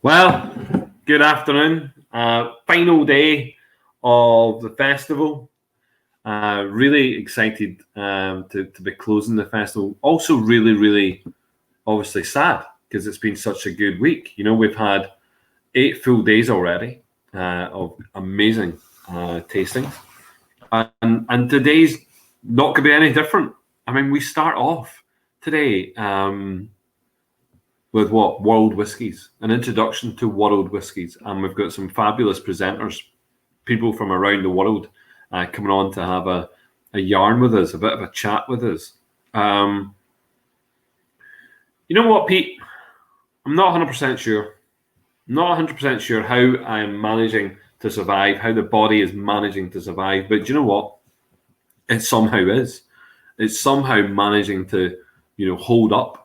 Well, good afternoon. Final day of the festival. Really excited to be closing the festival. Also, really, obviously sad because it's been such a good week. You know, we've had 8 full days already of amazing tastings, and today's not going to be any different. I mean, we start off today. With what? World Whiskies, an introduction to world whiskies. And we've got some fabulous presenters, people from around the world coming on to have a yarn with us, a bit of a chat with us. You know what, Pete? I'm not 100% sure. Not 100% sure how I'm managing to survive, how the body is managing to survive. But you know what? It somehow is. It's somehow managing to, hold up.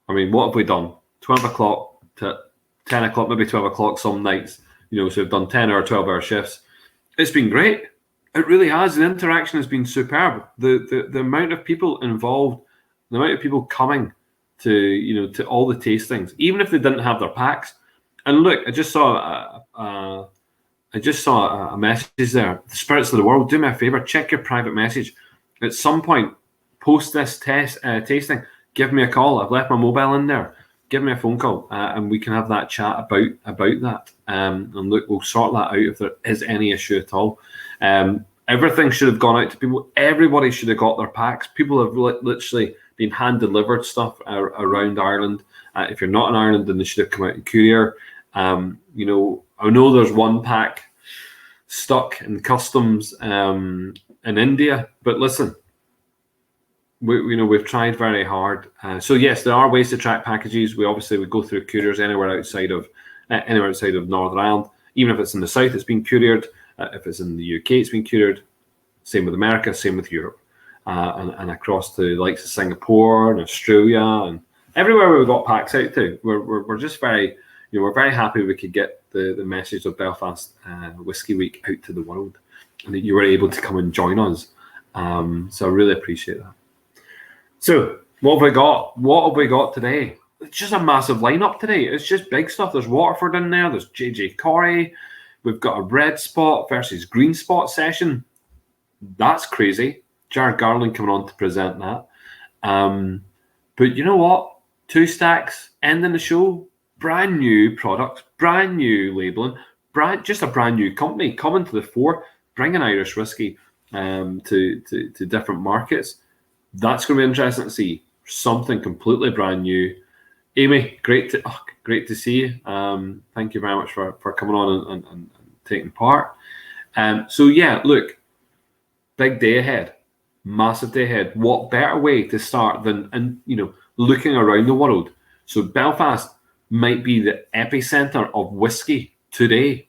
I mean, what have we done? 12 o'clock to 10 o'clock, maybe 12 o'clock some nights. So we've done 10-hour, 12-hour shifts. It's been great. It really has. The interaction has been superb. The amount of people involved, the amount of people coming to to all the tastings, even if they didn't have their packs. And look, I just saw a message there. The Spirits of the World, do me a favor, check your private message. At some point, post this tasting. Give me a call. I've left my mobile in there. Give me a phone call, and we can have that chat about that. And look, we'll sort that out if there is any issue at all. Everything should have gone out to people. Everybody should have got their packs. People have literally been hand delivered stuff around Ireland. If you're not in Ireland, then they should have come out in courier. I know there's one pack stuck in customs in India, but listen. We've tried very hard. So yes, there are ways to track packages. We go through couriers anywhere outside of Northern Ireland. Even if it's in the south, it's been couriered. If it's in the UK, it's been couriered. Same with America. Same with Europe, and across to the likes of Singapore and Australia and everywhere we've got packs out to. We're just very we're very happy we could get the message of Belfast Whiskey Week out to the world, and that you were able to come and join us. So I really appreciate that. So, what have we got? What have we got today? It's just a massive lineup today. It's just big stuff. There's Waterford in there. There's JJ Corey. We've got a red spot versus green spot session. That's crazy. Jared Garland coming on to present that. But you know what? 2 stacks, ending the show. Brand new products, brand new labelling, just a brand new company coming to the fore, bringing Irish whiskey to different markets. That's going to be interesting to see. Something completely brand new. Amy, great to see you. Thank you very much for coming on and taking part. So yeah, look, big day ahead, massive day ahead. What better way to start than looking around the world? So Belfast might be the epicenter of whiskey today,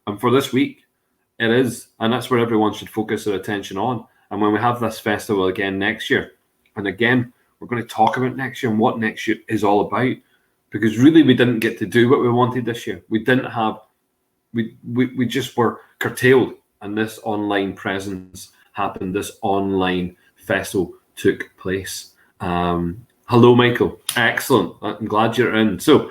and for this week, it is, and that's where everyone should focus their attention on. And when we have this festival again next year, and again, we're going to talk about next year and what next year is all about, because really we didn't get to do what we wanted this year. We didn't have, we just were curtailed, and this online presence happened. This online festival took place. Hello, Michael. Excellent. I'm glad you're in. So,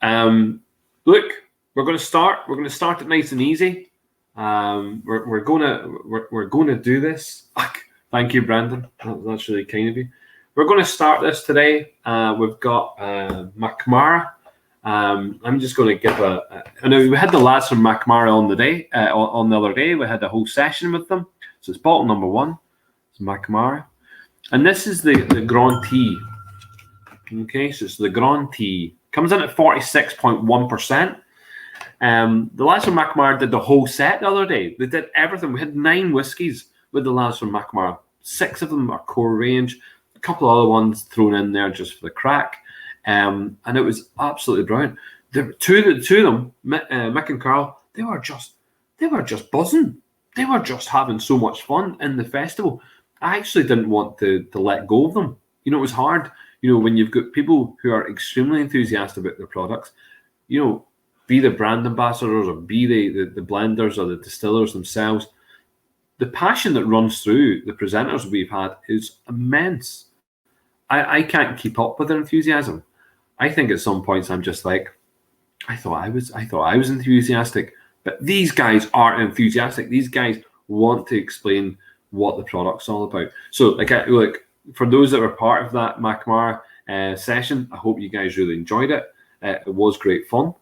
look, we're going to start. We're going to start it nice and easy. We're going to do this. Thank you, Brandon. That's really kind of you. We're going to start this today. We've got McMara. I'm just going to give I know we had the lads from McMara on the other day. We had a whole session with them. So it's bottle number 1. It's McMara, and this is the Grand Tea. Okay, so it's the Grand Tea. Comes in at 46.1%. The lads from McMara did the whole set the other day. They did everything. We had 9 whiskies with the lads from McMara. 6 of them are core range. A couple of other ones thrown in there just for the crack. And it was absolutely brilliant. The two of them, Mick and Carl, they were just buzzing. They were just having so much fun in the festival. I actually didn't want to let go of them. It was hard. When you've got people who are extremely enthusiastic about their products, be the brand ambassadors or be the blenders or the distillers themselves, the passion that runs through the presenters we've had is immense. I can't keep up with their enthusiasm. I think at some points I'm just like, I thought I was enthusiastic, but these guys aren't enthusiastic. These guys want to explain what the product's all about. So, look, for those that were part of that Macmara session, I hope you guys really enjoyed it. It was great fun.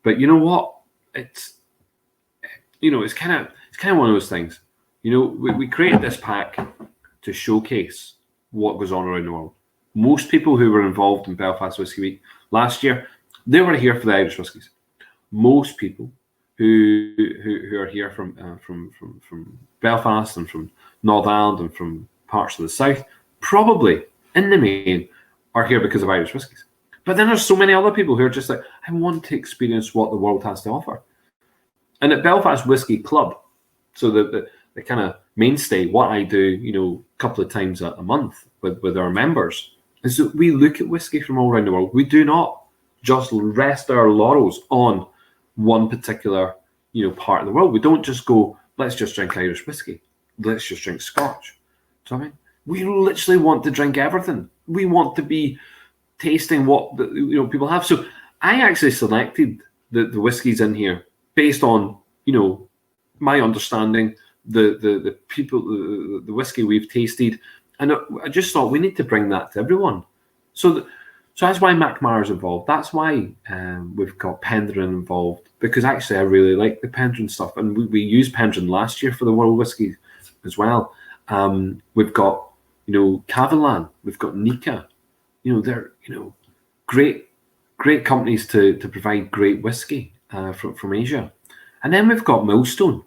But you know what? It's kind of one of those things. We created this pack to showcase what goes on around the world. Most people who were involved in Belfast Whisky Week last year, they were here for the Irish whiskies. Most people who are here from Belfast and from Northern Ireland and from parts of the south, probably in the main, are here because of Irish whiskies. But then there's so many other people who are just like, I want to experience what the world has to offer. And at Belfast Whisky Club, so the kind of mainstay, what I do, a couple of times a month with our members, is that we look at whiskey from all around the world. We do not just rest our laurels on one particular, part of the world. We don't just go, let's just drink Irish whiskey. Let's just drink Scotch. Do you know what I mean? We literally want to drink everything. We want to be tasting what people have. So I actually selected the whiskies in here based on my understanding, the people, the whiskey we've tasted, and I just thought we need to bring that to everyone. So that's why Macmara's involved. That's why we've got Pendrin involved, because actually I really like the Pendrin stuff, and we used Pendrin last year for the World Whisky as well. We've got Cavallan, we've got Nika. They're great companies to provide great whiskey from Asia. And then we've got Millstone.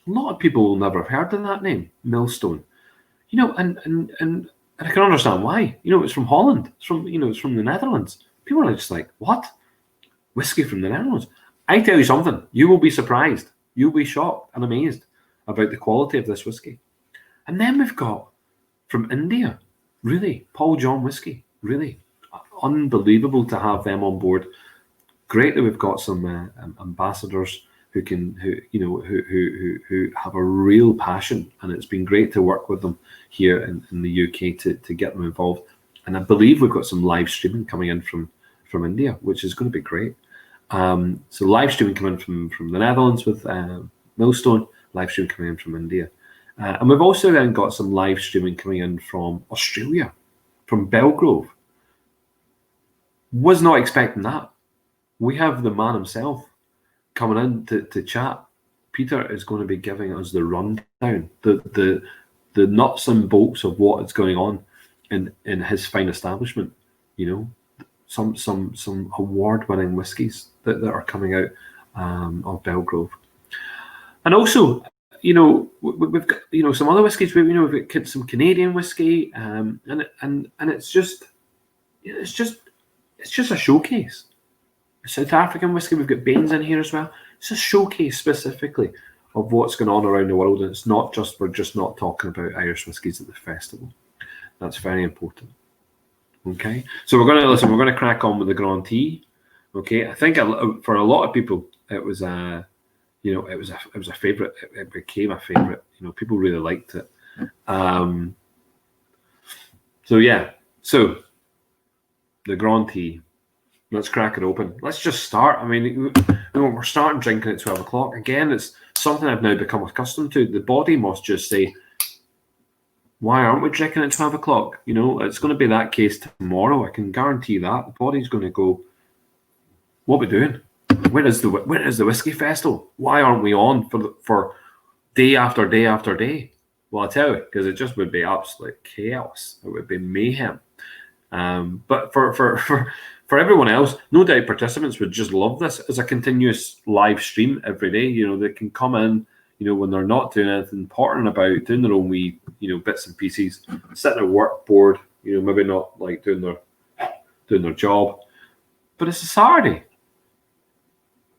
A lot of people will never have heard of that name, Millstone. And I can understand why. It's from Holland. It's from the Netherlands. People are just like, what? Whiskey from the Netherlands? I tell you something, you will be surprised. You'll be shocked and amazed about the quality of this whiskey. And then we've got from India, really, Paul John Whiskey, really unbelievable to have them on board. Great that we've got some ambassadors who have a real passion, and it's been great to work with them here in the UK to get them involved. And I believe we've got some live streaming coming in from India, which is going to be great. So live streaming coming from the Netherlands with Millstone, live streaming coming in from India. And we've also then got some live streaming coming in from Australia, from Belgrove. Was not expecting that. We have the man himself coming in to chat. Peter is going to be giving us the rundown, the nuts and bolts of what is going on in his fine establishment. Some award-winning whiskies that are coming out of Belgrove, and also we've got some other whiskies. We've got some Canadian whiskey, and it's just a showcase. South African whiskey, we've got Baines in here as well. It's a showcase specifically of what's going on around the world, and it's not just, we're just not talking about Irish whiskies at the festival. That's very important. Okay, so we're going to crack on with the Grand Tea. Okay, I think for a lot of people it was a favorite. It became a favorite. People really liked it. So the Grand Tea. Let's crack it open. Let's just start. I mean, we're starting drinking at 12 o'clock. Again, it's something I've now become accustomed to. The body must just say, why aren't we drinking at 12 o'clock? It's going to be that case tomorrow. I can guarantee that. The body's going to go, what are we doing? Where is the whiskey festival? Why aren't we on for day after day after day? Well, I'll tell you, because it just would be absolute chaos. It would be mayhem. But for everyone else, no doubt participants would just love this as a continuous live stream every day. They can come in, when they're not doing anything, pottering about, doing their own wee, bits and pieces, sitting at work bored, maybe not like doing their job. But it's a Saturday.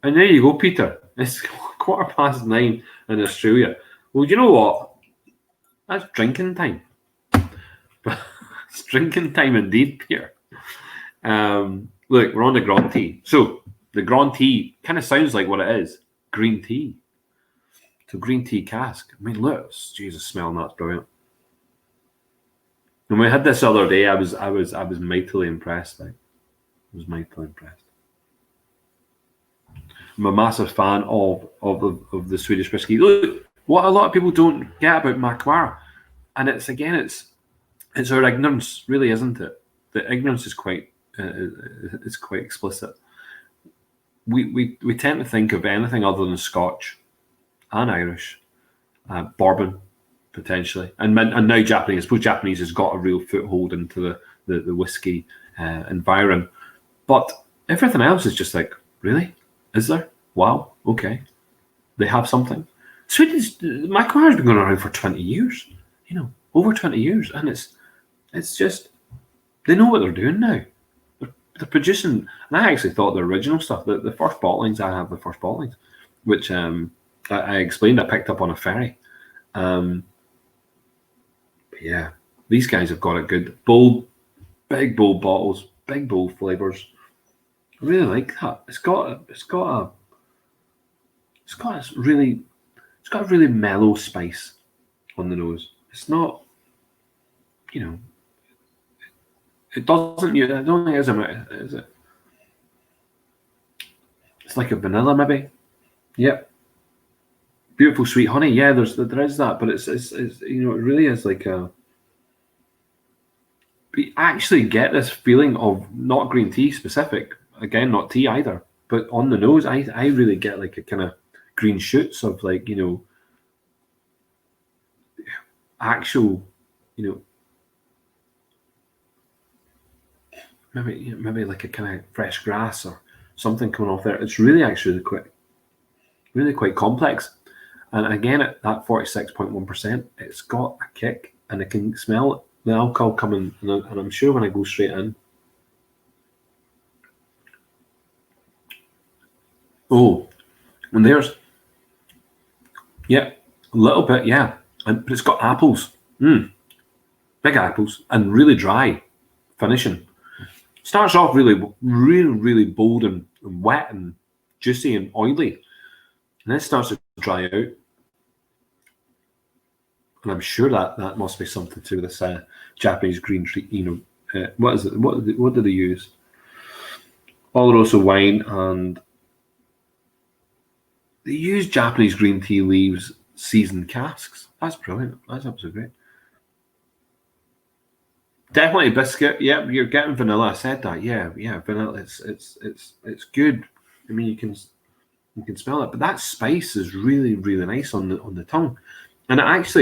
And there you go, Peter. It's 9:15 in Australia. Well, you know what? That's drinking time. It's drinking time indeed, Peter. Look, we're on the Grand Tea. So the Grand Tea kind of sounds like what it is: green tea. So green tea cask. I mean, look, Jesus, smelling that's brilliant. When we had this other day, I was mightily impressed. I was mightily impressed. I'm a massive fan of the Swedish whiskey. Look, what a lot of people don't get about Macquarie, and it's our ignorance, really, isn't it? The ignorance is quite explicit. We tend to think of anything other than Scotch and Irish, bourbon potentially, and now Japanese. I suppose Japanese has got a real foothold into the whiskey environment, but everything else is just like, really? Is there? Wow. Okay, they have something. Sweden's Macquarie's been going around for 20 years. Over 20 years, and it's just they know what they're doing now. They're producing, and I actually thought the original stuff, the first bottlings, I have the first bottlings, which I explained I picked up on a ferry. But yeah, these guys have got a good big bold bottles, big bold flavors. I really like that. It's got a really mellow spice on the nose. It's not, it doesn't. I don't think is it? It's like a vanilla, maybe. Yep. Beautiful sweet honey. Yeah, there is that, but it's it really is like a. We actually get this feeling of not green tea specific. Again, not tea either. But on the nose, I really get like a kind of green shoots of like actual maybe like a kind of fresh grass or something coming off there. It's really actually quite complex. And again, at that 46.1%, it's got a kick, and I can smell the alcohol coming. And I'm sure when I go straight in, and there's, a little bit, but it's got apples, big apples, and really dry finishing. Starts off really bold and wet and juicy and oily, and then it starts to dry out. And I'm sure that must be something to this Japanese green tea. What is it? What do they use? Oloroso wine, and they use Japanese green tea leaves seasoned casks. That's brilliant. That's absolutely great. Definitely biscuit. Yeah, you're getting vanilla. I said that. Yeah, vanilla. It's good. I mean, you can smell it, but that spice is really nice on the tongue. And it's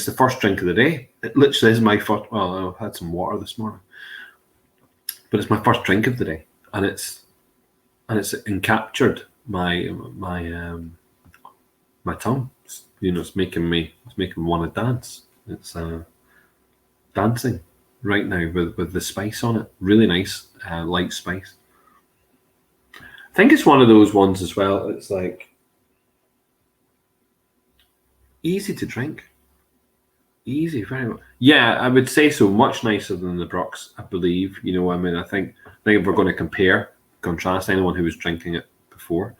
the first drink of the day. It literally is my first. Well, I've had some water this morning, but it's my first drink of the day, and it's encaptured my tongue. It's making me want to dance. It's dancing right now with the spice on it. Really nice, light spice. I think it's one of those ones as well. It's like easy to drink. Easy, very much. Yeah, I would say so. Much nicer than the Brooks, I believe. I think if we're going to contrast anyone who was drinking it before,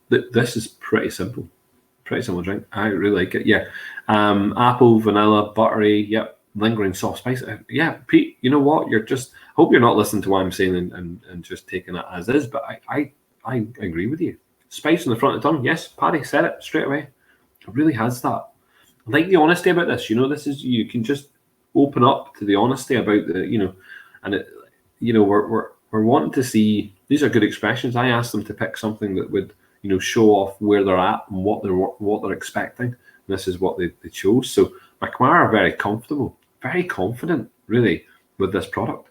this is pretty simple. Pretty simple drink. I really like it. Yeah. Apple, vanilla, buttery. Yep. Lingering soft spice. Yeah, Pete, you know what? Hope you're not listening to what I'm saying and just taking it as is, but I agree with you. Spice on the front of the tongue. Yes, Paddy said it straight away. It really has that. I like the honesty about this. This is, you can just open up to the honesty about and it, we're wanting to see, these are good expressions. I asked them to pick something that would, show off where they're at and what they're expecting. And this is what they chose. So Macquarie are very comfortable, very confident, really, with this product.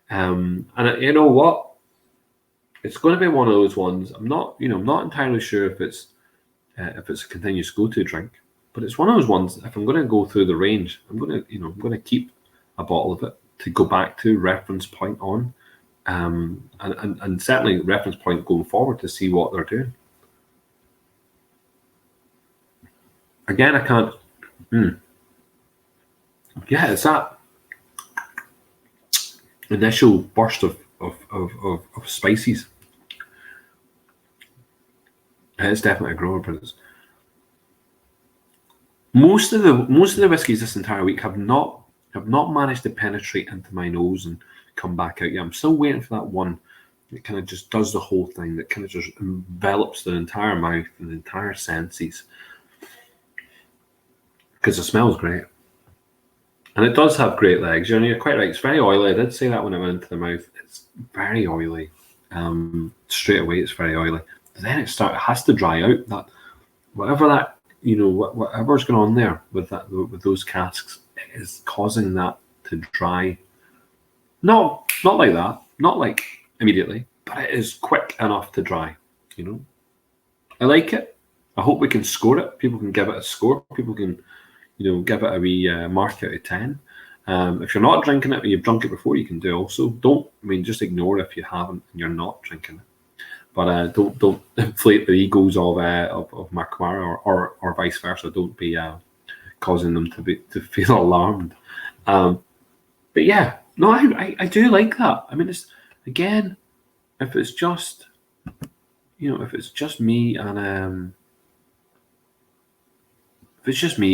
And you know what? It's going to be one of those ones. I'm not entirely sure if it's a continuous go-to drink, but it's one of those ones. If I'm going to go through the range, I'm going to keep a bottle of it to go back to, reference point on, and certainly reference point going forward to see what they're doing. Again, I can't. Yeah, it's that initial burst of spices. It's definitely a grower, but most of the whiskies this entire week have not managed to penetrate into my nose and come back out. Yeah, I'm still waiting for that one It kind of just does the whole thing. That kind of just envelops the entire mouth and the entire senses. Because the smell's great. And it does have great legs. You're quite right. It's very oily. I did say that when it went into the mouth. It's very oily. Straight away, it's very oily. But then it has to dry out. That whatever that whatever's going on there with those casks, it is causing that to dry. No, not like that. Not like immediately, but it is quick enough to dry. I like it. I hope we can score it. People can give it a score. People can, give it a wee mark out of 10. If you're not drinking it, or you've drunk it before, you can do also. Just ignore it if you haven't and you're not drinking it. But don't inflate the egos of Macquarie or vice versa. Don't be causing them to feel alarmed. But yeah, no, I do like that. I mean, it's again, if it's just me and if it's just me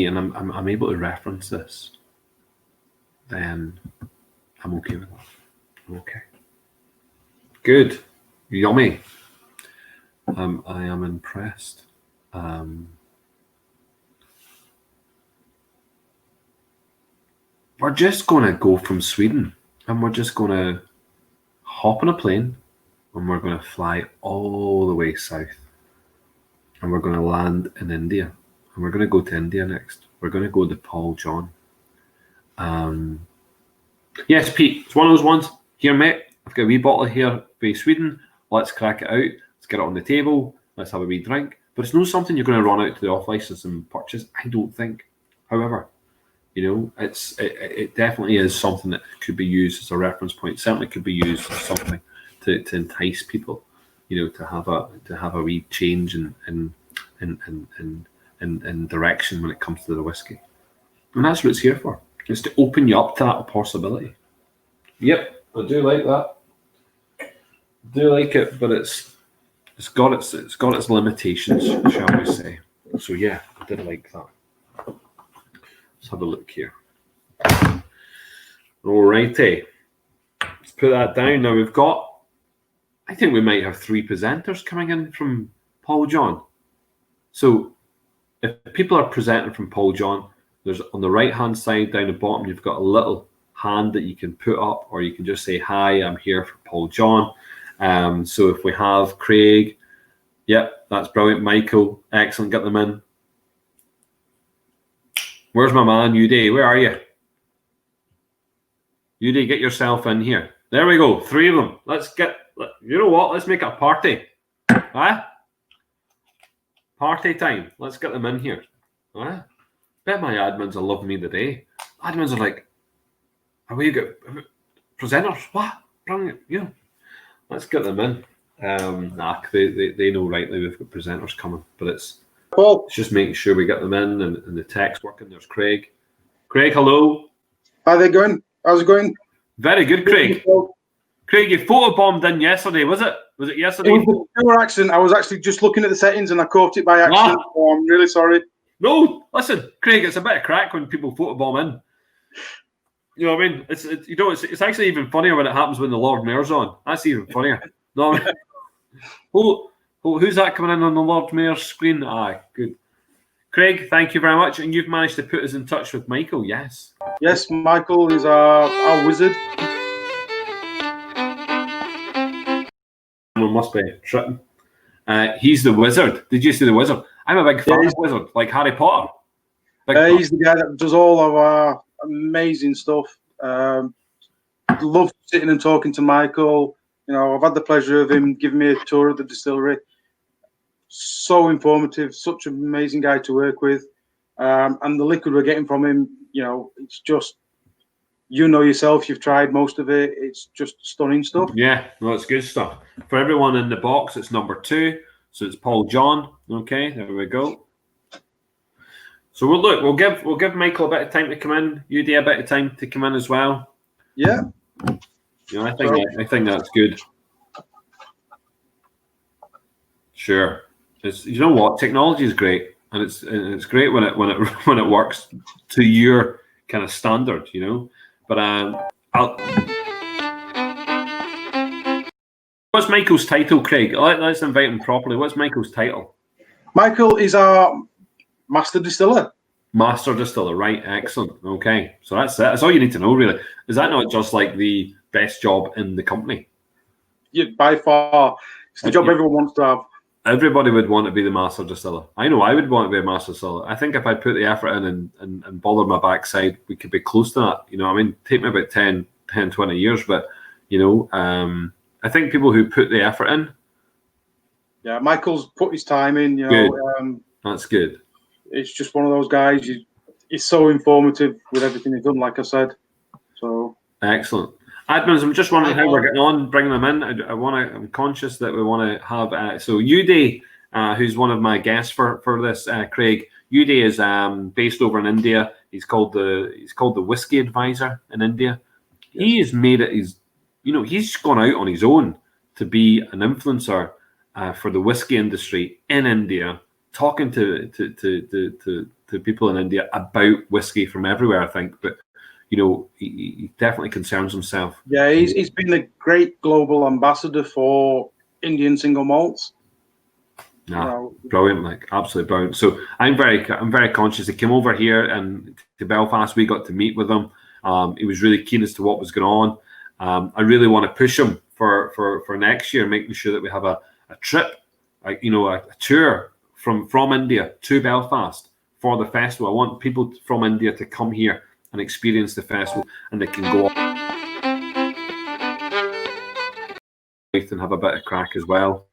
and I'm able to reference this, then I'm okay with that. I'm okay. Good. Yummy. I am impressed. We're just going to go from Sweden and we're just going to hop on a plane and we're going to fly all the way south and we're going to land in India and we're going to go to India next. We're going to go to Paul John. Yes, Pete, it's one of those ones. Here, mate, I've got a wee bottle here for Sweden. Let's crack it out. Let's get it on the table. Let's have a wee drink. But it's not something you're going to run out to the off license and purchase, I don't think. However, it definitely is something that could be used as a reference point. Certainly could be used as something to entice people, to have a wee change in direction when it comes to the whiskey. And that's what it's here for. It's to open you up to that possibility. Yep, I do like that. I do like it, but it's got its limitations, shall we say. So yeah, I did like that. Let's have a look here. Alrighty. Let's put that down. Now I think we might have 3 presenters coming in from Paul John. So if people are presenting from Paul John, there's on the right-hand side down the bottom, you've got a little hand that you can put up, or you can just say, hi, I'm here for Paul John. So if we have Craig, yep, that's brilliant. Michael, excellent, get them in. Where's my man, Uday? Where are you? Uday, get yourself in here. There we go, 3 of them. You know what? Let's make it a party. Huh? Party time. Let's get them in here. Huh? Bet my admins will love me today. Admins are like, are we good? Presenters? What? Let's get them in. They know rightly we've got presenters coming, but it's just making sure we get them in and the text working. There's Craig. Craig, hello. How are they going? How's it going? Very good, Craig. Craig, you photobombed in yesterday, was it? Was it yesterday? It was a pure accident. I was actually just looking at the settings and I caught it by accident. So I'm really sorry. No, listen, Craig, it's a bit of crack when people photobomb in. You know what I mean? It's actually even funnier when it happens when the Lord Mayor's on. That's even funnier. No, I mean, who's that coming in on the Lord Mayor's screen? Good. Craig, thank you very much. And you've managed to put us in touch with Michael, yes? Yes, Michael is our wizard. Someone must be tripping. He's the wizard. Did you see the wizard? I'm a big fan of wizard, like Harry Potter. He's the guy that does all of our amazing stuff. Love sitting and talking to Michael. I've had the pleasure of him giving me a tour of the distillery. So informative, such an amazing guy to work with. And the liquid we're getting from him, it's just, yourself, you've tried most of it. It's just stunning stuff. Yeah, no, it's good stuff. For everyone in the box, it's number 2. So it's Paul John. Okay, there we go. So we'll give Michael a bit of time to come in. You do a bit of time to come in as well. Yeah. I think that's good. Sure. You know what? Technology is great, and it's great when it works to your kind of standard, But What's Michael's title, Craig? Let's invite him properly. What's Michael's title? Michael is our master distiller. Master distiller, right? Excellent. Okay, so that's it. That's all you need to know, really. Is that not just like the best job in the company? Yeah, by far, it's the job everyone wants to have. Everybody would want to be the master distiller. I know I would want to be a master distiller. I think if I put the effort in and bothered my backside, we could be close to that. You know, I mean, take me about 10, 20 years, but, you know, I think people who put the effort in. Yeah, Michael's put his time in, you know. That's good. It's just one of those guys. He's so informative with everything he's done, like I said. So excellent. Admins, I'm just wondering how we're getting on, bringing them in. I'm conscious that we want to have. So Uday, who's one of my guests for this, Craig. Uday is based over in India. He's called the Whiskey Advisor in India. Yes. He has made it. He's gone out on his own to be an influencer for the whiskey industry in India, talking to people in India about whiskey from everywhere, I think. But you know, he definitely concerns himself. Yeah, he's been a great global ambassador for Indian single malts. Brilliant, like absolutely brilliant. So I'm very conscious. He came over here and to Belfast. We got to meet with him. He was really keen as to what was going on. I really want to push him for next year, making sure that we have a trip, a tour from India to Belfast for the festival. I want people from India to come here and experience the festival, and they can go off and have a bit of crack as well.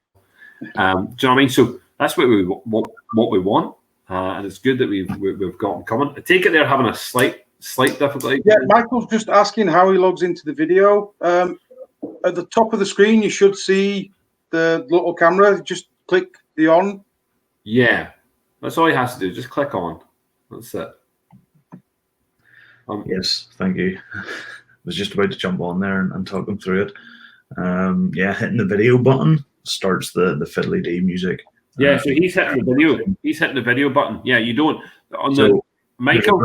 Do you know what I mean? So that's what we want, and it's good that we've got them coming. I take it they're having a slight difficulty. Yeah, Michael's just asking how he logs into the video. At the top of the screen, you should see the little camera. Just click the on. Yeah, that's all he has to do. Just click on. That's it. Yes, thank you. I was just about to jump on there and talk him through it. Hitting the video button starts the fiddly dee music. Yeah, so he's hitting the video. He's hitting the video button. Yeah, you don't on the Michael.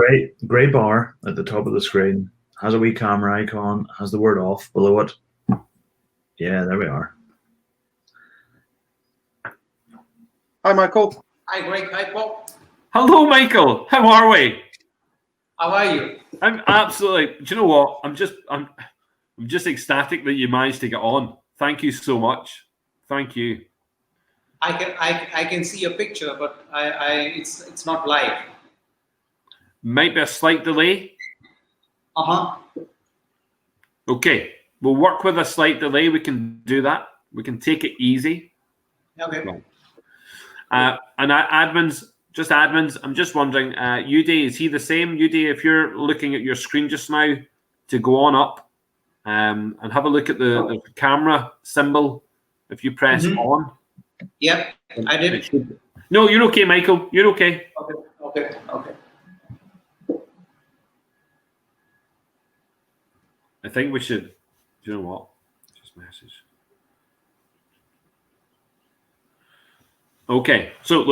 Gray bar at the top of the screen has a wee camera icon, has the word off below it. Yeah, there we are. Hi, Michael. Hi, Greg. Hi, Paul. Hello, Michael. How are we? How are you? I'm absolutely. Do you know what? I'm just ecstatic that you managed to get on. Thank you so much. Thank you. I can see a picture, but it's not live. Might be a slight delay. Okay, we'll work with a slight delay. We can do that. We can take it easy. Okay. Right. And admins. I'm just wondering, Uday, is he the same? Uday, if you're looking at your screen just now, to go on up and have a look at the camera symbol. If you press on. Yep, I did. No, you're okay, Michael. You're okay. Okay. I think we should. Do you know what? Just message. Okay, so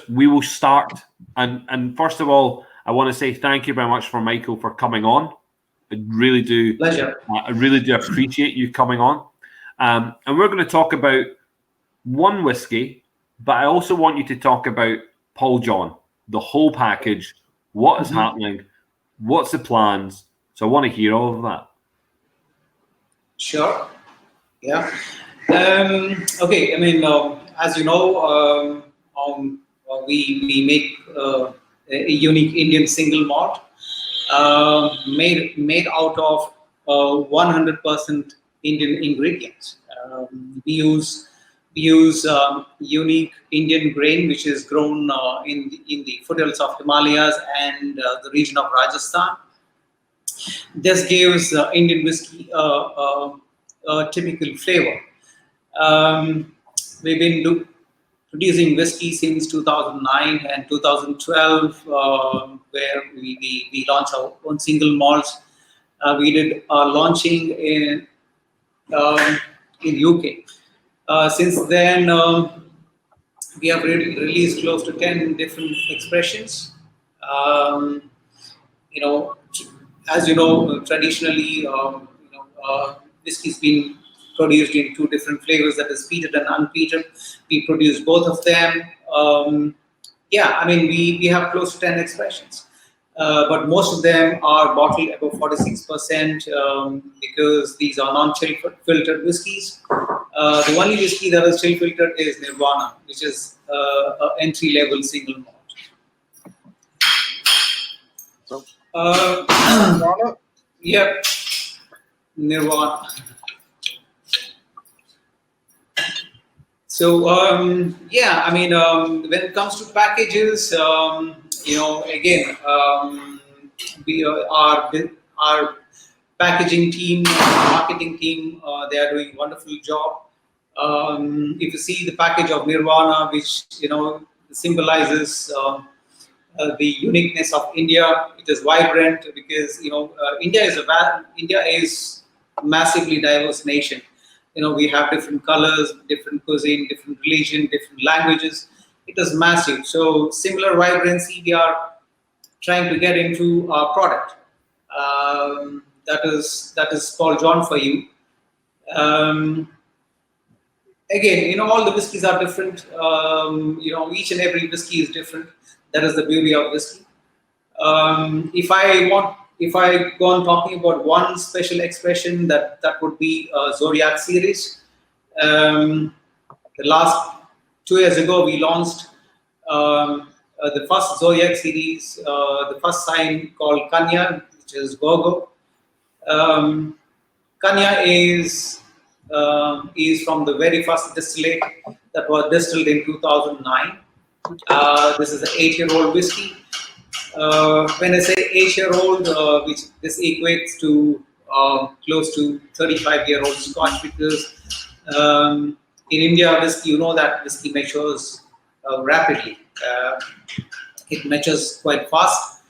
we will start, and first of all, I want to say thank you very much for Michael for coming on. I really do. Pleasure. I really do appreciate you coming on, and we're going to talk about one whiskey, but I also want you to talk about Paul John, the whole package, what is happening, what's the plans. So I want to hear all of that. Sure. Yeah. Okay. I mean, as you know, we make a unique Indian single malt made out of 100% Indian ingredients. We use unique Indian grain, which is grown in the foothills of Himalayas and the region of Rajasthan. This gives Indian whiskey a typical flavor. We've been producing whiskey since 2009 and 2012, where we launched our own single malts. We did launching in UK. Since then, we have released close to 10 different expressions. As you know, traditionally, whiskey's been produced in 2 different flavors, that is peated and unpeated. We produce both of them. Yeah, I mean, we have close to 10 expressions. But most of them are bottled above 46% because these are non-chill filtered whiskies. The only whiskey that is chill filtered is Nirvana, which is an entry-level single malt. Yep, Nirvana. So yeah, I mean, when it comes to packages, again, our packaging team, marketing team, they are doing a wonderful job. If you see the package of Nirvana, which symbolizes the uniqueness of India, it is vibrant because India is a massively diverse nation. We have different colors, different cuisine, different religion, different languages. It is massive. So similar vibrancy we are trying to get into our product. That is called John for You. Again, all the whiskies are different. Each and every whiskey is different. That is the beauty of whiskey. If I go on talking about one special expression, that would be Zodiac series. The last 2 years ago, we launched the first Zodiac series, the first sign called Kanya, which is Gogo. Kanya is from the very first distillate that was distilled in 2009. This is an 8-year-old whiskey. When I say 8-year-old, which this equates to close to 35-year-old Scotch, because in India, whiskey, that whiskey matures rapidly. It matures quite fast.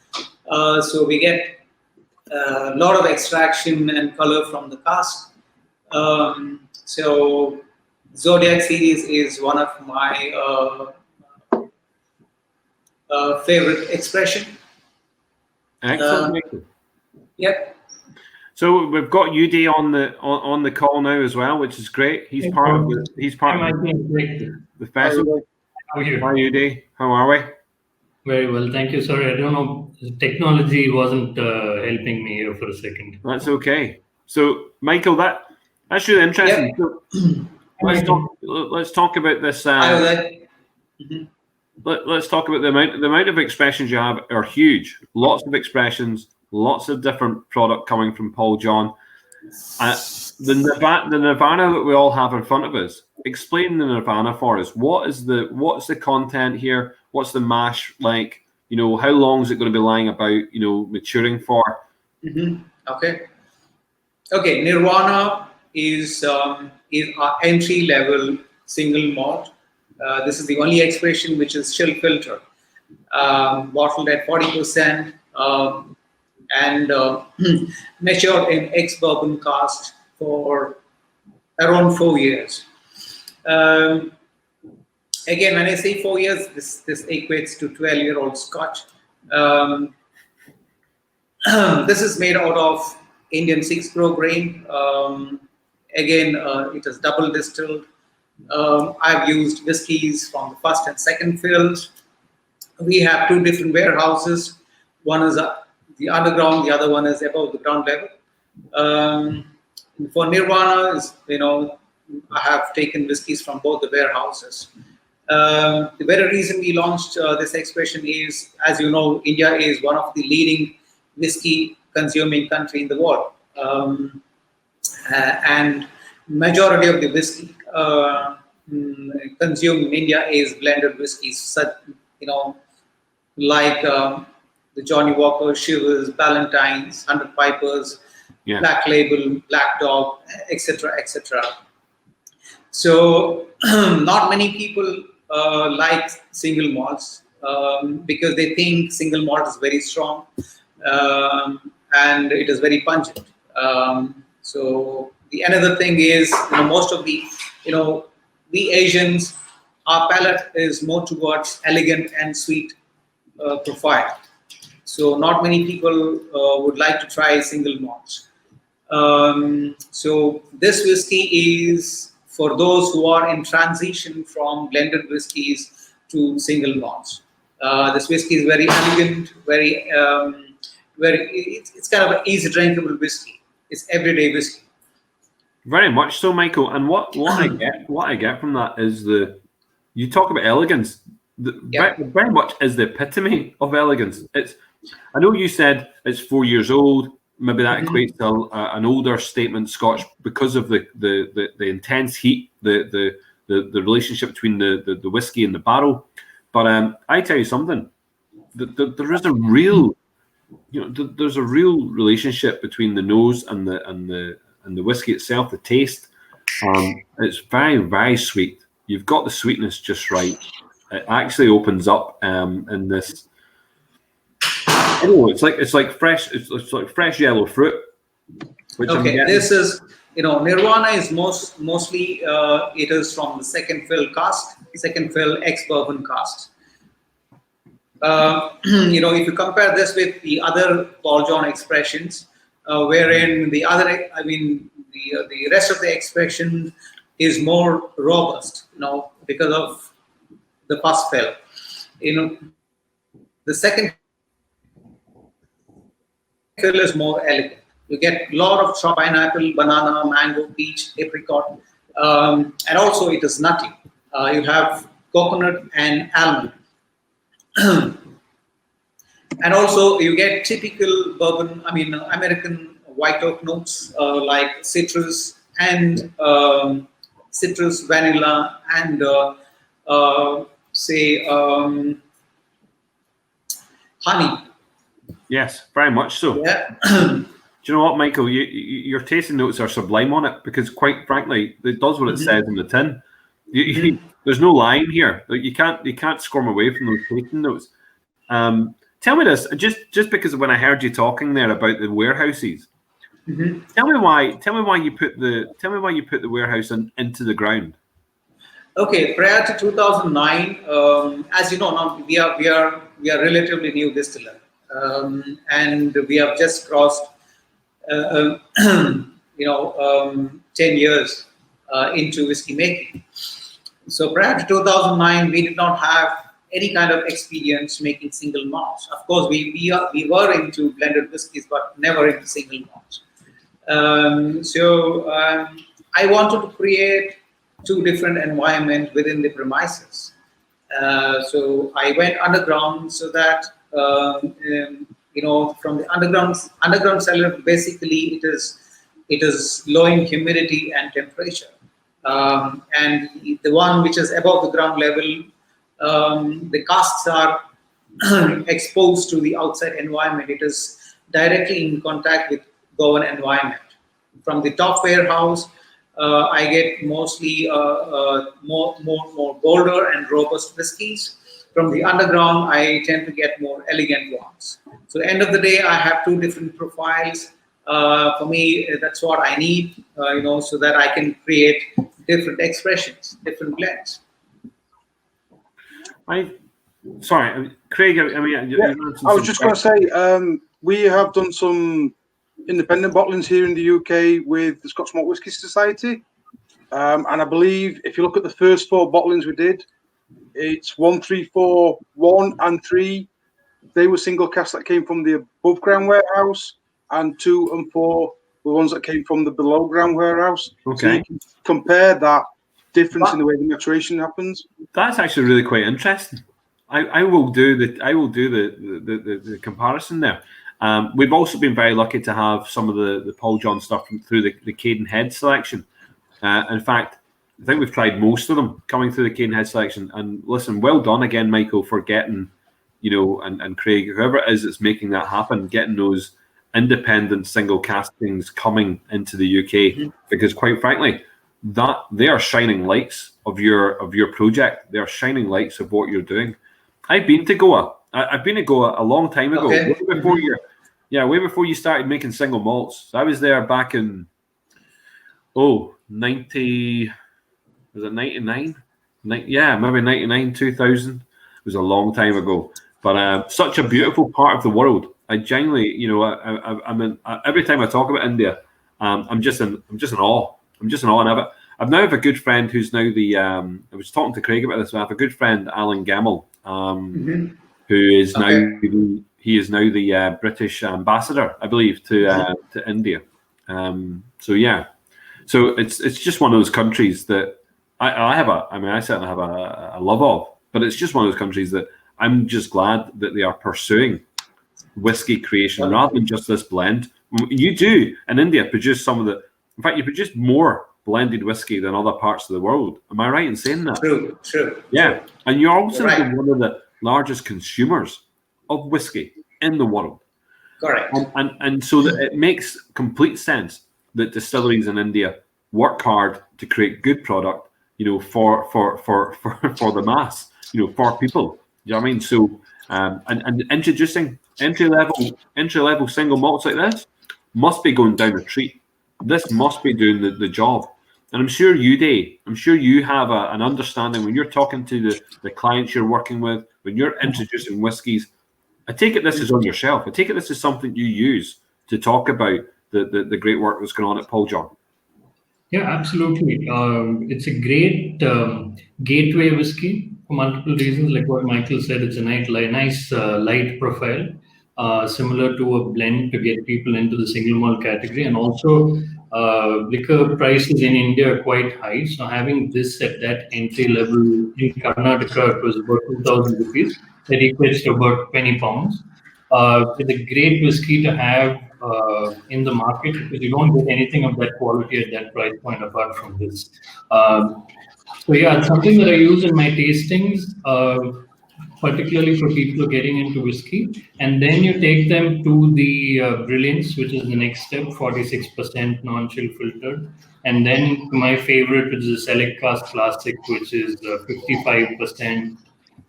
So we get a lot of extraction and color from the cask. So Zodiac series is one of my favorite expression. Excellent. Yep. So we've got UD on the call now as well, which is great. He's part of the festival. How are you? Hi UD, how are we? Very well, thank you. Sorry, I don't know. The technology wasn't helping me here for a second. That's okay. So Michael, that's really interesting. Yep. So let's talk about this. Let's talk about the amount of expressions you have are huge. Lots of expressions, lots of different product coming from Paul John. The Nirvana that we all have in front of us. Explain the Nirvana for us. What's the content here? What's the mash like? How long is it going to be lying about? Maturing for? Okay. Nirvana is our entry level single malt. This is the only expression which is chill filter, bottled at 40%, and matured in ex-bourbon cask for around 4 years. Again, when I say 4 years, this equates to 12-year-old Scotch. This is made out of Indian 6-Pro grain. Again, it is double distilled. I've used whiskies from the first and second fills. We have 2 different warehouses. One is the underground, the other one is above the ground level. For Nirvana, I have taken whiskies from both the warehouses. The very reason we launched this expression is, as you know, India is one of the leading whiskey consuming country in the world. And majority of the whiskey consumed in India is blended whiskies, like the Johnny Walker, Shivers, Ballantines, 100 Pipers, Black Label, Black Dog, etc., etc. So not many people like single malts because they think single malt is very strong and it is very pungent. So the another thing is, most of the, we Asians, our palate is more towards elegant and sweet profile. So not many people would like to try single malts. So this whiskey is for those who are in transition from blended whiskies to single malts. This whiskey is very elegant, it's kind of an easy drinkable whiskey. It's everyday whiskey. Very much so, Michael. And what I get from that is you talk about elegance. Very much is the epitome of elegance. I know you said it's 4 years old. Maybe that equates to an older statement Scotch because of the intense heat, the relationship between the whiskey and the barrel. But I tell you something, there is a real, there's a real relationship between the nose and the whiskey itself, the taste. It's very, very sweet. You've got the sweetness just right. It actually opens up in this. I don't know, it's like fresh. It's like fresh yellow fruit. Okay, this is Nirvana is mostly it is from the second fill ex bourbon cask. If you compare this with the other Paul John expressions, wherein the rest of the expression is more robust, because of the first fill. The second fill is more elegant. You get a lot of chopped pineapple, banana, mango, peach, apricot, and also it is nutty. You have coconut and almond. And also you get typical bourbon, American white oak notes like citrus and vanilla, and honey. Yes, very much so. Yeah. Do you know what, Michael? Your tasting notes are sublime on it because, quite frankly, it does what it says in the tin. There's no lying here. Like, you can't squirm away from those tasting notes. Tell me this, just because when I heard you talking there about the warehouses, tell me why you put the warehouse into the ground. Okay, prior to 2009, as you know, now we are relatively new distiller, and we have just crossed 10 years into whiskey making. So prior to 2009, we did not have any kind of experience making single malts. Of course, we were into blended whiskies, but never into single malts. I wanted to create two different environments within the premises. So I went underground so that from the underground cellar, basically it is low in humidity and temperature, and the one which is above the ground level, the casks are exposed to the outside environment. It is directly in contact with Goan environment. From the top warehouse, I get mostly more bolder and robust whiskies. From the underground, I tend to get more elegant ones. So, end of the day, I have two different profiles. For me, that's what I need, so that I can create different expressions, different blends. Sorry, Craig. I was just going to say, we have done some independent bottlings here in the UK with the Scotch Malt Whisky Society, and I believe if you look at the first 4 bottlings we did, it's 1, 3, 4, 1 and 3. They were single casks that came from the above ground warehouse, and 2 and 4 were ones that came from the below ground warehouse. Okay. So you can compare that difference in the way the maturation happens. That's actually really quite interesting. I will do the comparison there. We've also been very lucky to have some of the Paul John stuff through the Cadenhead selection. In fact, I think we've tried most of them coming through the Cadenhead selection. And listen, well done again, Michael, for getting, and Craig, whoever it is that's making that happen, getting those independent single castings coming into the UK. Because quite frankly, that they are shining lights of your project. They are shining lights of what you're doing. I've been to Goa. I've been to Goa a long time ago, okay. way before you started making single malts. I was there back in 90. Was it 99? Maybe 99, 2000. It was a long time ago. But such a beautiful part of the world. I genuinely, every time I talk about India, I'm just in awe. I'm just in awe. And I've now have a good friend who's now the. I was talking to Craig about this. I have a good friend, Alan Gemmell, who is now the British ambassador, I believe, to India. So yeah, so it's just one of those countries that I certainly have a love of, but it's just one of those countries that I'm just glad that they are pursuing whiskey creation rather than just this blend. You do in India produce in fact, you produce more blended whiskey than other parts of the world. Am I right in saying that? True. Yeah, and you're also Right. one of the largest consumers of whiskey in the world. Correct. And so that it makes complete sense that distilleries in India work hard to create good product, for the mass, for people. You know what I mean? So and introducing entry level single malts like this must be going down a treat. This must be doing the job. And I'm sure you have an understanding when you're talking to the clients you're working with, when you're introducing whiskies. I take it this is on your shelf. I take it this is something you use to talk about the great work that's going on at Paul John. Yeah, absolutely. It's a great gateway whiskey for multiple reasons. Like what Michael said, it's a nice light profile, similar to a blend to get people into the single malt category. And also, liquor prices in India are quite high. So having this at that entry level in Karnataka, it was about 2,000 rupees. That equates to about 20 pounds. It's a great whiskey to have in the market because you don't get anything of that quality at that price point apart from this. So yeah, it's something that I use in my tastings, particularly for people getting into whiskey. And then you take them to the Brilliance, which is the next step, 46% non-chill filtered. And then to my favorite, which is a Select Cask Classic, which is 55%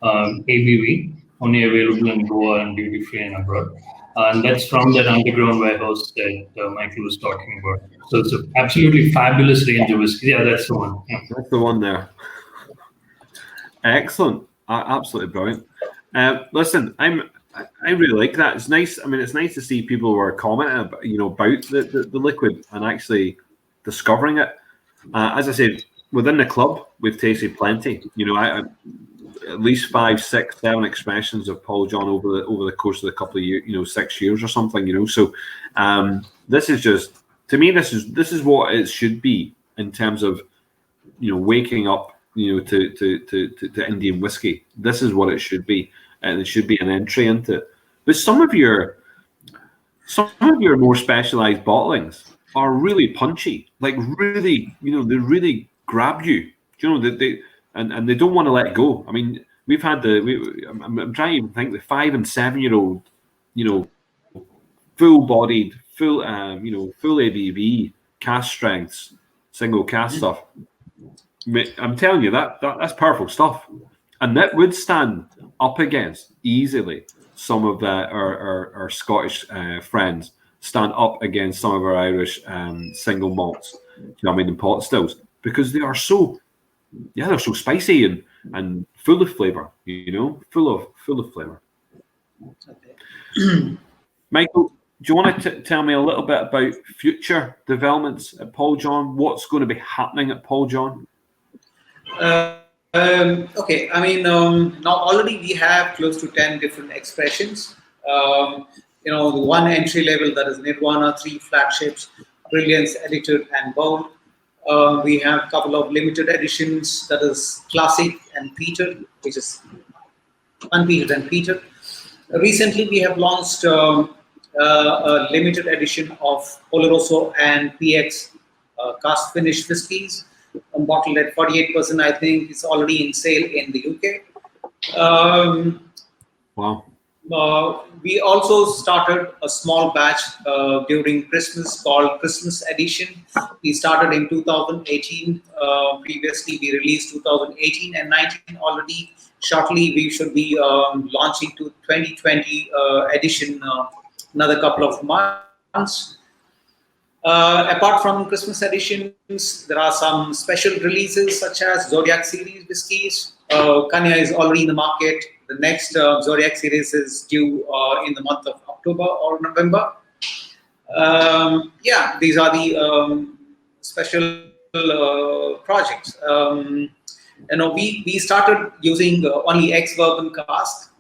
ABV, only available in Goa and duty free and abroad. And that's from that underground warehouse that Michael was talking about. So it's an absolutely fabulous range of whiskey. Yeah, that's the one. Yeah. That's the one there. Excellent. Absolutely brilliant. Listen, I really like that. It's nice. I mean, it's nice to see people who are commenting about, about the liquid and actually discovering it. As I said, within the club, we've tasted plenty. I at least 5, 6, 7 expressions of Paul John over the course of a couple of years, 6 years or something. So this is just, to me, this is what it should be in terms of waking up to Indian whiskey. This is what it should be, and it should be an entry into it. But some of your more specialized bottlings are really punchy, like really, they really grab you. And they don't want to let go. I mean, we've had I'm trying to even think the 5 and 7 year old, full-bodied, full ABV, cast strengths, single cast stuff. I'm telling you that's powerful stuff, and that would stand up against easily some of our Scottish friends, stand up against some of our Irish single malts. And pot stills, because they are so. Yeah, they're so spicy and full of flavor. Full of flavor. Okay. Michael, do you want to tell me a little bit about future developments at Paul John? What's going to be happening at Paul John? Okay, I mean, now already we have close to 10 different expressions. The one entry level, that is Nirvana, 3 flagships, Brilliance, Edited, and Bold. We have a couple of limited editions, that is Classic and Peated, which is unpeated and peated. Recently, we have launched a limited edition of Oloroso and PX cast finish whiskies, bottled at 48%. I think it's already in sale in the UK. Wow. We also started a small batch during Christmas called Christmas Edition. We started in 2018. Previously, we released 2018 and 19 already. Shortly, we should be launching to 2020 edition another couple of months. Apart from Christmas editions, there are some special releases such as Zodiac series whiskies. Kanya is already in the market. The next Zodiac series is due in the month of October or November. Yeah, these are the special projects. We started using only ex-bourbon cask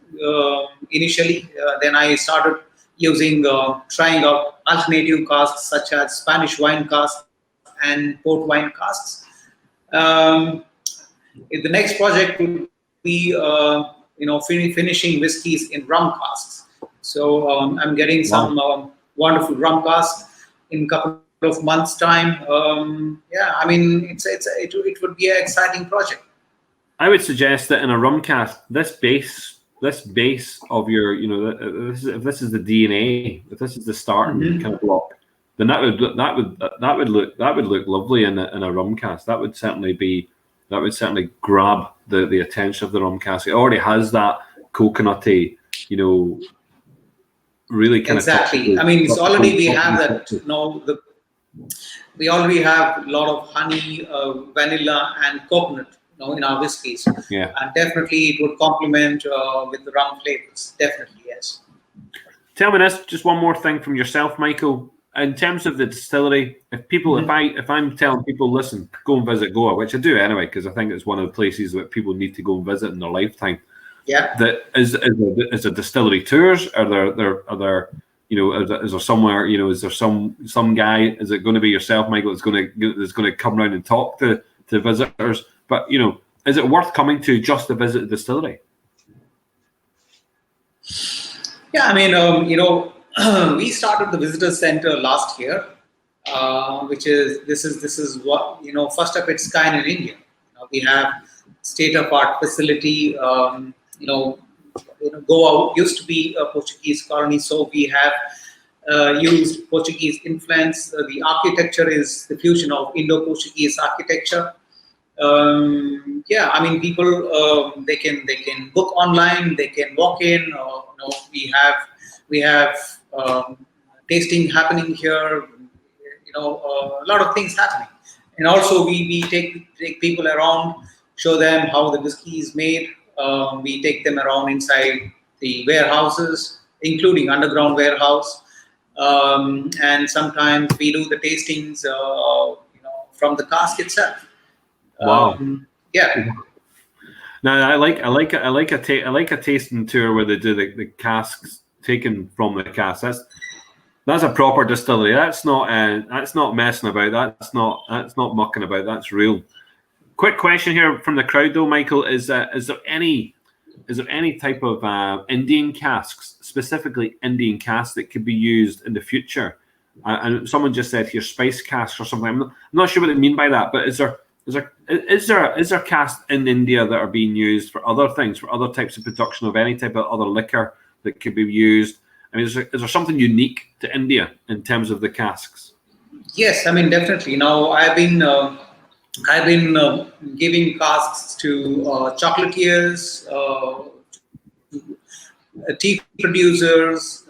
initially. Then I started using trying out alternative casks such as Spanish wine cask and port wine casks. Um, the next project would be finishing whiskeys in rum casks. So I'm getting some wonderful rum casks in a couple of months' time. Yeah, I mean it would be an exciting project. I would suggest that in a rum cask, this base of your, if this is the DNA, if this is the starting kind of block, then that would look lovely in a rum cask. That would certainly grab the attention of the rum cask. It already has that coconutty, really kind exactly. of. I mean, it's already we have that. We already have a lot of honey, vanilla, and coconut, in our whiskeys. Yeah. And definitely it would complement with the rum flavors. Definitely, yes. Tell me this, just one more thing from yourself, Michael. In terms of the distillery, if I'm telling people, listen, go and visit Goa, which I do anyway, because I think it's one of the places that people need to go and visit in their lifetime. Yeah. That is there distillery tours? Are there is there somewhere, is there some guy? Is it going to be yourself, Michael? That's going to come around and talk to visitors? But is it worth coming to just to visit the distillery? Yeah, I mean, we started the visitor center last year, which is this is what first of its kind in India. We have state-of-art facility. Goa used to be a Portuguese colony, so we have used Portuguese influence. The architecture is the fusion of Indo-Portuguese architecture. Yeah, I mean, people they can book online, they can walk in. We have tasting happening here. A lot of things happening, and also we take people around, show them how the whiskey is made. We take them around inside the warehouses, including underground warehouse, and sometimes we do the tastings, from the cask itself. Wow. Yeah. No, I like a tasting tour where they do the casks taken from the cask. That's a proper distillery. That's not messing about. That's not mucking about. That's real. Quick question here from the crowd, though, Michael: is there any type of Indian casks, specifically Indian casks, that could be used in the future? And someone just said here spice casks or something. I'm not sure what they mean by that, but is there casks in India that are being used for other things, for other types of production of any type of other liquor that could be used? I mean, is there something unique to India in terms of the casks? Yes, I mean, definitely. Now, I've been giving casks to chocolatiers, tea producers,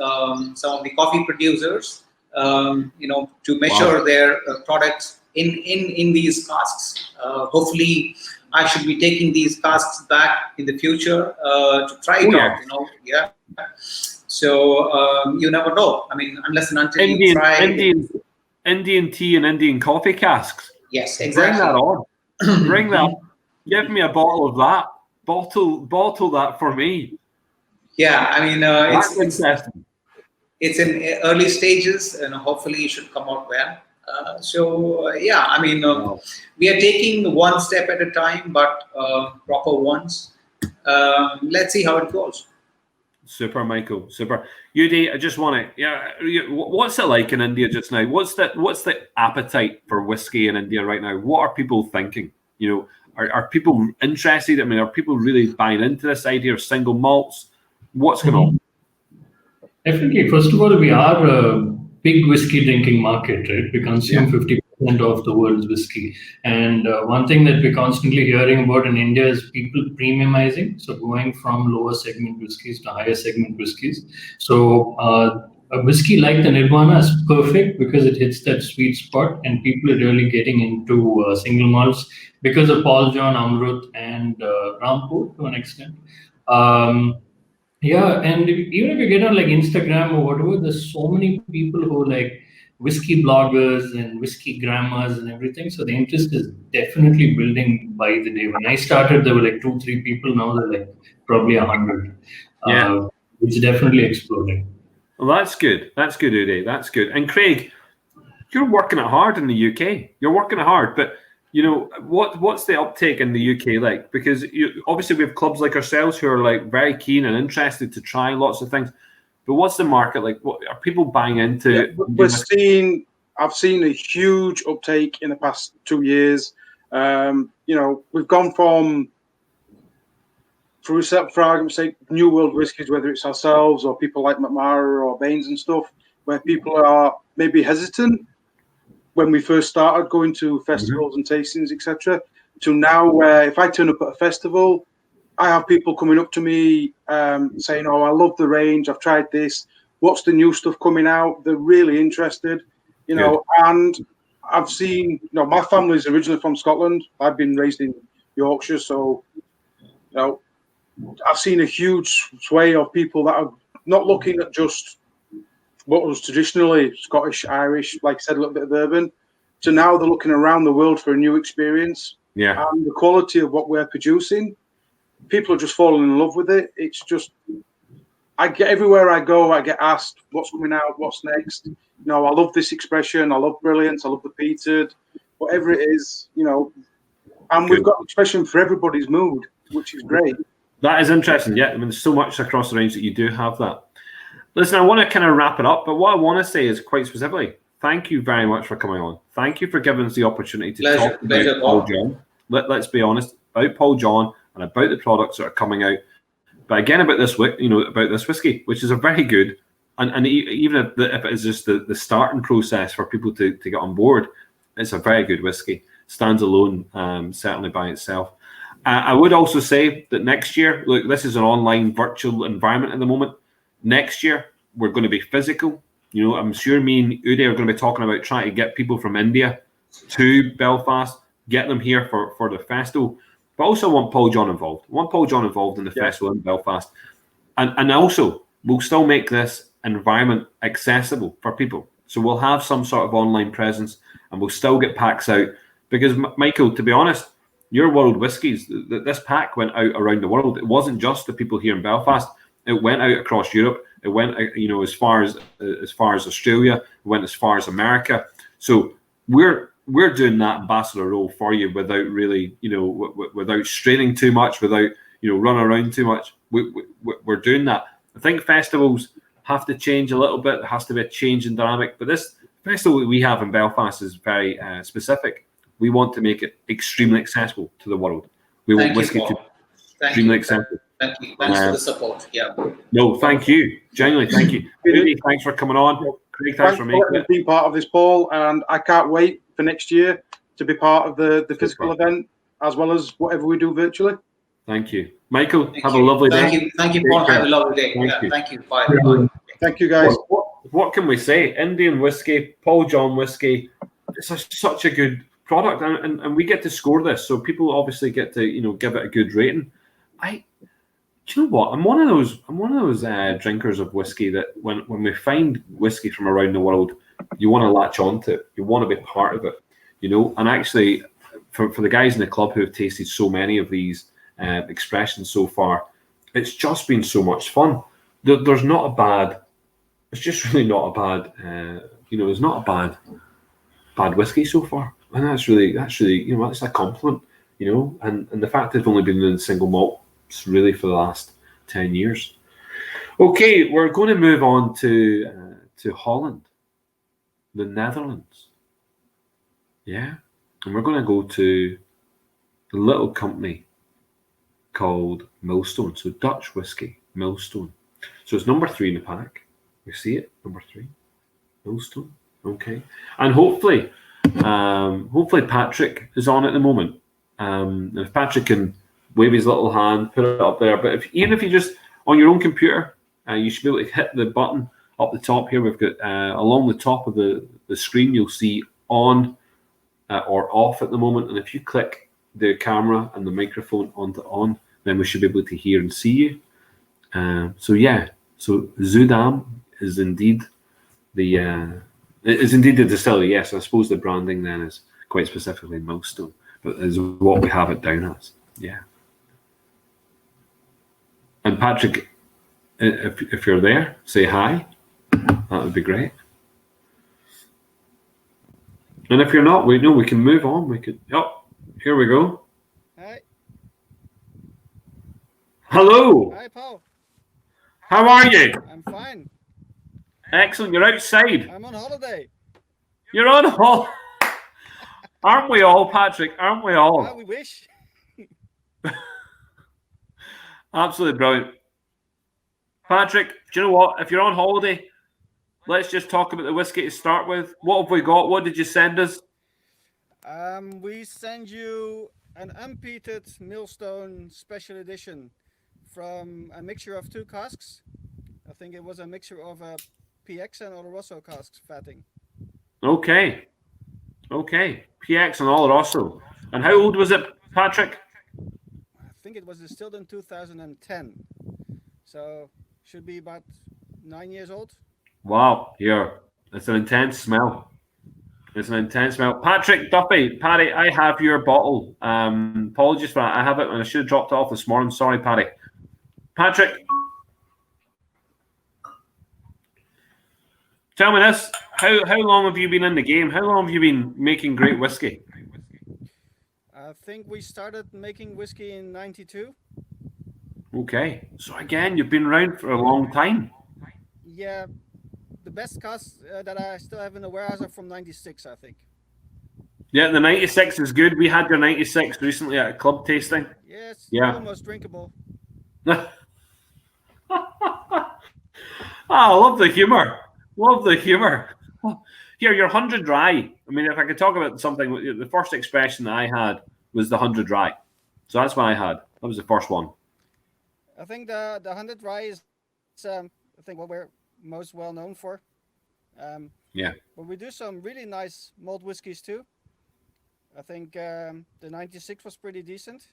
some of the coffee producers, to measure their products in these casks. Hopefully, I should be taking these casks back in the future to try it out. Yeah. So you never know. I mean, unless and until you try Indian tea and Indian coffee casks. Yes, exactly. Bring that on. Bring that. Give me a bottle of that. Bottle that for me. Yeah, I mean, That's interesting. It's in early stages, and hopefully it should come out well. Yeah, I mean, we are taking one step at a time, but proper ones. Let's see how it goes. Super, Michael. Super. Yudi, I just want to. What's it like in India just now? What's the appetite for whiskey in India right now? What are people thinking? Are people interested? I mean, are people really buying into this idea of single malts? What's going on? Definitely. First of all, we are a big whiskey drinking market, right? We consume 50% of the world's whiskey. And one thing that we're constantly hearing about in India is people premiumizing. So going from lower segment whiskeys to higher segment whiskeys. So a whiskey like the Nirvana is perfect because it hits that sweet spot and people are really getting into single malts because of Paul John, Amrut and Rampur to an extent. Yeah, and even if you get on like Instagram or whatever, there's so many people who like whiskey bloggers and whiskey grammars and everything. So the interest is definitely building by the day. When I started, there were like 2-3 people. Now they're like probably 100. Yeah. It's definitely exploding. Well, that's good. That's good, Uday. That's good. And Craig, you're working it hard in the UK. You're working it hard, but what's the uptake in the UK like? Because obviously we have clubs like ourselves who are like very keen and interested to try lots of things. But what's the market like? What are people buying into? Yeah, I've seen a huge uptake in the past 2 years. We've gone from, for argument's sake, New World Whiskies, whether it's ourselves or people like McMara or Baines and stuff, where people are maybe hesitant when we first started going to festivals and tastings, etc., to now where if I turn up at a festival, I have people coming up to me saying, "Oh, I love the range. I've tried this. What's the new stuff coming out?" They're really interested, And I've seen, my family's originally from Scotland. I've been raised in Yorkshire, so I've seen a huge sway of people that are not looking at just what was traditionally Scottish, Irish, like I said, a little bit of bourbon, to now they're looking around the world for a new experience. Yeah. And the quality of what we're producing, people are just falling in love with it. It's just, everywhere I go, I get asked what's coming out, what's next. I love this expression. I love brilliance. I love the peated, whatever it is, and we've got an expression for everybody's mood, which is great. That is interesting. Yeah. I mean, there's so much across the range that you do have that. Listen, I want to kind of wrap it up, but what I want to say is quite specifically, thank you very much for coming on. Thank you for giving us the opportunity to talk about Paul John. Let's be honest, about Paul John and about the products that are coming out. But again, about this whiskey, which is a very good, and even if it is just the starting process for people to get on board, it's a very good whiskey. Stands alone, certainly by itself. I would also say that next year, look, this is an online virtual environment at the moment. Next year, we're going to be physical. I'm sure me and Uday are going to be talking about trying to get people from India to Belfast, get them here for the festival. But also want Paul John involved. I want Paul John involved in the festival in Belfast. And also, we'll still make this environment accessible for people. So we'll have some sort of online presence and we'll still get packs out. Because, Michael, to be honest, your World Whiskies, this pack went out around the world. It wasn't just the people here in Belfast. It went out across Europe. It went, as far as Australia. It went as far as America. So we're doing that ambassador role for you without really, without straining too much, without running around too much. We're doing that. I think festivals have to change a little bit. There has to be a change in dynamic. But this festival that we have in Belfast is very specific. We want to make it extremely accessible to the world. We want whiskey to be extremely accessible. Thank you. Thanks for the support. Yeah. No, thank you. Genuinely, thank you. Really, thanks for coming on. Craig, thanks for being part of this, Paul. And I can't wait for next year to be part of the physical event as well as whatever we do virtually. Thank you. Michael, have a lovely day. Thank you, Paul. Have a lovely day. Thank you. Bye. Thank you, guys. What can we say? Indian whiskey, Paul John whiskey. It's such a good product, and we get to score this, so people obviously get to give it a good rating. Do you know what? I'm one of those drinkers of whiskey that when we find whiskey from around the world, you want to latch on to it. You want to be part of it, And actually, for the guys in the club who have tasted so many of these expressions so far, it's just been so much fun. There's not a bad. It's just really not a bad. There's not a bad whiskey so far, and that's really that's a compliment. And the fact they've only been in single malt. It's really for the last 10 years. Okay, we're going to move on to Holland, the Netherlands. Yeah, and we're going to go to a little company called Millstone. So Dutch whiskey, Millstone. So it's number 3 in the pack. We see it, number 3, Millstone. Okay, and hopefully Patrick is on at the moment. And if Patrick can wave his little hand, put it up there. But even if you just on your own computer, you should be able to hit the button up the top here. We've got along the top of the screen, you'll see on or off at the moment. And if you click the camera and the microphone onto on, then we should be able to hear and see you. So Zuidam is indeed the It is indeed the distillery, yes. I suppose the branding then is quite specifically Millstone, but is what we have it down as. Yeah. And Patrick, if you're there, say hi. That would be great. And if you're not, we can move on. We could. Oh, here we go. Hi. Hello. Hi, Paul. How are you? I'm fine. Excellent. You're outside. I'm on holiday. You're on holiday. Aren't we all, Patrick? Aren't we all? We wish. Absolutely brilliant. Patrick, do you know what? If you're on holiday, let's just talk about the whiskey to start with. What have we got? What did you send us? We send you an unpeated Millstone special edition from a mixture of 2 casks. I think it was a mixture of a PX and Oloroso casks fatting. Okay. PX and Oloroso. And how old was it, Patrick? I think it was distilled in 2010. So should be about 9 years old. Wow, here. It's an intense smell. Patrick, Duffy, Paddy, I have your bottle. Apologies for that. I have it and I should have dropped it off this morning. Sorry, Paddy. Patrick, tell me this. How long have you been in the game? How long have you been making great whiskey? I think we started making whiskey in 92. Okay. So again, you've been around for a long time. Yeah. The best casks that I still have in the warehouse are from 96, I think. Yeah, the 96 is good. We had your 96 recently at a club tasting. Yes, Yeah. almost drinkable. I love the humour. Here, your 100 dry. I mean, if I could talk about something, the first expression that I had was the 100 dry. So that's what I had. That was the first one. I think the 100 dry is, I think, what we're most well known for. Yeah. But we do some really nice malt whiskies too. I think the 96 was pretty decent.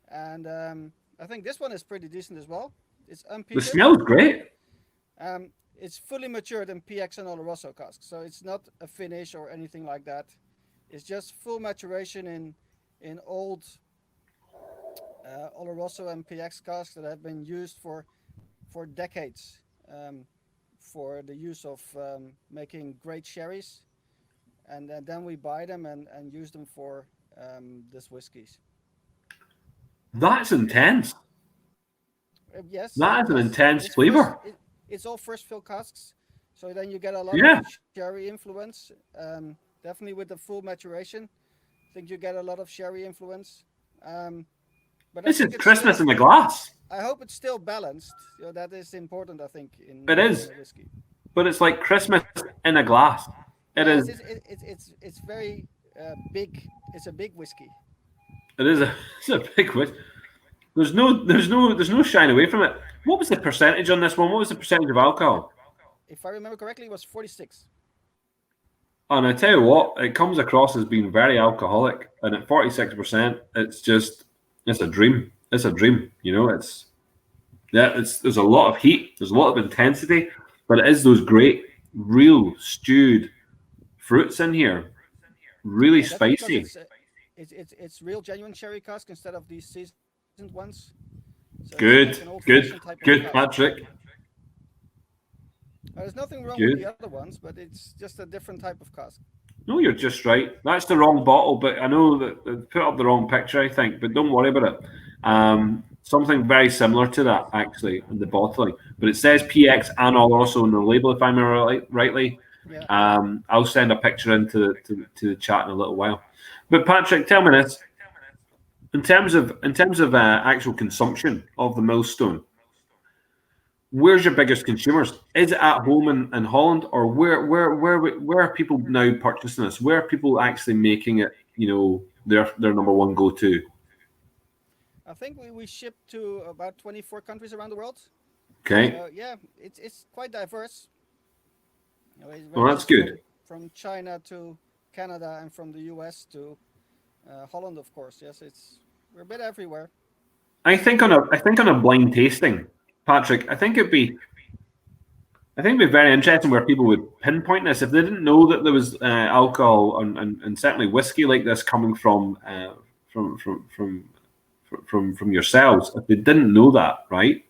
And I think this one is pretty decent as well. It's unpeated. The smell's great. It's fully matured in PX and Oloroso casks, so it's not a finish or anything like that. It's just full maturation in old Oloroso and PX casks that have been used for decades for the use of making great sherries, and then we buy them and use them for this whiskies. That's intense. Yes, That is an intense it's flavour. It's all first fill casks, so then you get a lot of sherry influence. Definitely with the full maturation, I think you get a lot of sherry influence. But This is Christmas in the glass. I hope it's still balanced. That is important, I think. It is. In whiskey. But it's like Christmas in a glass. It's very big. It's a big whiskey. It's a big whiskey. There's no shying away from it. What was the percentage on this one? What was the percentage of alcohol? If I remember correctly, it was 46. And I tell you what, it comes across as being very alcoholic, and at 46%, it's a dream. It's a dream, there's a lot of heat, there's a lot of intensity, but it is those great, real stewed fruits in here, really spicy. It's real genuine sherry cask instead of these seasoned ones. So good, Patrick. There's nothing wrong with the other ones, but it's just a different type of cask. No, you're just right. That's the wrong bottle, but I know that they put up the wrong picture, I think, but don't worry about it. Something very similar to that, actually, in the bottling. But it says PX and Oloroso on the label, if I remember rightly. Yeah. I'll send a picture into the chat in a little while. But Patrick, tell me this. In terms of actual consumption of the Millstone, where's your biggest consumers? Is it at home in Holland, or where are people now purchasing this? Where are people actually making it? Their number one go-to. I think we ship to about 24 countries around the world. Okay. Yeah, it's quite diverse. Well, that's good. From China to Canada and from the US to Holland, of course. Yes, we're a bit everywhere. I think on a blind tasting, Patrick, I think it'd be I think it'd be very interesting where people would pinpoint this if they didn't know that there was alcohol and certainly whiskey like this coming from yourselves. If they didn't know that, right?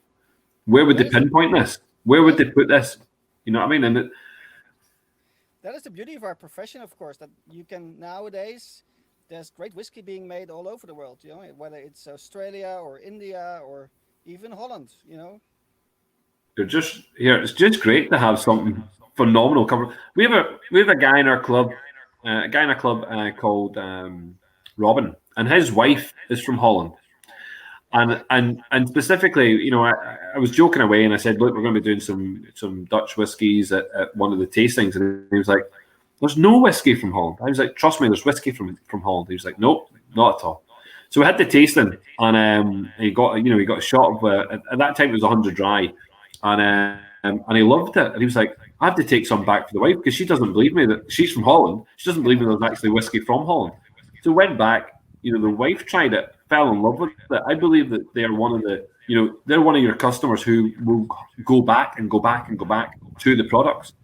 Where would they pinpoint this? Where would they put this? You know what I mean? And that is the beauty of our profession, of course, that you can nowadays. There's great whiskey being made all over the world. You know, whether it's Australia or India or even Holland. You know. they're just here. It's just great to have something phenomenal covered. We have a guy in our club, called Robin, and his wife is from Holland. And specifically, you know, I was joking away and I said, look, we're going to be doing some Dutch whiskies at one of the tastings, and he was like, "There's no whiskey from Holland." I was like, "Trust me, there's whiskey from Holland." He was like, "Nope, not at all." So we had the tasting, and he got a shot of at that time it was 100 dry, and he loved it, and he was like, "I have to take some back for the wife because she doesn't believe me that she's from Holland. She doesn't believe me there's actually whiskey from Holland." So went back. You know, the wife tried it, fell in love with it. I believe that they are one of the, you know, they're one of your customers who will go back and go back and go back to the products.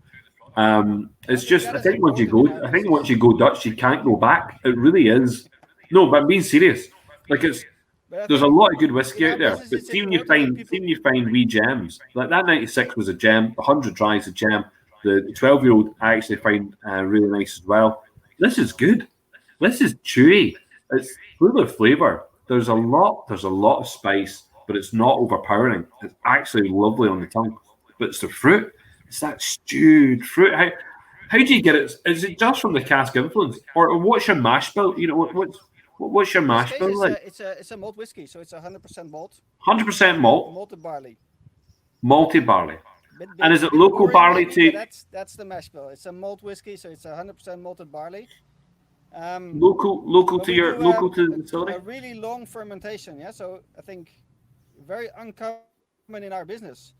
It's just, I think once you go Dutch, you can't go back. It really is. No, but I'm being serious. Like there's a lot of good whiskey out there, but see when you find wee gems. Like that 96 was a gem. The 100 dry is a gem. The 12-year-old I actually find really nice as well. This is good. This is chewy. It's full of flavour. There's a lot of spice, but it's not overpowering. It's actually lovely on the tongue. But it's the fruit. It's that stewed fruit. How do you get it? Is it just from the cask influence, or what's your mash bill? You know what's your mash bill like? It's a malt whiskey, so it's 100% malt. 100% malt. Malted barley. Malted barley. And is it local barley too? That's the mash bill. It's a malt whiskey, so it's 100% malted barley. Local to the distillery. A really long fermentation, yeah. So I think very uncommon in our business.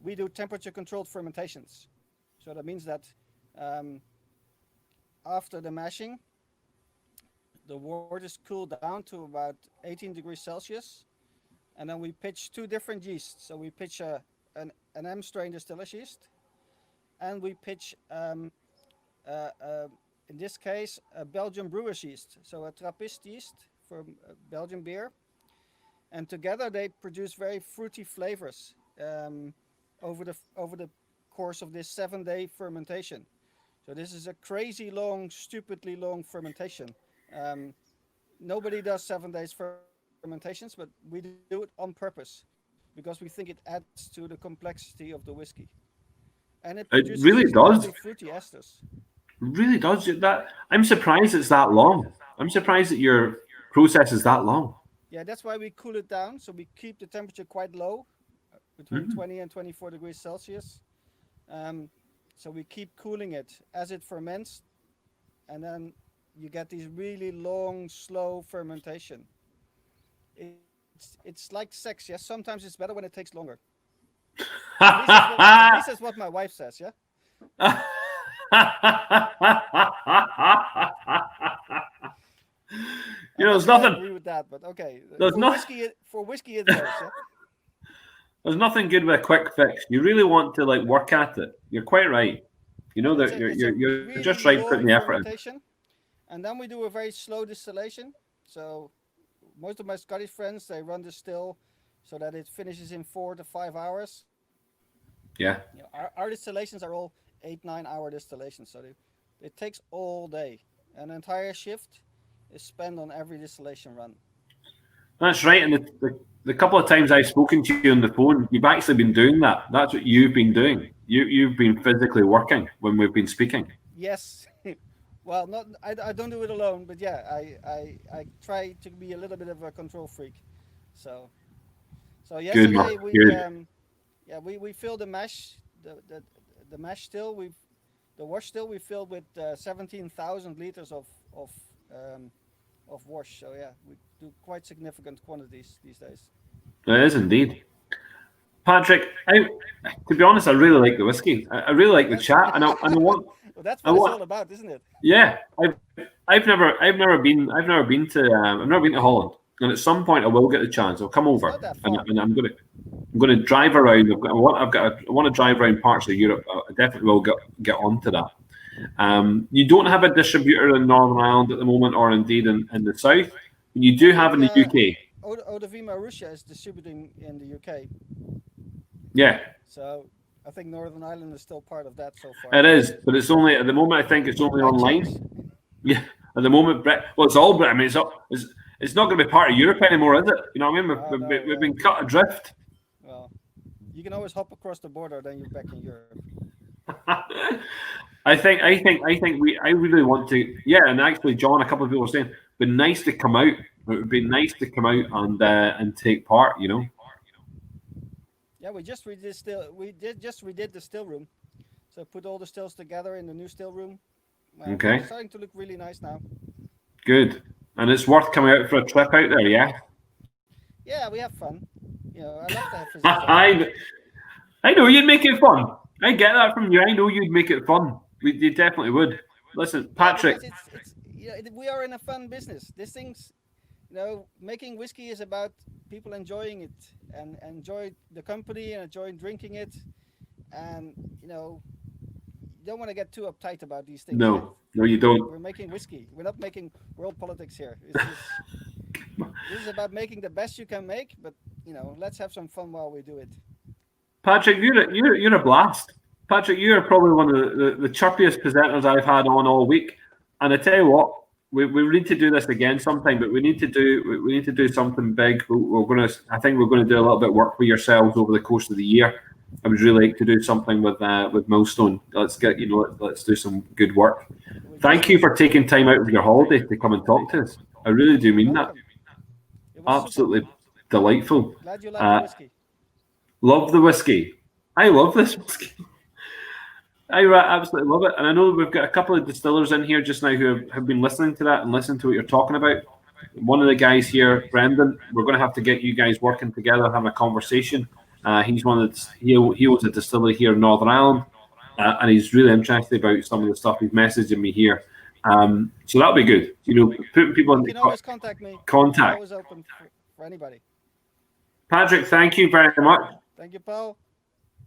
We do temperature-controlled fermentations. So that means that after the mashing, the wort is cooled down to about 18 degrees Celsius, and then we pitch two different yeasts. So we pitch an M strain distiller's yeast, and we pitch in this case, a Belgian brewer's yeast, so a Trappist yeast for Belgian beer. And together they produce very fruity flavors over the course of this 7-day fermentation. So this is a crazy long, stupidly long fermentation. Nobody does 7 days fermentations, but we do it on purpose because we think it adds to the complexity of the whiskey. And it really does. Fruity esters. Really does that. I'm surprised it's that long. I'm surprised that your process is that long. Yeah, that's why we cool it down. So we keep the temperature quite low, between 20 and 24 degrees Celsius. So we keep cooling it as it ferments, and then you get these really long, slow fermentation. It's like sex, yes. Sometimes it's better when it takes longer. At least that's what my wife says, yeah. You know, there's nothing. I agree with that, but okay. For whiskey, it goes. Yeah? There's nothing good with a quick fix. You really want to work at it. You're quite right. You know that you're really just right putting the effort in. And then we do a very slow distillation. So most of my Scottish friends, they run the still so that it finishes in 4 to 5 hours. Yeah. You know, our distillations are all 8-9 hour distillation, so it takes all day. An entire shift is spent on every distillation run. That's right, and the couple of times I've spoken to you on the phone, you've actually been doing that. That's what you've been doing. You've been physically working when we've been speaking. Yes. Well, I don't do it alone, but yeah, I try to be a little bit of a control freak. So yesterday we filled the mash the mash still, the wash still we filled with 17,000 liters of wash. So yeah, we do quite significant quantities these days. It is indeed. Patrick, to be honest, I really like the whiskey. I really like the chat, and I want. Well, that's what it's all about, isn't it? Yeah, I've never been to Holland, and at some point I will get the chance. I'll come over, not that and, far. and I'm going to drive around. I want to drive around parts of Europe. I definitely will get onto that. You don't have a distributor in Northern Ireland at the moment, or indeed in the south. You do have in the UK. Odavima Russia is distributing in the UK. Yeah. So I think Northern Ireland is still part of that so far. It is, but it's only at the moment. I think it's only online. Change. Yeah, at the moment, well, it's all. I mean, it's not going to be part of Europe anymore, is it? You know what I mean? We've been cut adrift. Well, you can always hop across the border, then you're back in Europe. I really want to. Yeah, and actually, John, a couple of people were saying, it'd be nice to come out. It would be nice to come out and take part. You know. Yeah, we just redid the still room. So put all the stills together in the new still room. Okay. It's starting to look really nice now. Good. And it's worth coming out for a trip out there, yeah? Yeah, we have fun. You know, I love to have visitors. I know you'd make it fun. I get that from you. I know you'd make it fun. You definitely would. Listen, Patrick. We are in a fun business. This thing's, making whiskey is about people enjoying it and enjoy the company and enjoy drinking it. And, you don't want to get too uptight about these things. No, you don't. We're making whiskey. We're not making world politics here. This is about making the best you can make, but, let's have some fun while we do it. Patrick, you're a blast. Patrick, you're probably one of the chirpiest presenters I've had on all week. And I tell you what, we need to do this again sometime, but we need to do something big. I think we're going to do a little bit of work with yourselves over the course of the year. I would really like to do something with Millstone. Let's do some good work. Thank you for taking time out of your holiday to come and talk to us. I really do mean that. Absolutely delightful. Glad you like the whiskey. Love the whiskey. I love this whiskey. I absolutely love it. And I know we've got a couple of distillers in here just now who have been listening to that and listening to what you're talking about. One of the guys here, Brendan, we're going to have to get you guys working together, having a conversation. He's one of he owns a distillery here in Northern Ireland, and he's really interested about some of the stuff. He's messaging me here, so that'll be good. Putting people in. You can always contact me. Contact. I'm always open for anybody. Patrick, thank you very much. Thank you, Paul.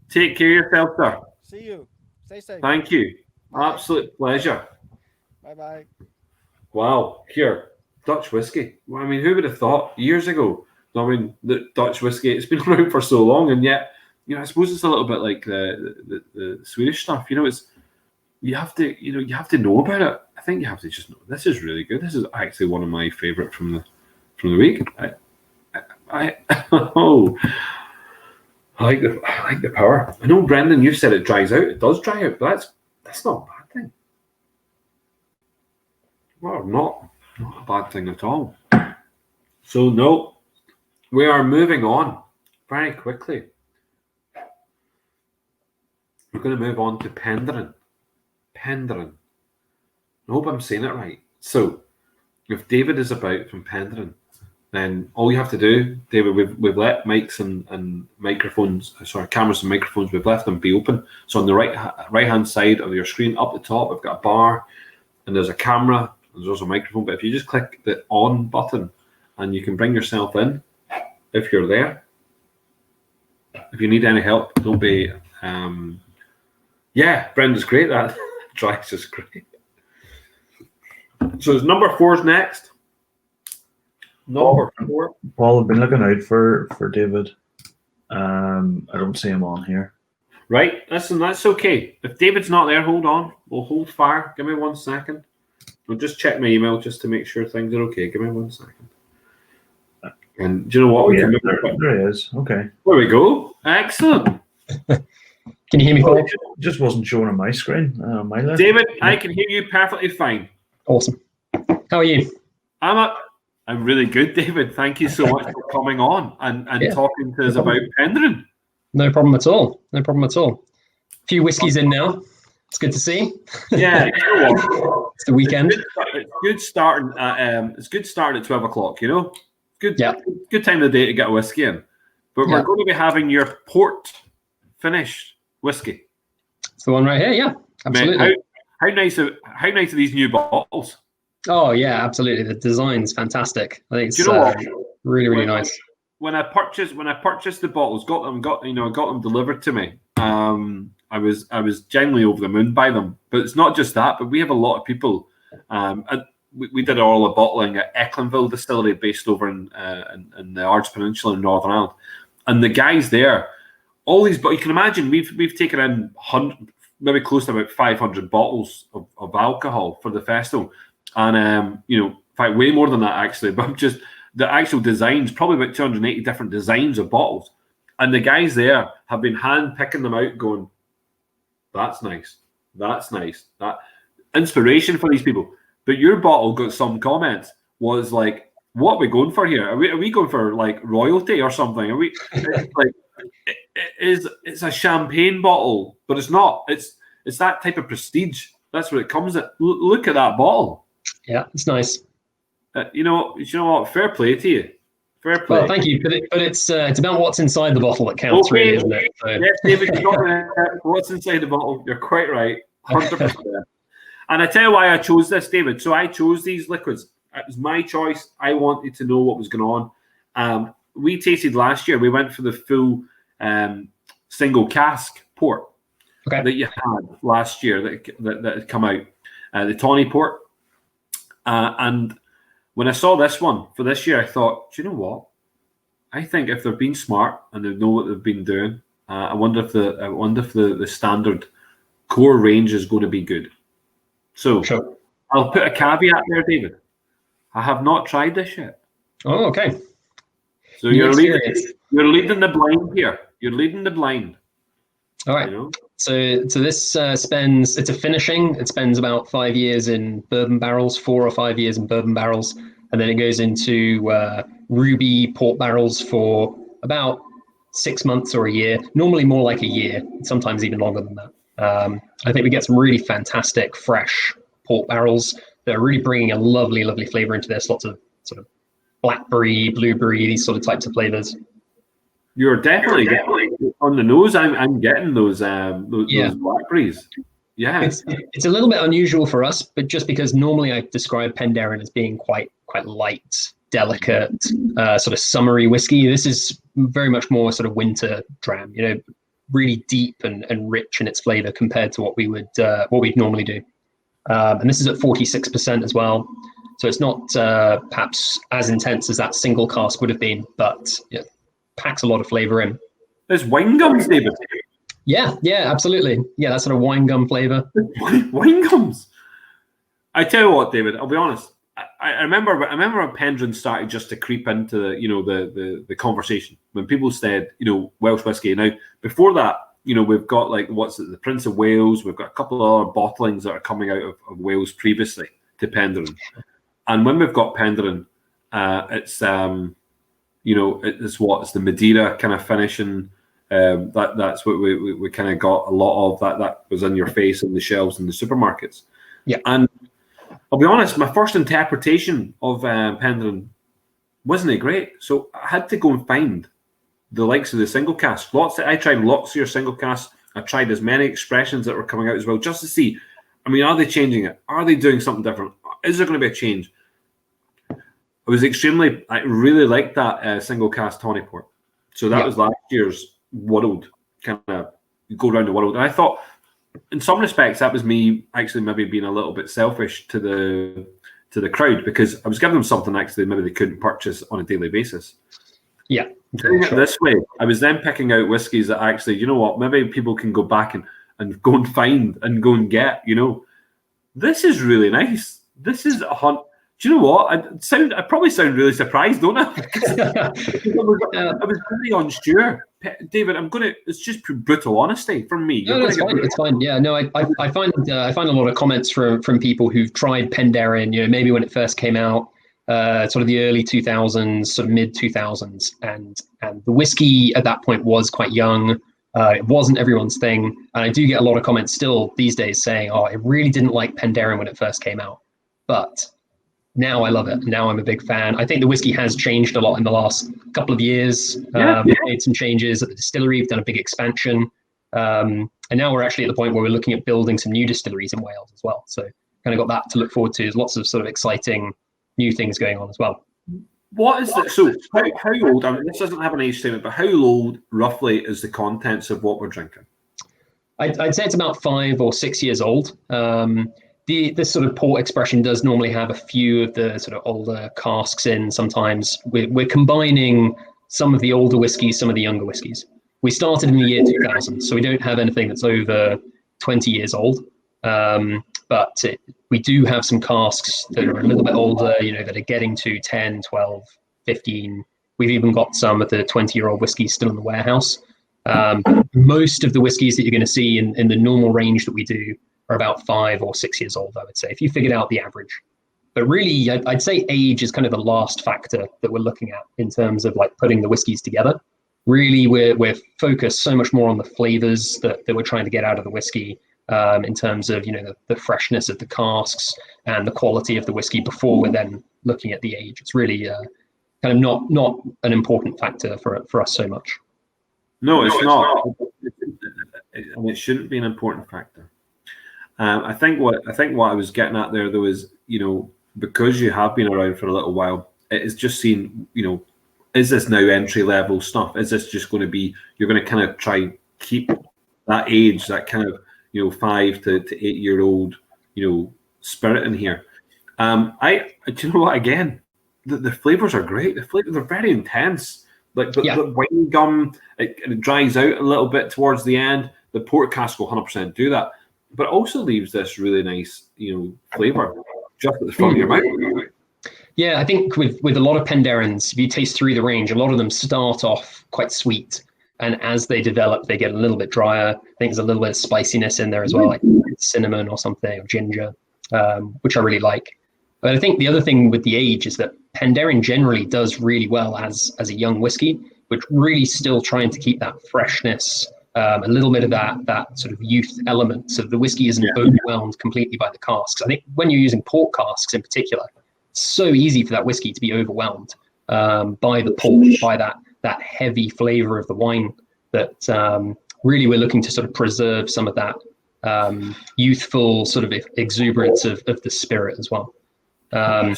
Take care of yourself, sir. See you. Stay safe. Thank you. Bye. Absolute pleasure. Bye. Wow, here, Dutch whiskey. Well, I mean, who would have thought years ago? I mean, the Dutch whiskey, it's been around for so long, and yet, I suppose it's a little bit like the Swedish stuff. You have to know about it. I think you have to just know. This is really good. This is actually one of my favorite from the week. I like the power. I know, Brendan, you said it dries out. It does dry out, but that's not a bad thing. Well, not a bad thing at all. So no. We are moving on very quickly. We're going to move on to Penderyn. Penderyn. I hope I'm saying it right. So, if David is about from Penderyn, then all you have to do, David, we've let mics and microphones, cameras and microphones, we've left them be open. So on the right-hand side of your screen, up the top, we've got a bar, and there's a camera, and there's also a microphone. But if you just click the on button, and you can bring yourself in, if you're there. If you need any help, don't be. Brenda's great. That Drax is great. So it's number 4's next. Number 4. Paul, I've been looking out for David. I don't see him on here. Right. Listen, that's okay. If David's not there, hold on. We'll hold fire. Give me 1 second. I'll just check my email just to make sure things are okay. Give me 1 second. And do you know what? There he is. Okay. There we go. Excellent. Can you hear me, Paul? Just wasn't showing on my screen. My left. David, I can hear you perfectly fine. Awesome. How are you? I'm really good, David. Thank you so much for coming on and talking to us about Penderyn. No problem at all. A few whiskies in now. It's good to see. Yeah, you know what? It's the weekend. It's good starting at 12 o'clock, Good time of the day to get a whiskey in. But we're going to be having your port finished whiskey. It's the one right here, yeah. Absolutely. Man, how nice are these new bottles? Oh yeah, absolutely. The design's fantastic. I think it's, do you know what? Really, really nice. When I purchased the bottles, got them delivered to me. I was genuinely over the moon by them. But it's not just that. But we have a lot of people. We did all the bottling at Ecklinville Distillery, based over in the Ards Peninsula in Northern Ireland, and the guys there, all these. But you can imagine we've taken in maybe close to about 500 bottles of alcohol for the festival, and in fact, way more than that actually. But just the actual designs, probably about 280 different designs of bottles, and the guys there have been hand picking them out, going, "That's nice, that's nice." That inspiration for these people. But your bottle got some comments was like, "What are we going for here? Are we going for like royalty or something? Are we like it's a champagne bottle, but it's not. It's that type of prestige. That's what it comes at. Look at that bottle. Yeah, it's nice. You know what? Fair play to you. Fair play. Well, thank you. But it's about what's inside the bottle that counts, really, isn't it? So. Yes, David, what's inside the bottle? You're quite right, 100%. And I tell you why I chose this, David. So I chose these liquids. It was my choice. I wanted to know what was going on. We tasted last year. We went for the full single cask port that you had last year that had come out, the tawny port. And when I saw this one for this year, I thought, do you know what? I think if they've been smart and they know what they've been doing, I wonder if the standard core range is going to be good. So sure. I'll put a caveat there, David. I have not tried this yet. Oh, okay. So you're leading the blind here. You're leading the blind. All right. So this spends. It's a finishing. It spends about 5 years in bourbon barrels, 4 or 5 years in bourbon barrels, and then it goes into ruby port barrels for about 6 months or a year. Normally more like a year. Sometimes even longer than that. I think we get some really fantastic fresh port barrels that are really bringing a lovely, lovely flavor into this. Lots of sort of blackberry, blueberry, these sort of types of flavors. You're definitely on the nose. I'm getting those blackberries. Yeah, it's a little bit unusual for us, but just because normally I describe Penderyn as being quite light, delicate, sort of summery whiskey. This is very much more sort of winter dram. Really deep and rich in its flavor compared to what we'd normally do. And this is at 46% as well. So it's not perhaps as intense as that single cask would have been, but it packs a lot of flavor in. There's wine gums, David. Yeah, absolutely. Yeah, that sort of wine gum flavor. Wine gums. I tell you what, David, I'll be honest. I remember when Penderyn started just to creep into the conversation when people said Welsh whiskey. Now before that, we've got the Prince of Wales. We've got a couple of other bottlings that are coming out of Wales previously to Penderyn, and when we've got Penderyn, it's it's the Madeira kind of finishing. That's what we kind of got a lot of. That was in your face on the shelves in the supermarkets. Yeah, and I'll be honest, my first interpretation of Penderyn wasn't great. So I had to go and find the likes of the single cask. I tried lots of your single casks. I tried as many expressions that were coming out as well, just to see, are they changing it? Are they doing something different? Is there going to be a change? I really liked that single cask tawny port. So that was last year's world, kind of go around the world. And I thought, in some respects, that was me actually maybe being a little bit selfish to the crowd, because I was giving them something actually maybe they couldn't purchase on a daily basis. Yeah. Doing it this way, I was then picking out whiskies that actually, maybe people can go back and go and find and go and get, This is really nice. This is a hunt. Do you know what? I probably sound really surprised, don't I? I was really unsure. David, it's just brutal honesty from me. No, it's fine. It's fine. Yeah, no, I find a lot of comments from people who've tried Penderyn, maybe when it first came out, sort of the early 2000s, sort of mid 2000s, and the whiskey at that point was quite young. It wasn't everyone's thing, and I do get a lot of comments still these days saying, "Oh, I really didn't like Penderyn when it first came out, but now I love it. Now I'm a big fan." I think the whiskey has changed a lot in the last couple of years. We've made some changes at the distillery. We've done a big expansion. And now we're actually at the point where we're looking at building some new distilleries in Wales as well. So kind of got that to look forward to. There's lots of sort of exciting new things going on as well. What is it? So how old? I mean, this doesn't have an age statement, but how old roughly is the contents of what we're drinking? I'd say it's about 5 or 6 years old. This sort of port expression does normally have a few of the sort of older casks in. Sometimes we're combining some of the older whiskies, some of the younger whiskies. We started in the year 2000, so we don't have anything that's over 20 years old. But we do have some casks that are a little bit older, that are getting to 10, 12, 15. We've even got some of the 20-year-old whiskies still in the warehouse. Most of the whiskies that you're going to see in the normal range that we do are about 5 or 6 years old, I would say, if you figured out the average. But really, I'd say age is kind of the last factor that we're looking at in terms of like putting the whiskies together. Really, we're focused so much more on the flavors that we're trying to get out of the whiskey, in terms of the freshness of the casks and the quality of the whiskey before we're then looking at the age. It's really kind of not an important factor for us so much. No, it's not, and it shouldn't be an important factor. I think what I was getting at there, though, is because you have been around for a little while, it is just seeing is this now entry level stuff? Is this just going to be you're going to kind of try keep that age, that kind of 5 to 8 year old spirit in here? Do you know what? Again, the flavors are great. The flavors are very intense. Like the wine gum, it dries out a little bit towards the end. The port cask will 100% do that, but also leaves this really nice, flavor just at the front of your mouth. Yeah, I think with a lot of Penderyn's, if you taste through the range, a lot of them start off quite sweet, and as they develop, they get a little bit drier. I think there's a little bit of spiciness in there as well, like cinnamon or something, or ginger, which I really like. But I think the other thing with the age is that Penderyn generally does really well as a young whiskey, but really still trying to keep that freshness, a little bit of that sort of youth element, so the whiskey isn't overwhelmed completely by the casks. I think when you're using port casks in particular, it's so easy for that whiskey to be overwhelmed by the port, by that heavy flavor of the wine, that really we're looking to sort of preserve some of that youthful sort of exuberance of the spirit as well. I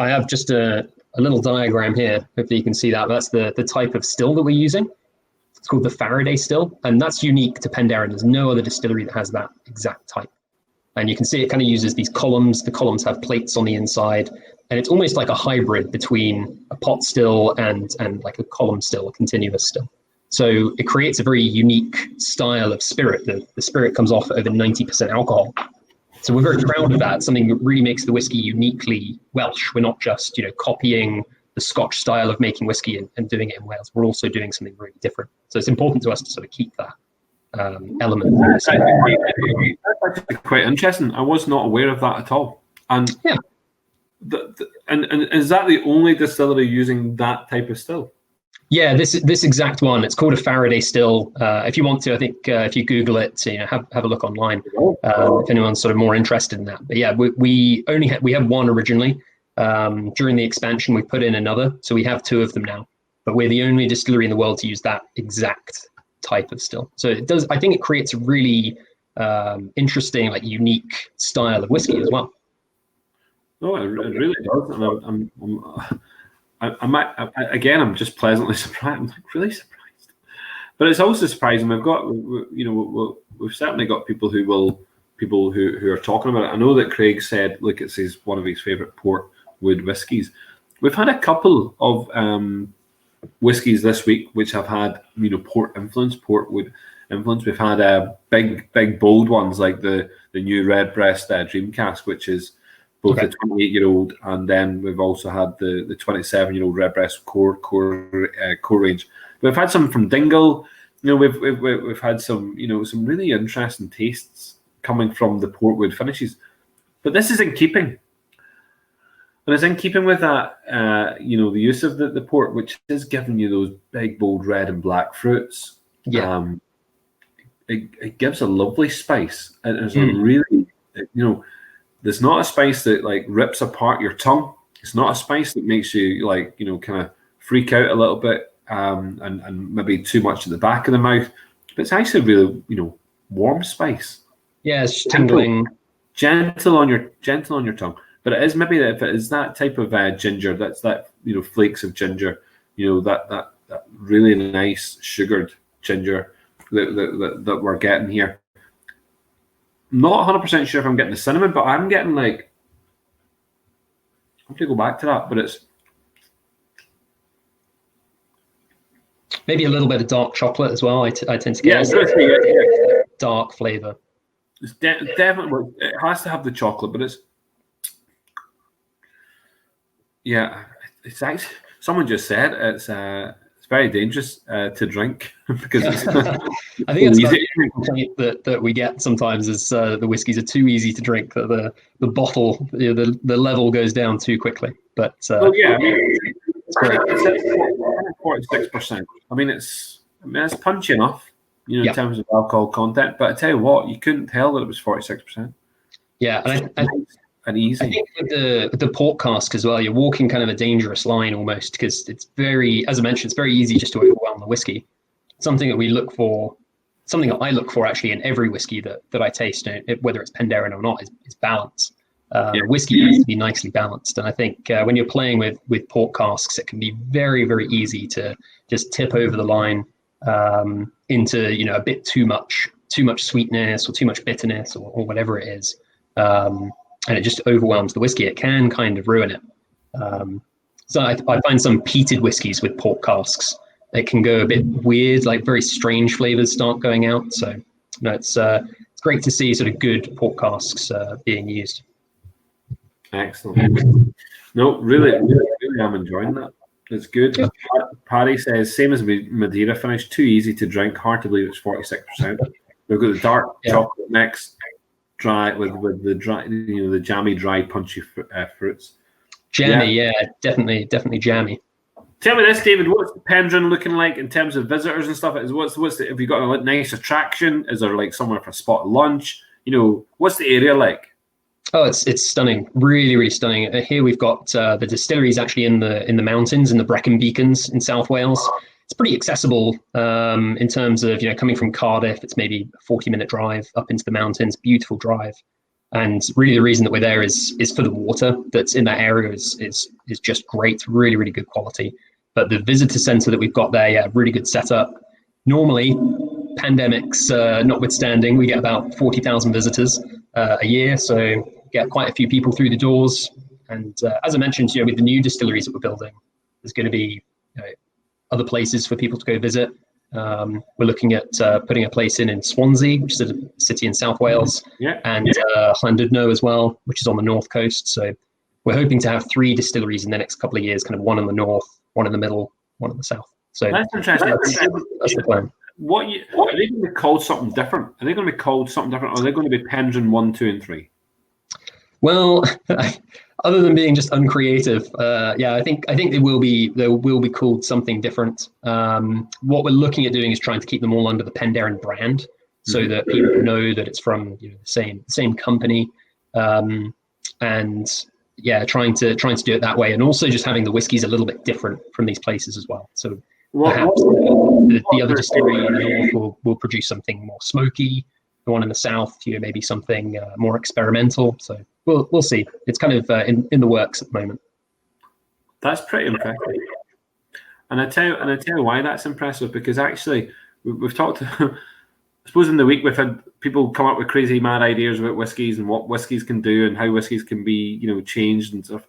have just a little diagram here. Hopefully you can see that. That's the type of still that we're using. It's called the Faraday still, and that's unique to Penderyn. There's no other distillery that has that exact type. And you can see it kind of uses these columns. The columns have plates on the inside, and it's almost like a hybrid between a pot still and like a column still, a continuous still. So it creates a very unique style of spirit. The spirit comes off over 90% alcohol. So we're very proud of that. Something that really makes the whiskey uniquely Welsh. We're not just copying the Scotch style of making whiskey and doing it in Wales. We're also doing something really different. So it's important to us to sort of keep that element. That's actually quite interesting. I was not aware of that at all. And yeah, and is that the only distillery using that type of still? Yeah, this exact one. It's called a Faraday still. If you want to, I think if you Google it, have a look online. If anyone's sort of more interested in that. But yeah, we have one originally. During the expansion, we put in another, so we have 2 of them now. But we're the only distillery in the world to use that exact type of still. So it does. I think it creates a really interesting, like unique style of whiskey as well. No, it really does, and I'm just pleasantly surprised. I'm like really surprised, but it's also surprising. We've certainly got people who are talking about it. I know that Craig said, look, it's one of his favorite port wood whiskies. We've had a couple of whiskies this week which have had port wood influence. We've had big bold ones like the new Redbreast Dream Cask, which is both the 28-year-old, and then we've also had the 27-year-old Redbreast core range. We've had some from Dingle. We've had some some really interesting tastes coming from the portwood finishes. But this is in keeping, and it's in keeping with that the use of the port, which is giving you those big bold red and black fruits. Yeah, it gives a lovely spice, and it's a really there's not a spice that like rips apart your tongue. It's not a spice that makes you kind of freak out a little bit and maybe too much at the back of the mouth. But it's actually really warm spice. Yeah, it's tingling. Gentle on your tongue. But it is maybe if it is that type of ginger, that's that flakes of ginger, that really nice sugared ginger that we're getting here. Not 100% sure if I'm getting the cinnamon, but I'm getting like, I have to go back to that, but it's maybe a little bit of dark chocolate as well. I tend to get dark flavor. It's definitely, it has to have the chocolate, but it's actually, someone just said it's very dangerous to drink because it's I think that's the complaint that we get sometimes is the whiskies are too easy to drink, that the bottle, the level goes down too quickly. But it's great. It's 46%. I mean, it's punchy enough, in terms of alcohol content. But I tell you what, you couldn't tell that it was 46%. Yeah, and easy. I think with the port cask as well, you're walking kind of a dangerous line almost, because it's very, as I mentioned, it's very easy just to overwhelm the whiskey. Something that we look for, something that I look for actually in every whiskey that I taste, whether it's Penderyn or not, is balance. Whiskey has to be nicely balanced, and I think when you're playing with port casks, it can be very, very easy to just tip over the line into a bit too much sweetness or too much bitterness or whatever it is. And it just overwhelms the whiskey. It can kind of ruin it. So I find some peated whiskies with port casks, it can go a bit weird, like very strange flavors start going out. So it's great to see sort of good port casks being used. Excellent. No, really, I'm enjoying that. It's good. Yeah. Paddy says, same as Madeira finish, too easy to drink, hard to believe it's 46%. We've got the dark chocolate mix, dry with the dry, the jammy, dry, punchy fruits. Jammy, definitely jammy. Tell me this, David. What's Penderyn looking like in terms of visitors and stuff? Have you got a nice attraction? Is there like somewhere for a spot of lunch? What's the area like? Oh, it's stunning, really, really stunning. Here we've got the distilleries actually in the mountains, in the Brecon Beacons in South Wales. It's pretty accessible in terms of coming from Cardiff. It's maybe a 40-minute drive up into the mountains. Beautiful drive, and really the reason that we're there is for the water that's in that area is just great, really, really good quality. But the visitor centre that we've got there, really good setup. Normally, pandemics notwithstanding, we get about 40,000 visitors a year, so get quite a few people through the doors. And as I mentioned, with the new distilleries that we're building, there's going to be other places for people to go visit. We're looking at putting a place in Swansea, which is a city in South Wales, and Llandudno as well, which is on the north coast. So we're hoping to have 3 distilleries in the next couple of years, kind of one in the north, one in the middle, one in the south. So that's interesting. That's the plan. Are they going to be called something different? Are they going to be called something different, or are they going to be Penderyn 1, 2, and 3? Well, other than being just uncreative, I think they will be called something different. What we're looking at doing is trying to keep them all under the Penderyn brand, so that people know that it's from the same company, and trying to do it that way, and also just having the whiskies a little bit different from these places as well. So perhaps the other distillery in the north will produce something more smoky. The one in the south, maybe something more experimental. So we'll see. It's kind of in the works at the moment. That's pretty impressive. And I tell you why that's impressive, because actually we've talked. I suppose in the week we've had people come up with crazy mad ideas about whiskies and what whiskies can do and how whiskies can be changed and stuff.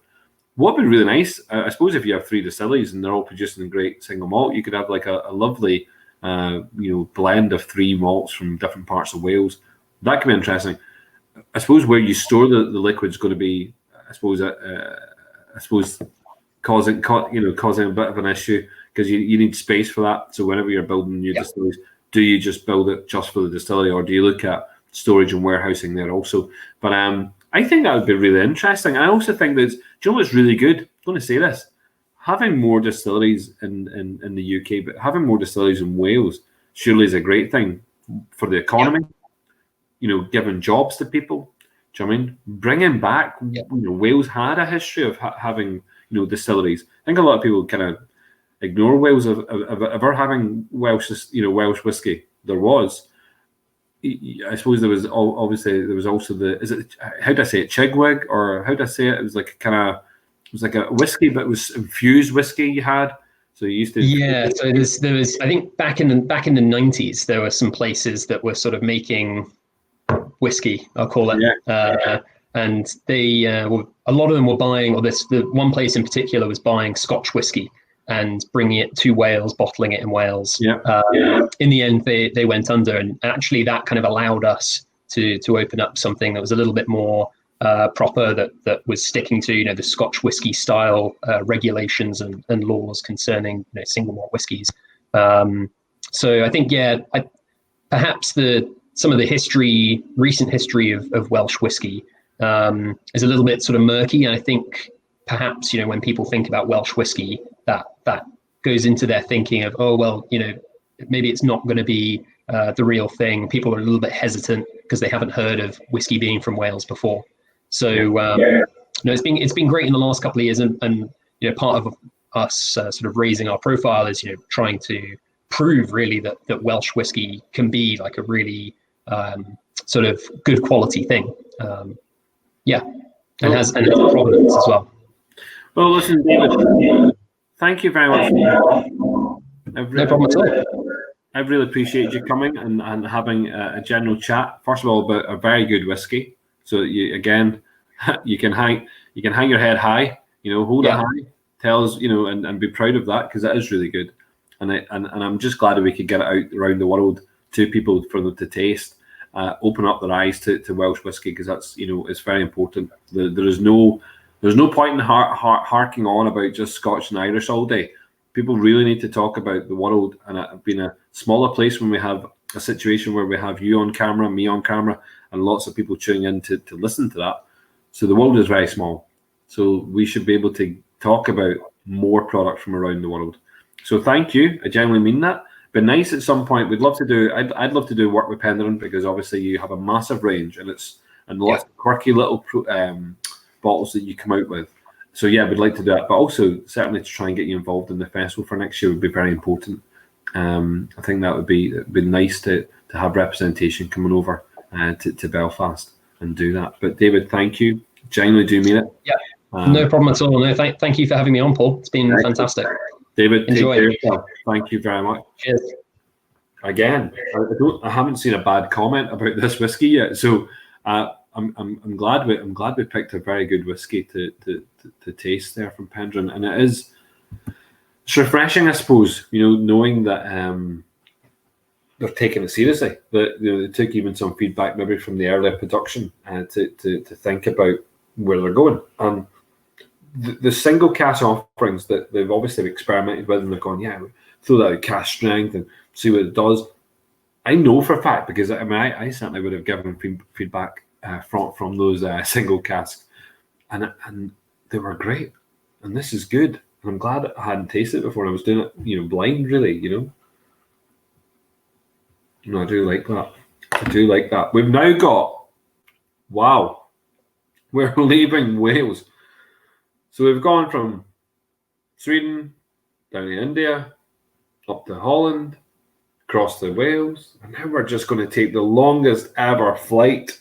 What would be really nice, I suppose, if you have 3 distilleries and they're all producing a great single malt, you could have like a lovely blend of 3 malts from different parts of Wales. That could be interesting. I suppose where you store the liquid's going to be, I suppose, causing a bit of an issue, because you need space for that. So whenever you're building new distilleries, do you just build it just for the distillery, or do you look at storage and warehousing there also? But I think that would be really interesting. I also think that, do you know what's really good? I'm going to say this. Having more distilleries in the UK, but having more distilleries in Wales surely is a great thing for the economy. Giving jobs to people. Do you know what I mean? Bringing back, Wales had a history of having, distilleries. I think a lot of people kind of ignore Wales of ever having Welsh whiskey. There was. I suppose there was obviously there was also how do I say it, Chigwig, or how do I say it? It was like a whiskey, but it was infused whiskey you had. So you used to So there was I think back in the 90s there were some places that were sort of making whiskey, I'll call it. And they a lot of them were buying, or the one place in particular was buying Scotch whiskey and bringing it to Wales, bottling it in Wales. In the end, they went under, and actually that kind of allowed us to open up something that was a little bit more proper, that was sticking to the Scotch whiskey style regulations and laws concerning single malt whiskies. So I think perhaps some of the recent history of Welsh whiskey is a little bit sort of murky, and I think perhaps when people think about Welsh whiskey, that goes into their thinking of, oh well, maybe it's not going to be the real thing. People are a little bit hesitant because they haven't heard of whiskey being from Wales before. So it's been great in the last couple of years, and part of us sort of raising our profile is trying to prove really that Welsh whiskey can be like a really sort of good quality thing. And has provenance as well. Well, listen, David, thank you very much. No problem at all. I really appreciate you coming and having a general chat. First of all, about a very good whiskey. So you can hang your head high. Hold it high. Tell us, and be proud of that, because it is really good. And I'm just glad that we could get it out around the world to people for them to taste. Open up their eyes to Welsh whiskey, because that's it's very important. There's no point in harking on about just Scotch and Irish all day. People really need to talk about the world, and it being a smaller place when we have a situation where we have you on camera, me on camera, and lots of people tuning in to listen to that. So the world is very small. So we should be able to talk about more products from around the world. So thank you. I genuinely mean that. But nice at some point. We'd love to do. I'd love to do work with Penderyn, because obviously you have a massive range, and lots of quirky little bottles that you come out with. So we'd like to do that, but also certainly to try and get you involved in the festival for next year would be very important. I think that would be nice to have representation coming over to Belfast and do that. But David, thank you. Genuinely do mean it. No problem at all. No, thank you for having me on, Paul. It's been fantastic. David, enjoy. Take care of yourself. Thank you very much. Cheers. Again, I haven't seen a bad comment about this whiskey yet, so I'm glad we picked a very good whiskey to taste there from Penderyn, and it's refreshing, I suppose. Knowing that they're taking it seriously. That they took even some feedback maybe from the earlier production to think about where they're going. And the single cask offerings that they've obviously experimented with, and they've gone, throw that at cask strength and see what it does. I know for a fact, because I certainly would have given feedback from those single casks, and they were great. And this is good. And I'm glad I hadn't tasted it before. I was doing it, blind, really. No, I do like that. We've now got, wow, we're leaving Wales. So we've gone from Sweden down to India, up to Holland, across to Wales, and now we're just going to take the longest ever flight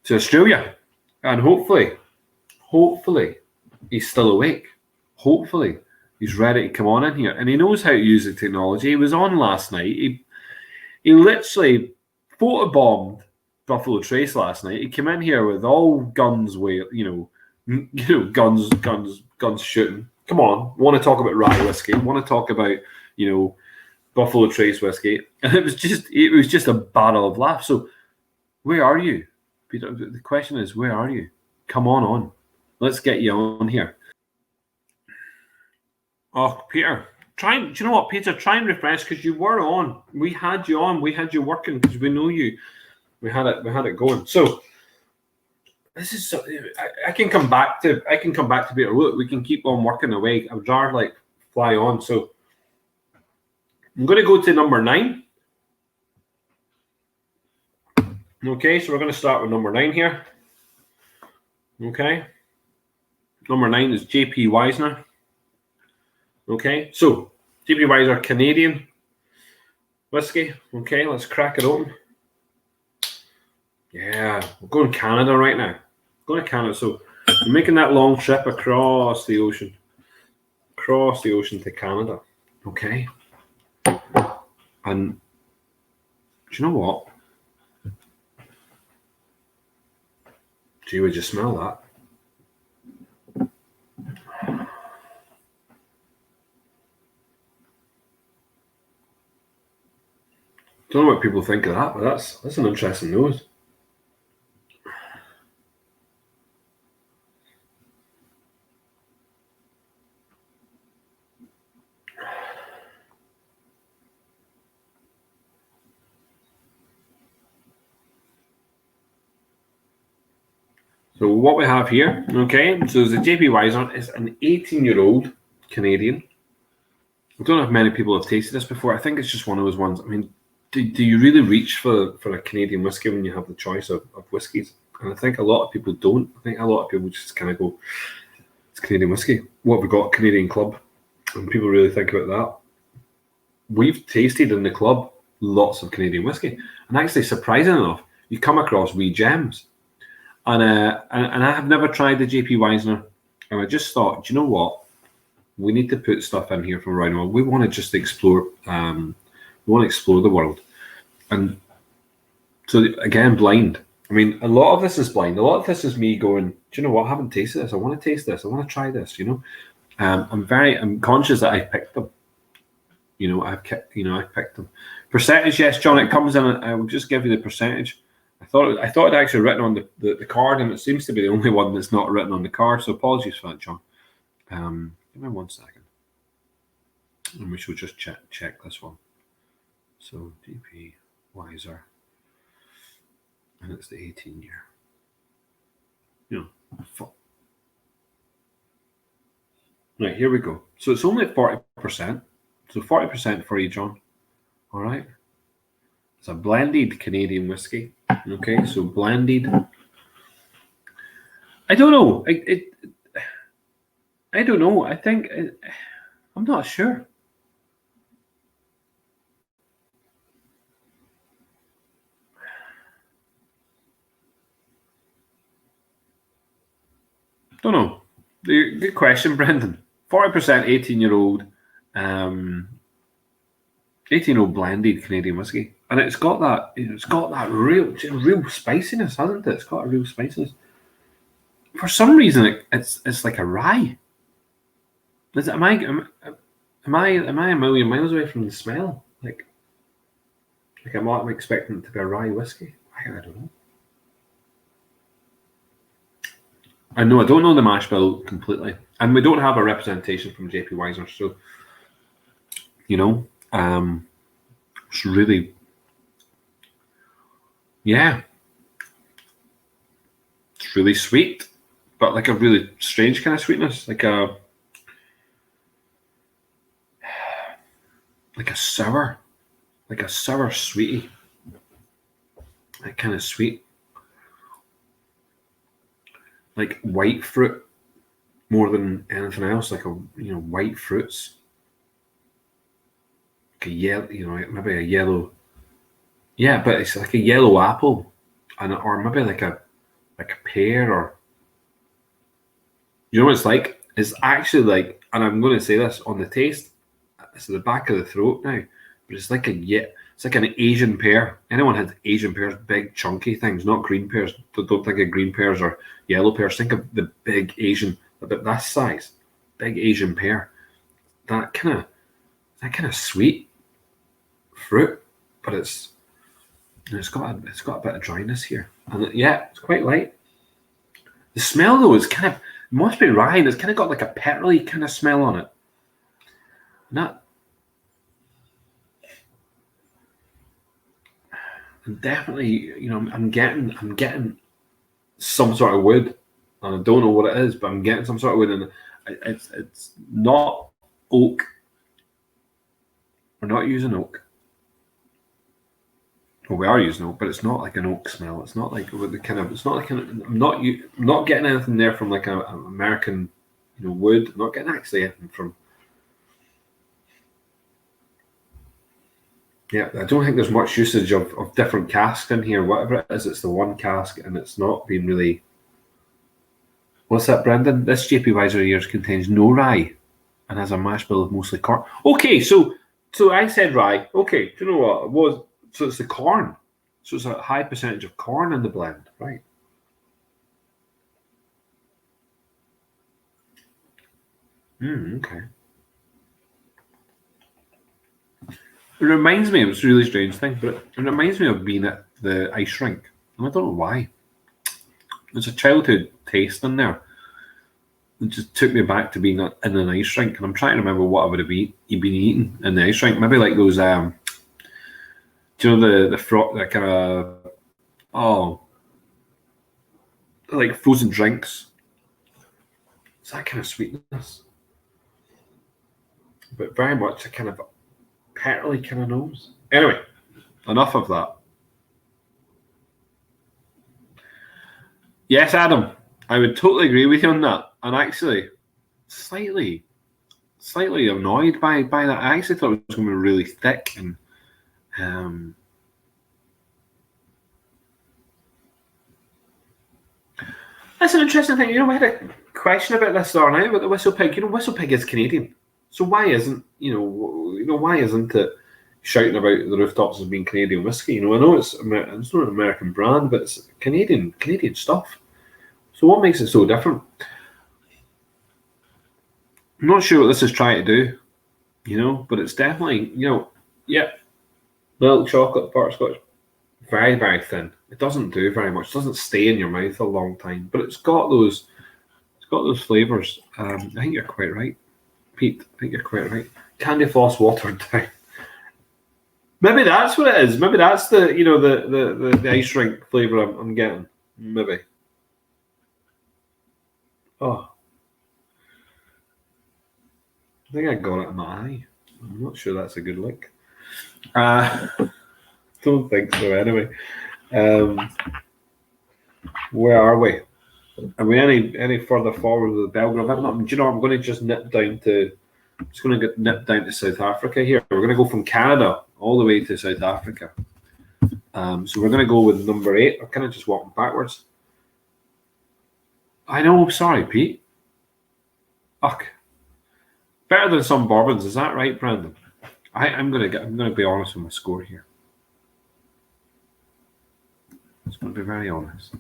to Australia. And hopefully he's still awake. Hopefully he's ready to come on in here, and he knows how to use the technology. He was on last night. He literally photobombed Buffalo Trace last night. He came in here with all guns, guns shooting. Come on, want to talk about rye whiskey? Want to talk about Buffalo Trace whiskey? And it was just a battle of laughs. So where are you, Peter? The question is, where are you? Come on. Let's get you on here. Oh, Peter, do you know what, Peter? Try and refresh, because you were on. We had you on. We had you working, because we know you. We had it going. So this is so, I can come back to Peter. Look, we can keep on working away. I would rather fly on. So I'm going to go to number 9. Okay, so we're going to start with number 9 here. Okay, number 9 is JP Weisner. Okay, so JP Weisner Canadian whiskey. Okay, let's crack it open. Yeah, we're going to Canada right now. Going to Canada, so we're making that long trip across the ocean to Canada. Okay, and do you know what? Gee, would you smell that? Don't know what people think of that, but that's an interesting nose. So what we have here, okay, so the JP Weiser is an 18-year-old Canadian. I don't know if many people have tasted this before. I think it's just one of those ones. I mean, do you really reach for a Canadian whiskey when you have the choice of whiskies? And I think a lot of people don't. I think a lot of people just kind of go, it's Canadian whiskey. What have we got? Canadian Club. And people really think about that. We've tasted in the club lots of Canadian whiskey. And actually, surprisingly enough, you come across wee gems. And I have never tried the JP Weisner. And I just thought, do you know what? We need to put stuff in here from around the world. We want to just explore. We want to explore the world. And so again, blind. I mean, a lot of this is blind. A lot of this is me going, do you know what? I haven't tasted this. I want to taste this. I want to try this. You know, I'm conscious that I picked them. You know, I've picked them. Percentage, yes, John. It comes in. I will just give you the percentage. I thought it actually written on the card, and it seems to be the only one that's not written on the card. So apologies for that, John. Give me 1 second, and we should just check this one. So DP Weiser, and it's the 18-year. You know, right, here we go. So it's only at 40%. So 40% for you, John. All right. It's a blended Canadian whiskey. Okay, so blended. I don't know. I don't know. I think I'm not sure. Don't know. Good question, Brendan. 40% 18-year-old, 18-year-old blended Canadian whiskey, and it's got that real spiciness, hasn't it? It's got a real spiciness. For some reason, it's like a rye. Am I a million miles away from the smell? Like I'm expecting it to be a rye whiskey. I don't know. I don't know the mash bill completely, and we don't have a representation from JP Weiser, so you know, it's really, yeah, it's really sweet, but like a really strange kind of sweetness, like a sour sweetie, that kind of sweet, like white fruit more than anything else, like white fruits, like a yellow, maybe a yellow, yeah, but it's like a yellow apple, or maybe like a pear, or you know what it's like? It's actually like, and I'm going to say this on the taste, it's the back of the throat now, but it's like an Asian pear. Anyone had Asian pears, big chunky things, not green pears. Don't think of green pears or yellow pears. Think of the big Asian, about that size, big Asian pear. That kind of sweet fruit, but it's got a bit of dryness here, and it's quite light. The smell though is it must be rye, and it's kind of got like a petrolly kind of smell on it. And definitely, I'm getting some sort of wood, and I don't know what it is, but I'm getting some sort of wood, and it's not oak. We're not using oak. Well, we are using oak, but it's not like an oak smell. It's not like I'm not getting anything there from like an American, wood. I'm not getting actually anything from. Yeah, I don't think there's much usage of different casks in here. Whatever it is, it's the one cask, and it's not been really. What's that, Brendan? This JP Weiser years contains no rye and has a mash bill of mostly corn. Okay, so I said rye. Okay, do you know what it was? So it's the corn. So it's a high percentage of corn in the blend, right? Okay. It reminds me, it was a really strange thing, but it reminds me of being at the ice rink. And I don't know why. There's a childhood taste in there. It just took me back to being in an ice rink. And I'm trying to remember what I would have been eating in the ice rink. Maybe like those, do you know, the frog, that kind of, like frozen drinks. It's that kind of sweetness. But very much a kind of petrolly kind of nose. Anyway, enough of that. Yes, Adam, I would totally agree with you on that. And actually, slightly annoyed by that. I actually thought it was going to be really thick and that's an interesting thing. You know, we had a question about this the other night about the Whistle Pig. You know, Whistle Pig is Canadian. So why isn't why isn't it shouting about the rooftops as being Canadian whiskey? You know, I know it's not an American brand, but it's Canadian stuff. So what makes it so different? I'm not sure what this is trying to do, you know, but it's definitely, you know, yeah, milk chocolate butterscotch, very, very thin. It doesn't do very much. It doesn't stay in your mouth a long time, but it's got those flavors. I think you're quite right, Pete. I think you're quite right. Candy floss watered down. Maybe that's what it is. Maybe that's the the ice rink flavor I'm getting. Maybe. Oh, I think I got it in my eye. I'm not sure that's a good look. Don't think so. Anyway, where are we? Are we any further forward with the Belgrave? Do you know? I'm going to just nip down to. Just going to nip down to South Africa here. We're going to go from Canada all the way to South Africa. So we're going to go with number 8. I'm kind of just walking backwards. I know. Sorry, Pete. Fuck. Better than some bourbons, is that right, Brandon? I'm gonna be honest with my score here. I'm just gonna be very honest.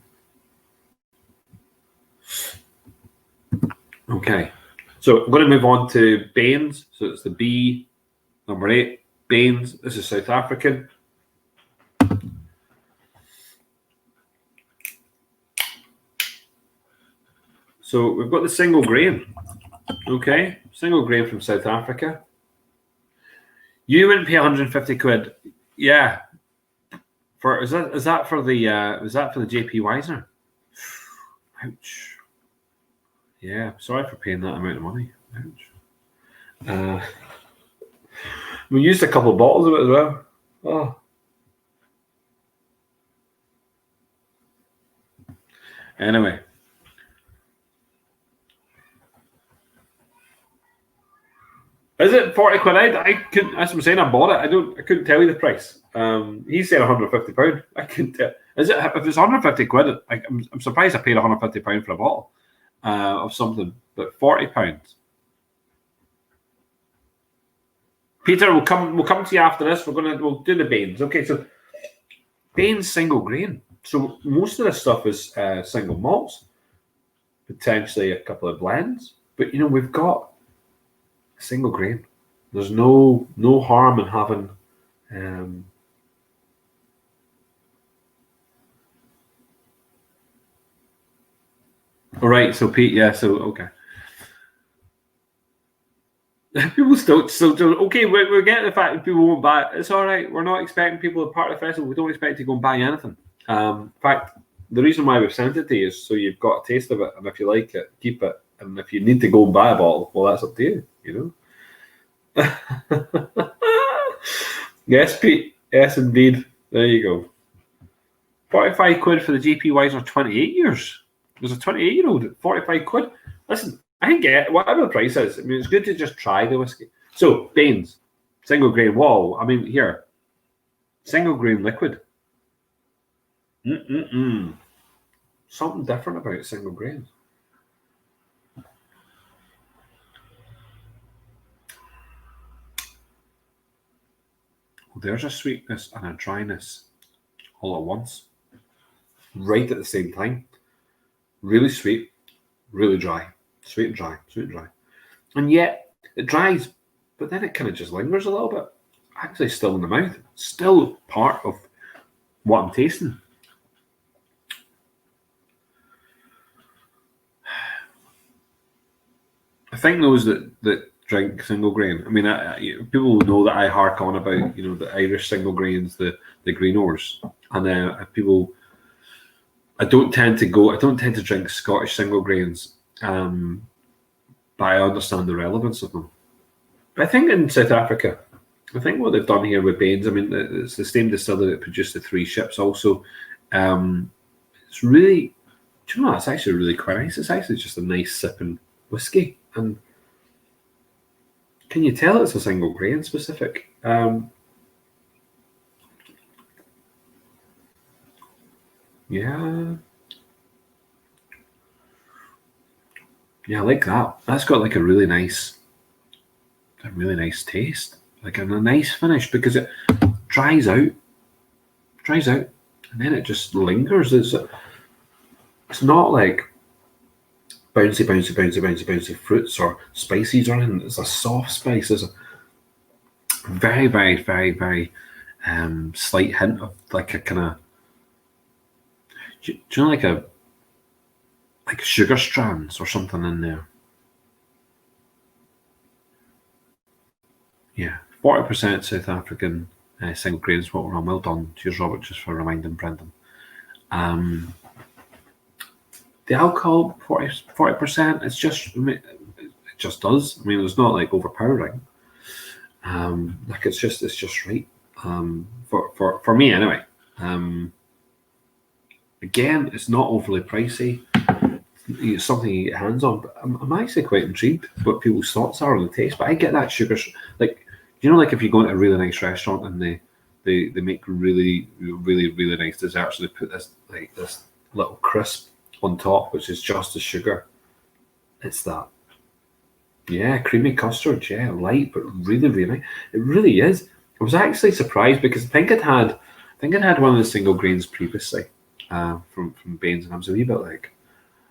Okay, so I'm gonna move on to Baines. So it's the B, number 8, Baines. This is South African. So we've got the single grain. Okay, single grain from South Africa. You wouldn't pay 150 quid, yeah. Is that for the JP Weiser? Ouch. Yeah, sorry for paying that amount of money. Ouch. We used a couple of bottles of it as well. Oh. Anyway. Is it 40 quid? I couldn't. As I'm saying, I bought it. I couldn't tell you the price. He said £150. I couldn't tell. Is it? If it's 150 quid, I'm surprised I paid £150 for a bottle of something. But £40. Peter, we'll come to you after this. We'll do the Baines. Okay, so Baines single grain. So most of this stuff is single malts, potentially a couple of blends. But we've got single grain. There's no harm in having all right, so Pete, yeah, so okay. People still okay, we're getting the fact that people won't buy it. It's all right. We're not expecting people to part of the festival. We don't expect to go and buy anything. In fact, the reason why we've sent it to you is so you've got a taste of it, and if you like it, keep it. And if you need to go and buy a bottle, well, that's up to you, Yes, Pete. Yes, indeed. There you go. 45 quid for the JP Weiser 28 years. There's a 28-year-old at 45 quid. Listen, I can get whatever the price is. I mean, it's good to just try the whiskey. So, Baines, single grain. Whoa. I mean, here. Single grain liquid. Something different about single grains. Well, there's a sweetness and a dryness all at once, right at the same time. Really sweet, really dry. Sweet and dry, sweet and dry. And yet it dries, but then it kind of just lingers a little bit. Actually still in the mouth. Still part of what I'm tasting. I think those that drink single grain, I mean, people know that I hark on about, the Irish single grains, the Greenors, and people. I don't tend to drink Scottish single grains, but I understand the relevance of them. But I think in South Africa, I think what they've done here with Baines, I mean, it's the same distillery that produced the 3 ships also. It's really, do you know what? It's actually really quite nice. It's actually just a nice sipping whiskey. And can you tell it's a single grain specific? Yeah, I like that. That's got like a really nice taste, like a nice finish, because it dries out, and then it just lingers. It's not like bouncy fruits or spices or anything. It's a soft spice. It's a very, very, very, very slight hint of like a kind of, do you know, like sugar strands or something in there. Yeah, 40% South African single grain is what we're on. Well done. Cheers, Robert, just for reminding Brendan. The alcohol, 40%, it just does. I mean, it's not like overpowering. Like it's just right. For me anyway. Again, it's not overly pricey. It's something you get hands on, but I'm actually quite intrigued what people's thoughts are on the taste. But I get that sugar, like, like if you go into a really nice restaurant and they make really, really, really nice desserts, so they put this little crisp on top, which is just the sugar. It's that. Yeah, creamy custard. Yeah, light, but really, really nice. It really is. I was actually surprised because I think I'd had one of the single grains previously from Baines, and I was a wee bit like,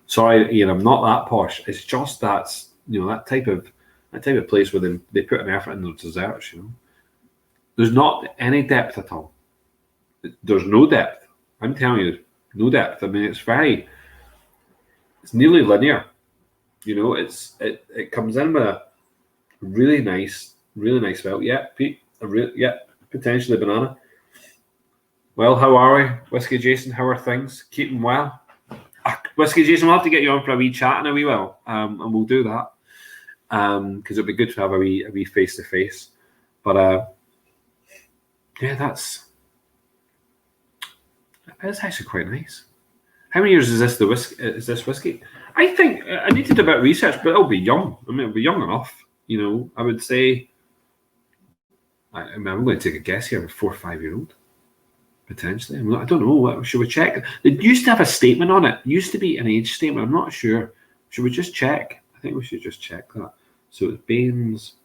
sorry, Ian, I'm not that posh. It's just that's that type of place where they put an effort in their desserts. There's not any depth at all. There's no depth. I'm telling you, no depth. I mean, it's nearly linear. It comes in with a really nice felt. Yeah, Pete. Potentially banana. Well, how are we, Whiskey Jason? How are things? Keeping well? Whiskey Jason, we'll have to get you on for a wee chat in a wee while, and we'll do that because it'd be good to have a wee face to face. But yeah, that's actually quite nice. How many years is this Is this whiskey? I think I need to do a bit of research, but it'll be young. I mean, it'll be young enough. I would say. I'm going to take a guess here. A 4 or 5 year old. Potentially. I don't know. Should we check? It used to have a statement on it. It used to be an age statement. I'm not sure. Should we just check? I think we should just check that. So it's Baines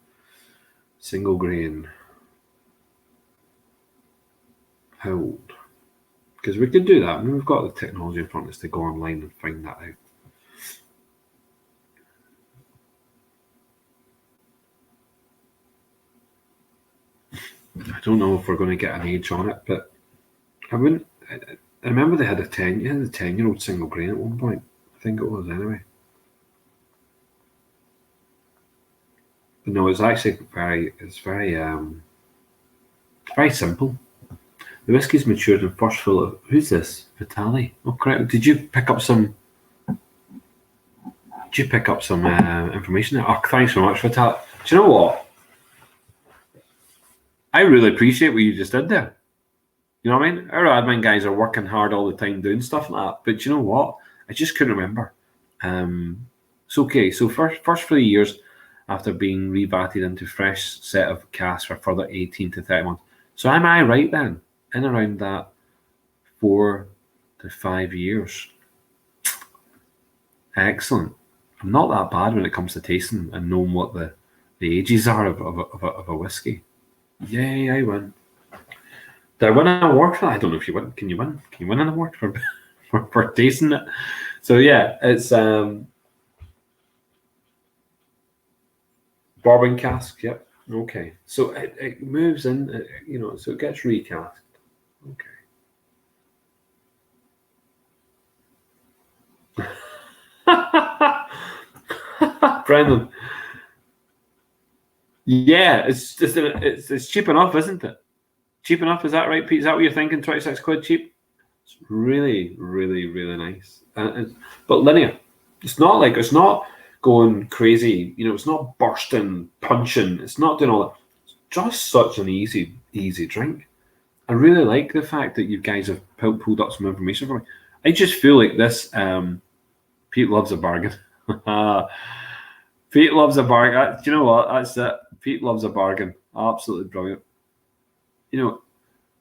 single grain. How old? Because we could do that. I mean, we've got the technology in front of us to go online and find that out. I don't know if we're going to get an age on it, but I remember they had a 10-year-old single grain at one point. I think it was anyway. But no, it's actually very simple. The whiskey's matured and first full of, who's this? Vitali. Oh, correct. Did you pick up some information there? Oh, thanks so much, Vitali. Do you know what? I really appreciate what you just did there. You know what I mean? Our admin guys are working hard all the time doing stuff like that. But you know what? I just couldn't remember. It's okay. So first 3 years after being rebatted into fresh set of casks for further 18 to 30 months. So am I right then? in around that 4 to 5 years. Excellent. I'm not that bad when it comes to tasting and knowing what the ages are of a whiskey. Yay, I win. Did I win an award for that? I don't know if you win. Can you win? Can you win an award for tasting it? So yeah, it's bourbon cask. Yep. Okay. So it moves in. So it gets recast. Okay. Brendan. Yeah, it's cheap enough, isn't it? Cheap enough, is that right, Pete? Is that what you're thinking? 26 quid cheap? It's really, really, really nice. But linear. It's not going crazy. It's not bursting, punching. It's not doing all that. It's just such an easy drink. I really like the fact that you guys have pulled up some information for me. I just feel like this. Pete loves a bargain. Pete loves a bargain. Do you know what? That's it. Pete loves a bargain. Absolutely brilliant. The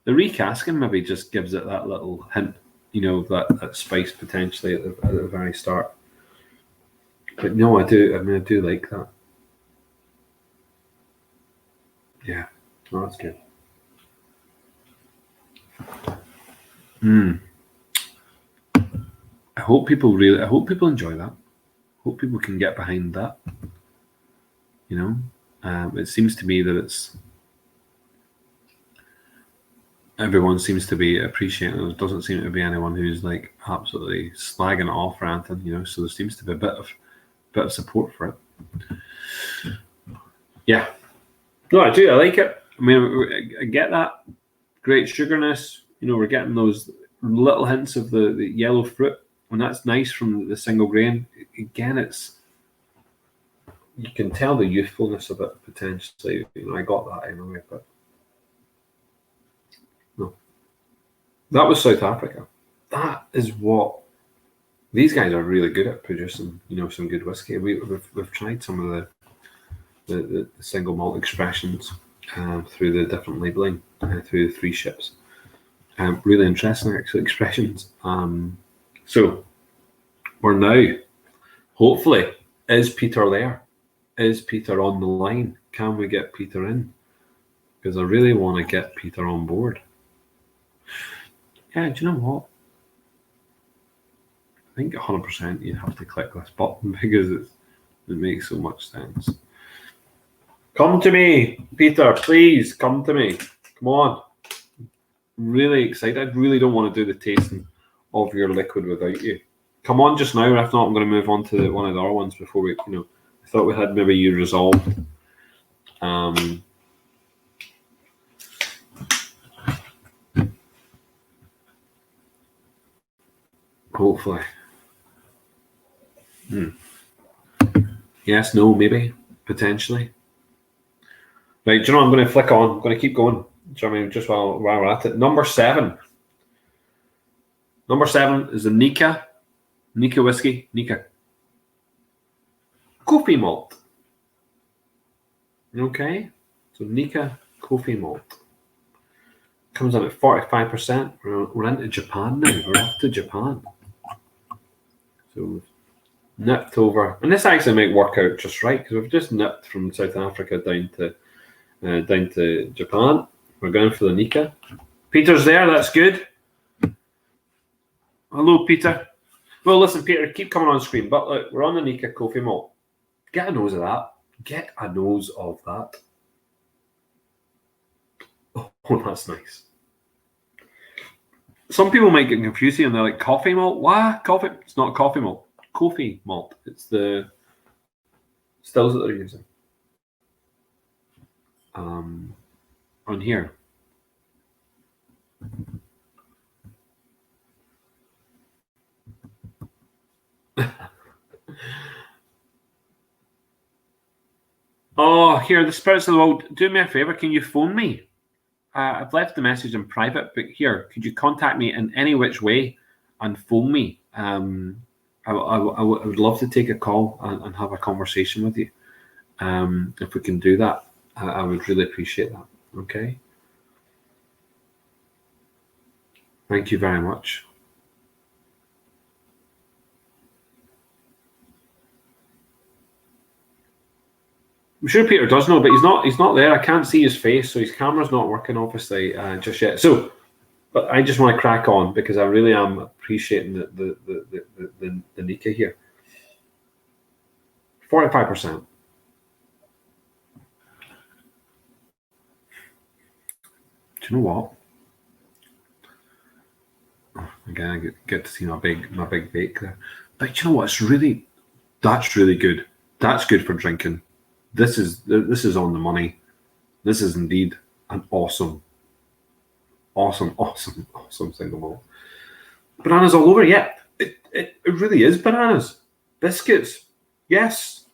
recasking maybe just gives it that little hint, that spice potentially at the very start. But no, I do like that. Yeah, no, that's good. I hope people enjoy that. Hope people can get behind that. It seems to me that everyone seems to be appreciating it. There doesn't seem to be anyone who's like absolutely slagging it off or anything, so there seems to be a bit of support for it. Yeah. No, I do. I like it. I mean, I get that. Great sugarness. We're getting those little hints of the yellow fruit, and that's nice from the single grain. Again, you can tell the youthfulness of it potentially. I got that anyway, but no. That was South Africa. That is what these guys are really good at producing. Some good whiskey. We've tried some of the single malt expressions through the different labeling through the 3 ships. Really interesting, actually, expressions. So we're now, hopefully, is Peter there? Is Peter on the line? Can we get Peter in? Because I really want to get Peter on board. Yeah, do you know what? I think 100% you have to click this button because it makes so much sense. Come to me, Peter, please come to me. Come on. Really excited. I really don't want to do the tasting of your liquid without you. Come on just now. If not, I'm going to move on to one of the other ones before we, I thought we had maybe you resolved. Hopefully. Yes, no, maybe, potentially. Right, do you know what I'm going to flick on? I'm going to keep going. Do you know what I mean? Just while we're at it. Number 7. Number 7 is the Nika whiskey. Nika coffee malt. Okay, so Nika coffee malt comes in at 45%. We're into Japan now. We're off to Japan. So nipped over, and this actually might work out just right because we've just nipped from South Africa down to Japan. We're going for the Nika. Peter's there. That's good. Hello, Peter. Well, listen, Peter, keep coming on screen. But look, we're on the Nika coffee malt. Get a nose of that. Get a nose of that. Oh, that's nice. Some people might get confused here and they're like, coffee malt? What? Coffee? It's not coffee malt. Coffee malt. It's the stills that they're using. On here. Oh, here, the spirits of the world. Do me a favor. Can you phone me? I've left the message in private, but here, could you contact me in any which way and phone me? I would love to take a call and have a conversation with you. If we can do that, I would really appreciate that. Okay. Thank you very much. I'm sure Peter does know, but he's not there. I can't see his face, so his camera's not working, obviously, just yet. So, but I just want to crack on because I really am appreciating the Nika here. 45%. Do you know what? Again, I get to see my big bake there. But you know what? That's really good. That's good for drinking. This is on the money. This is indeed an awesome single malt. Bananas all over. Yeah, it really is bananas. Biscuits. Yes.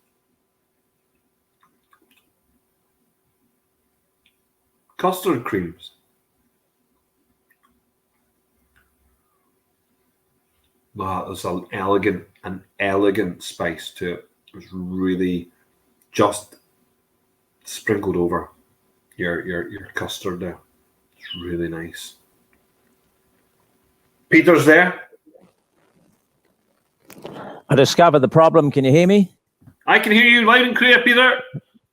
Custard creams. Wow, there's an elegant spice to it. It's really just sprinkled over your custard there. It's really nice. Peter's there. I discovered the problem. Can you hear me? I can hear you loud and clear, Peter.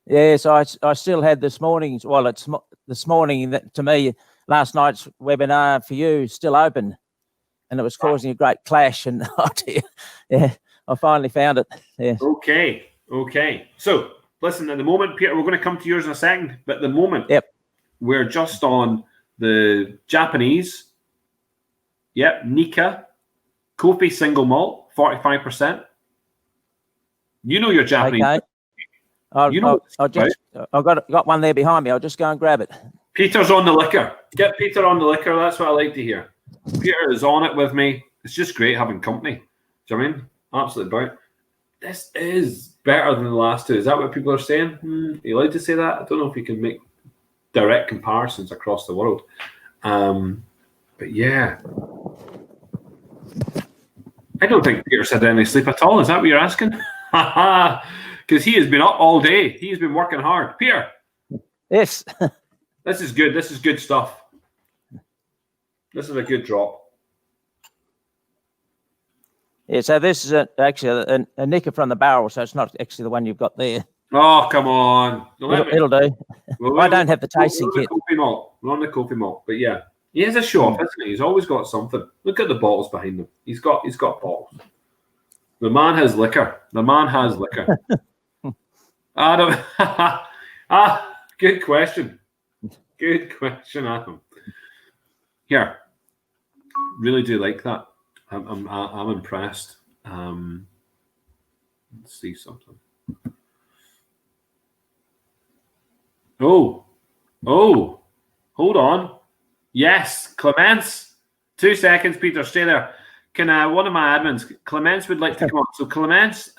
Yes, I still had this morning's. Well, it's this morning that to me last night's webinar for you still open, and it was causing a great clash. And oh dear, yeah, I finally found it. Yeah. Okay. So listen, at the moment, Peter, we're going to come to yours in a second, but at the moment, Yep, we're just on the Japanese. Yep, Nika, Kofi single malt, 45%. You know your Japanese. okay. I've got one there behind me. I'll just go and grab it. Peter's on the liquor. Get Peter on the liquor. That's what I like to hear. Peter is on it with me. It's just great having company. Do you know what I mean? Absolutely brilliant. This is better than the last two. Is that what people are saying? Are you allowed to say that? I don't know if you can make direct comparisons across the world. But yeah. I don't think Peter's had any sleep at all. Is that what you're asking? Because he has been up all day. He's been working hard. Peter. Yes. This is good. This is good stuff. This is a good drop. Yeah, so this is actually a Nika from the barrel, so it's not actually the one you've got there. Oh, come on. It'll do. I don't have the tasting kit. We're on the coffee malt. But yeah, he has a show off, isn't he? He's always got something. Look at the bottles behind him. He's got bottles. The man has liquor. Adam. Good question. Good question, Adam. Here. Really do like that. I'm impressed. Let's see something. Oh, hold on. Yes, Clemence. 2 seconds, Peter. Stay there. Can one of my admins, Clemence, would like to come on. So Clemence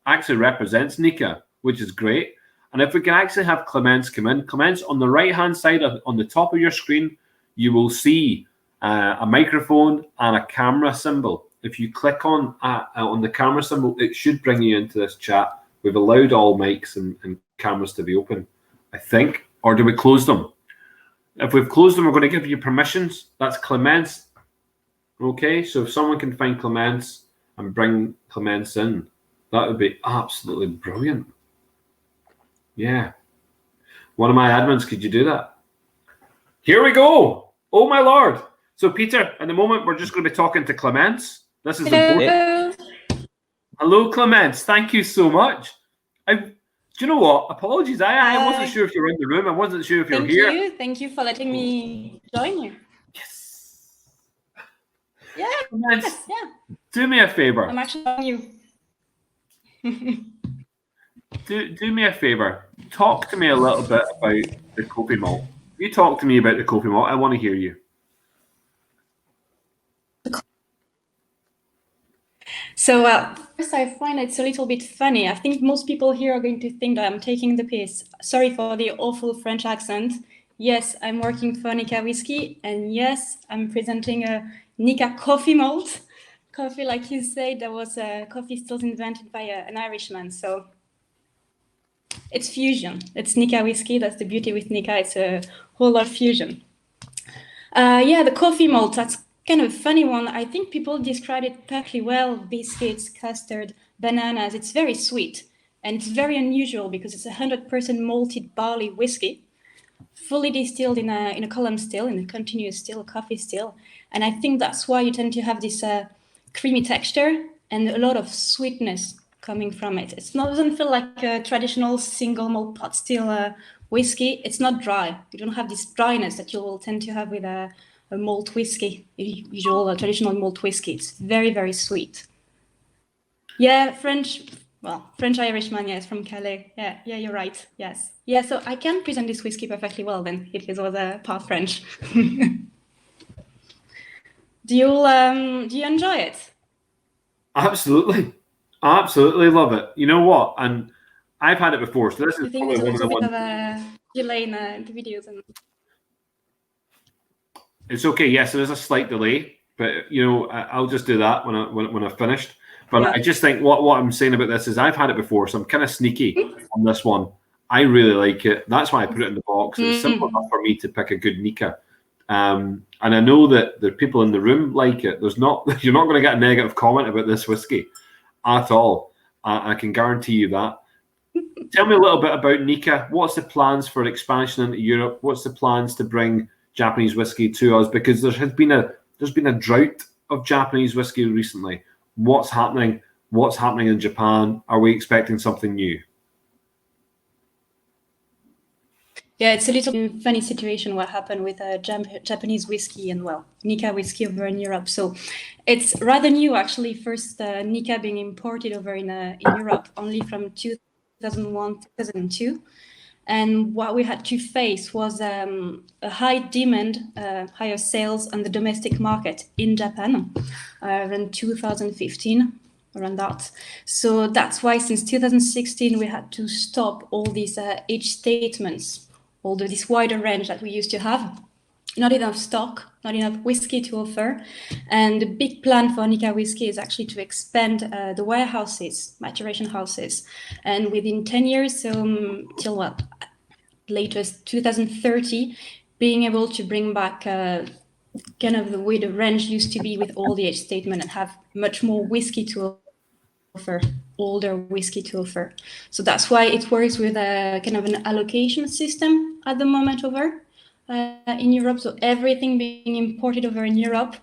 actually represents Nika, which is great. And if we can actually have Clemence come in, Clemence, on the right-hand side, on the top of your screen, you will see a microphone and a camera symbol. If you click on the camera symbol, it should bring you into this chat. We've allowed all mics and cameras to be open, I think. Or do we close them? If we've closed them, we're going to give you permissions. That's Clemence. Okay, so if someone can find Clemence and bring Clemence in, that would be absolutely brilliant. Yeah. One of my admins, could you do that? Here we go. Oh, my Lord. So, Peter, at the moment, we're just going to be talking to Clemence. This is important. Hello, Clemence. Thank you so much. Do you know what? Apologies. I wasn't sure if you were in the room. I wasn't sure if you were here. Thank you for letting me join you. Yes. Yeah. Clemence, Yes, yeah. do me a favor. I'm actually on you. Do me a favor. Talk to me a little bit about the coffee malt. You talk to me about the coffee malt. I want to hear you. So, first, I find it's a little bit funny. I think most people here are going to think that I'm taking the piss. Sorry for the awful French accent. Yes, I'm working for Nika Whiskey, and yes, I'm presenting a Nika coffee malt. Coffee, like you said, there was a coffee still invented by an Irishman. So it's fusion. It's Nika Whiskey. That's the beauty with Nika. It's a whole lot of fusion. Yeah, the coffee malt, that's kind of funny one. I think people describe it perfectly well. Biscuits, custard, bananas. It's very sweet. And it's very unusual because it's 100% malted barley whiskey, fully distilled in a column still, in a continuous still, a coffee still. And I think that's why you tend to have this creamy texture and a lot of sweetness coming from it. It doesn't feel like a traditional single malt pot still whiskey. It's not dry. You don't have this dryness that you will tend to have with a malt whiskey, usual traditional malt whiskey. It's very, very sweet. Yeah, French Irishman, yes, from Calais. Yeah, you're right. Yes. Yeah, so I can present this whiskey perfectly well then, if it was part French. Do you enjoy it? Absolutely. I absolutely love it. You know what? And I've had it before, so this I is think probably there's a one of little the bit ones. of a delay in the videos. It's okay. Yes, there is a slight delay, but you know, I'll just do that when I've finished. But Yeah. I just think what I'm saying about this is I've had it before, so I'm kind of sneaky on this one. I really like it. That's why I put it in the box. It's simple enough for me to pick a good Nika. And I know that the people in the room like it. You're not going to get a negative comment about this whiskey at all. I can guarantee you that. Tell me a little bit about Nika. What's the plans for expansion into Europe? What's the plans to bring Japanese whiskey to us? Because there's been a drought of Japanese whiskey recently. What's happening? What's happening in Japan? Are we expecting something new? Yeah, it's a little funny situation what happened with Japanese whiskey and Nika whiskey over in Europe. So it's rather new actually. First Nika being imported over in Europe only from 2001, 2002. And what we had to face was a high demand, higher sales on the domestic market in Japan around 2015, around that. So that's why since 2016 we had to stop all these age statements, all this wider range that we used to have. Not enough stock, not enough whiskey to offer. And the big plan for Nika whiskey is actually to expand the warehouses, maturation houses. And within 10 years, till what? Latest 2030, being able to bring back kind of the way the range used to be with all the age statement and have much more whiskey to offer, older whiskey to offer. So that's why it works with a kind of an allocation system at the moment over in Europe. So everything being imported over in Europe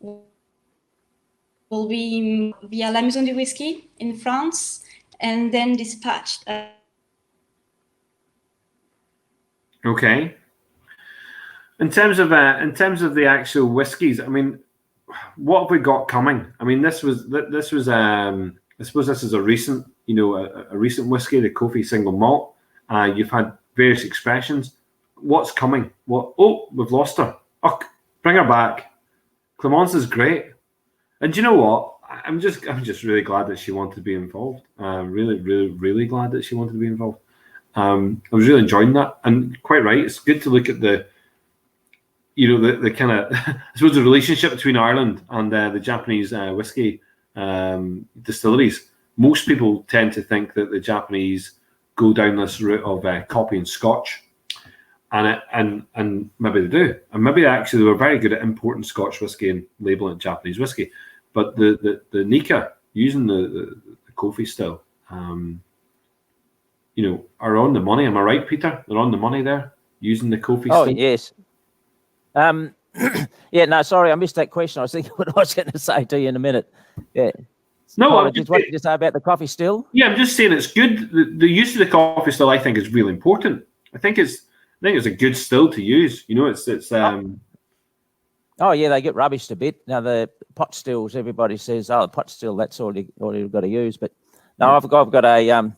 will be via La Maison du Whisky in France and then dispatched. Okay. In terms of the actual whiskies, I mean, what have we got coming? I mean, this was I suppose this is a recent, a recent whiskey, the Kofi single malt. You've had various expressions. What's coming? What? Oh, we've lost her. Oh, bring her back. Clemence is great. And do you know what? I'm just really glad that she wanted to be involved. Really, really, really glad that she wanted to be involved. I was really enjoying that, and quite right. It's good to look at the kind of I suppose the relationship between Ireland and the Japanese whiskey distilleries. Most people tend to think that the Japanese go down this route of copying Scotch, and maybe they do, and maybe actually they were very good at importing Scotch whiskey and labeling it Japanese whiskey. But the Nika using the Kofi still, are on the money. Am I right, Peter? They're on the money there using the Kofi. Oh still. yes. Yeah. No, sorry, I missed that question. I was thinking what I was going to say to you in a minute. Yeah. No, what did you say about the coffee still? Yeah, I'm just saying it's good. The use of the coffee still, I think, is really important. I think it's a good still to use. It's. Oh yeah, they get rubbished a bit. Now the pot stills, everybody says, "Oh, the pot still, that's all you've got to use." But no, Yeah. I've got a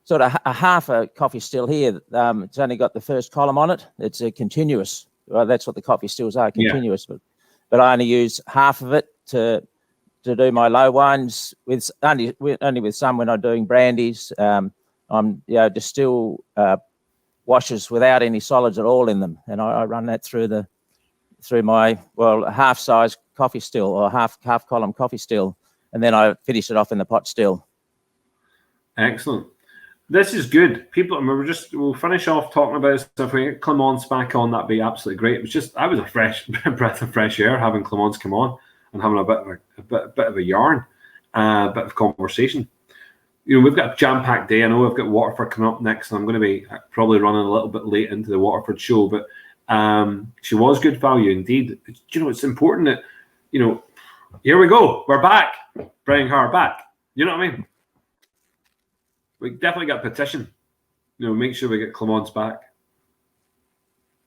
sort of a half a coffee still here. It's only got the first column on it. It's a continuous. Well, that's what the coffee stills are, continuous. Yeah. But I only use half of it to do my low wines with only with some when I'm doing brandies. I'm distill washes without any solids at all in them, and I run that through my half size coffee still or half column coffee still, and then I finish it off in the pot still. Excellent. This is good. People, I mean, we'll finish off talking about this. If we get Clemence back on, that'd be absolutely great. It was just, I was a fresh breath of fresh air having Clemence come on and having a bit of a yarn, a bit of conversation. You know, we've got a jam-packed day. I know we've got Waterford coming up next, and I'm going to be probably running a little bit late into the Waterford show, but she was good value indeed. You know, it's important that, you know, here we go. We're back. Bring her back. You know what I mean? We definitely got a petition. You know, make sure we get Clemence back.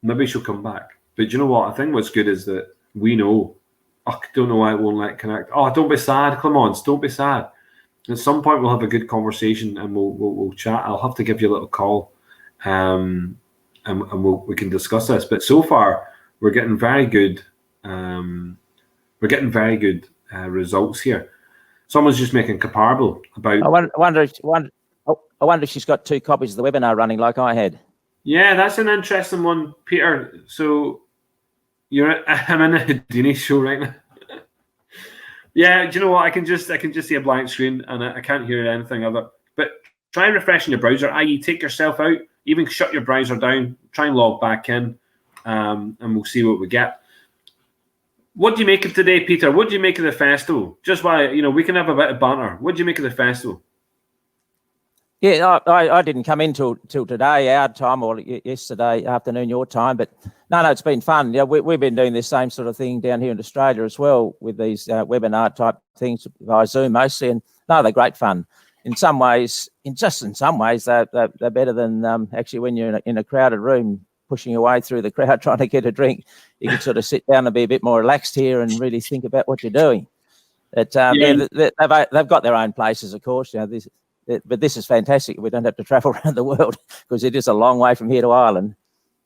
Maybe she'll come back. But you know what? I think what's good is that we know. I don't know why it won't let connect. Oh, don't be sad, Clemence. Don't be sad. At some point, we'll have a good conversation and we'll chat. I'll have to give you a little call, and we can discuss this. But so far, we're getting very good. We're getting very good results here. Someone's just making comparable about. I wonder if she's got 2 copies of the webinar running like I had. Yeah, that's an interesting one, Peter. So I'm in a Houdini show right now. Yeah, do you know what? I can just see a blank screen and I can't hear anything of it. But try and refresh in your browser, i.e. take yourself out, even shut your browser down, try and log back in, and we'll see what we get. What do you make of today, Peter? What do you make of the festival? Just why, you know, we can have a bit of banter. What do you make of the festival? Yeah, I didn't come in till today, our time, or yesterday afternoon, your time. But no, it's been fun. Yeah, we've been doing this same sort of thing down here in Australia as well with these webinar type things via Zoom mostly. And no, they're great fun. In some ways, in some ways, they're better than actually when you're in a crowded room pushing your way through the crowd trying to get a drink. You can sort of sit down and be a bit more relaxed here and really think about what you're doing. But they've got their own places, of course. You know, but this is fantastic. We don't have to travel around the world because it is a long way from here to Ireland.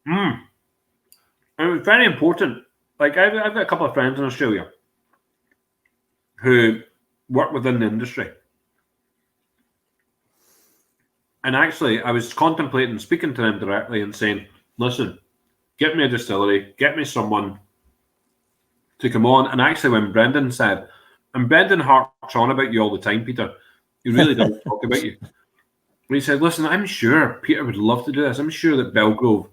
And it was very important. Like I've got a couple of friends in Australia who work within the industry. And actually, I was contemplating speaking to them directly and saying, listen, get me a distillery, get me someone to come on. And actually, when Brendan said, and Brendan harps on about you all the time, Peter, he really does talk about you. And he said, listen, I'm sure Peter would love to do this. I'm sure that Belgrove,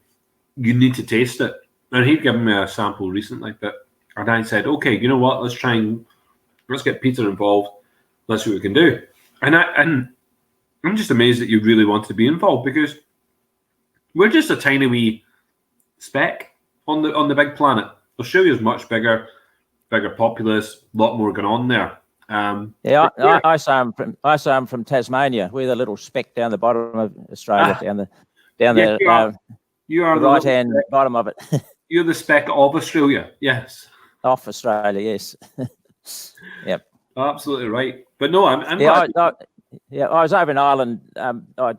you need to taste it. And he'd given me a sample recently. And I said, okay, you know what? Let's get Peter involved. Let's see what we can do. And I'm just amazed that you really want to be involved because we're just a tiny wee speck on the big planet. Australia's much bigger populace, a lot more going on there. I say I'm from Tasmania. We're the little speck down the bottom of Australia, you are the right hand bottom of it. You're the speck of Australia, yes. Off Australia, yes. Yep. Absolutely right. But no, I'm I was over in Ireland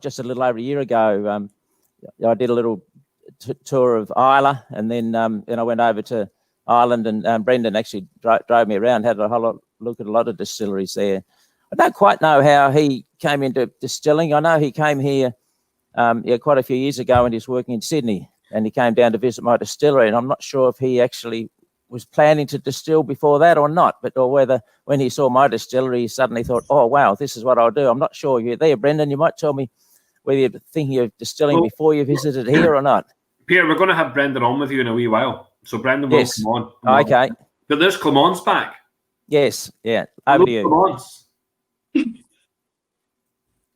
just a little over a year ago. I did a little tour of Islay, and then I went over to Ireland, and Brendan actually drove me around, had a whole lot look at a lot of distilleries there. I don't quite know how he came into distilling. I know he came here quite a few years ago when he was working in Sydney, and he came down to visit my distillery, and I'm not sure if he actually was planning to distill before that or not, or whether when he saw my distillery, he suddenly thought, oh, wow, this is what I'll do. I'm not sure. You're there, Brendan. You might tell me whether you're thinking of distilling before you visited here or not. Peter, we're going to have Brendan on with you in a wee while. So Brendan will come on. Okay. But there's Clemence back. Yes, yeah. Over to you. Clemence.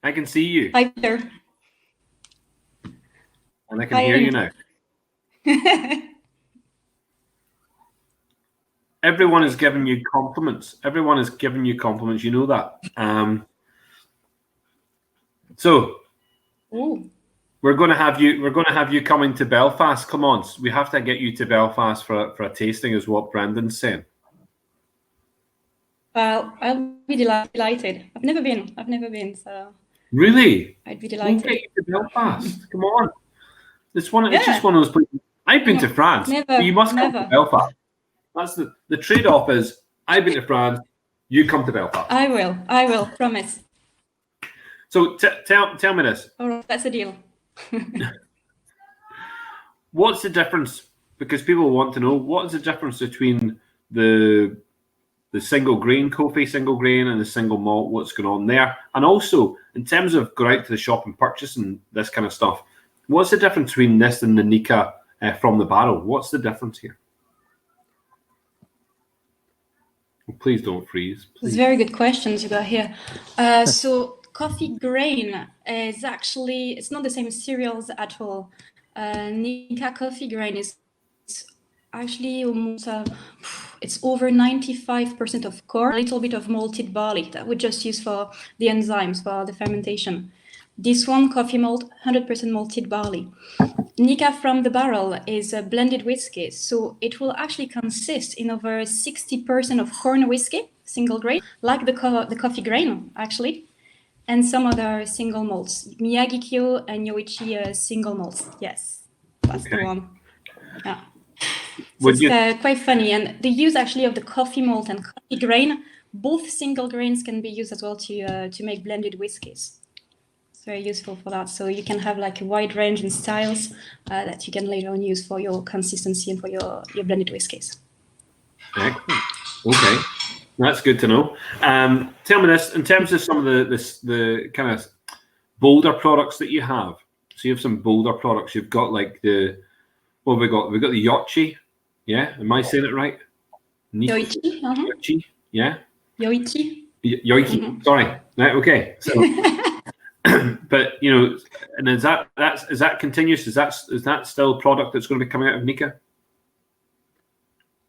I can see you. Hi there. And I can hear you now. Everyone is giving you compliments. Everyone is giving you compliments. You know that. So we're going to have you coming to Belfast. Come on, we have to get you to Belfast for a tasting, is what Brendan's saying. Well, I'll be delighted. I've never been, so. Really? I'd be delighted. We'll get you to Belfast. Come on. It's just one of those places. I've been to France. Never, you must come to Belfast. That's the trade-off is I've been to France, you come to Belfast. I will, promise. So tell me this. All right, that's a deal. What's the difference? Because people want to know, what is the difference between the the single grain coffee, single grain, and the single malt, what's going on there? And also, in terms of going out to the shop and purchasing this kind of stuff, what's the difference between this and the Nika from the barrel? What's the difference here? Well, please don't freeze. Please. It's very good questions you got here. So coffee grain is actually, it's not the same as cereals at all. Nika coffee grain is actually almost, it's over 95% of corn, a little bit of malted barley that we just use for the enzymes, for the fermentation. This one, coffee malt, 100% malted barley. Nika from the barrel is a blended whiskey, so it will actually consist in over 60% of corn whiskey, single grain, like the coffee grain, actually, and some other single malts, Miyagi-Kyo and Yoichi single malts. Yes, that's the one. Yeah. So it's quite funny, and the use actually of the coffee malt and coffee grain, both single grains can be used as well to make blended whiskies. Very useful for that. So you can have like a wide range in styles that you can later on use for your consistency and for your blended whiskies. Excellent. Okay, that's good to know. Tell me this, in terms of some of the kind of bolder products that you have. So you have some bolder products. You've got like what have we got? We've got the Yoichi. Yeah, am I saying it right? Yoichi. Yoichi. Yeah. Yoichi. Yoichi. Mm-hmm. Sorry. Right. Okay. So. But you know, and is that continuous? Is that still a product that's going to be coming out of Nika?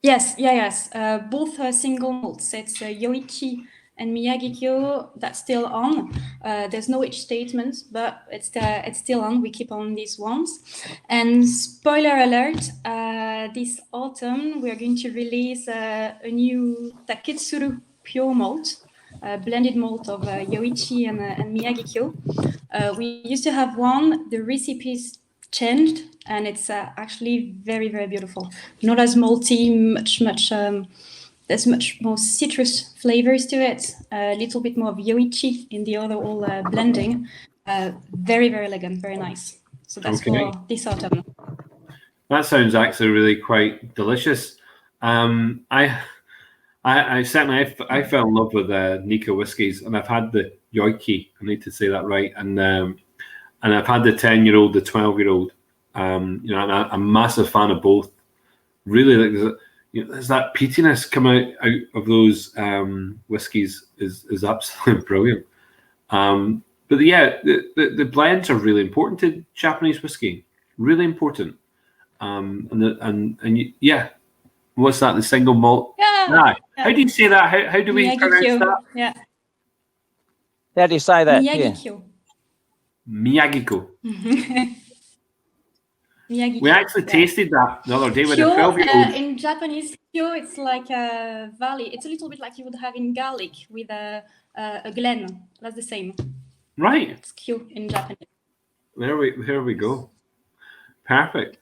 Yes, yes. Both single malts. It's Yoichi and Miyagi-Kyo. That's still on. There's no age statement, but it's still on. We keep on these ones. And spoiler alert: this autumn we are going to release a new Taketsuru pure malt. Blended malt of Yoichi and Miyagi-Kyo. We used to have one. The recipe's changed, and it's actually very, very beautiful. Not as malty, much. There's much more citrus flavors to it. A little bit more of Yoichi in the overall blending. Very, very elegant, very nice. So that's for this autumn. That sounds actually really quite delicious. I certainly fell in love with Nika whiskies, and I've had the Yoichi. I need to say that right, and I've had the 10-year-old, the 12-year-old. You know, and I'm a massive fan of both. Really, like there's that peatiness come out of those whiskies is absolutely brilliant. But yeah, the blends are really important to Japanese whiskey. Really important. Yeah. What's that? The single malt? Yeah. How do you say that? How do we pronounce that? Yeah. How do you say that? Miyagi-Kyo. Miyagi-Kyo. Miyagi-Kyo. We actually tasted that the other day with a 12-year-old. In Japanese, kyo, it's like a valley. It's a little bit like you would have in garlic with a glen. That's the same. Right. It's kyo in Japanese. There we go. Perfect.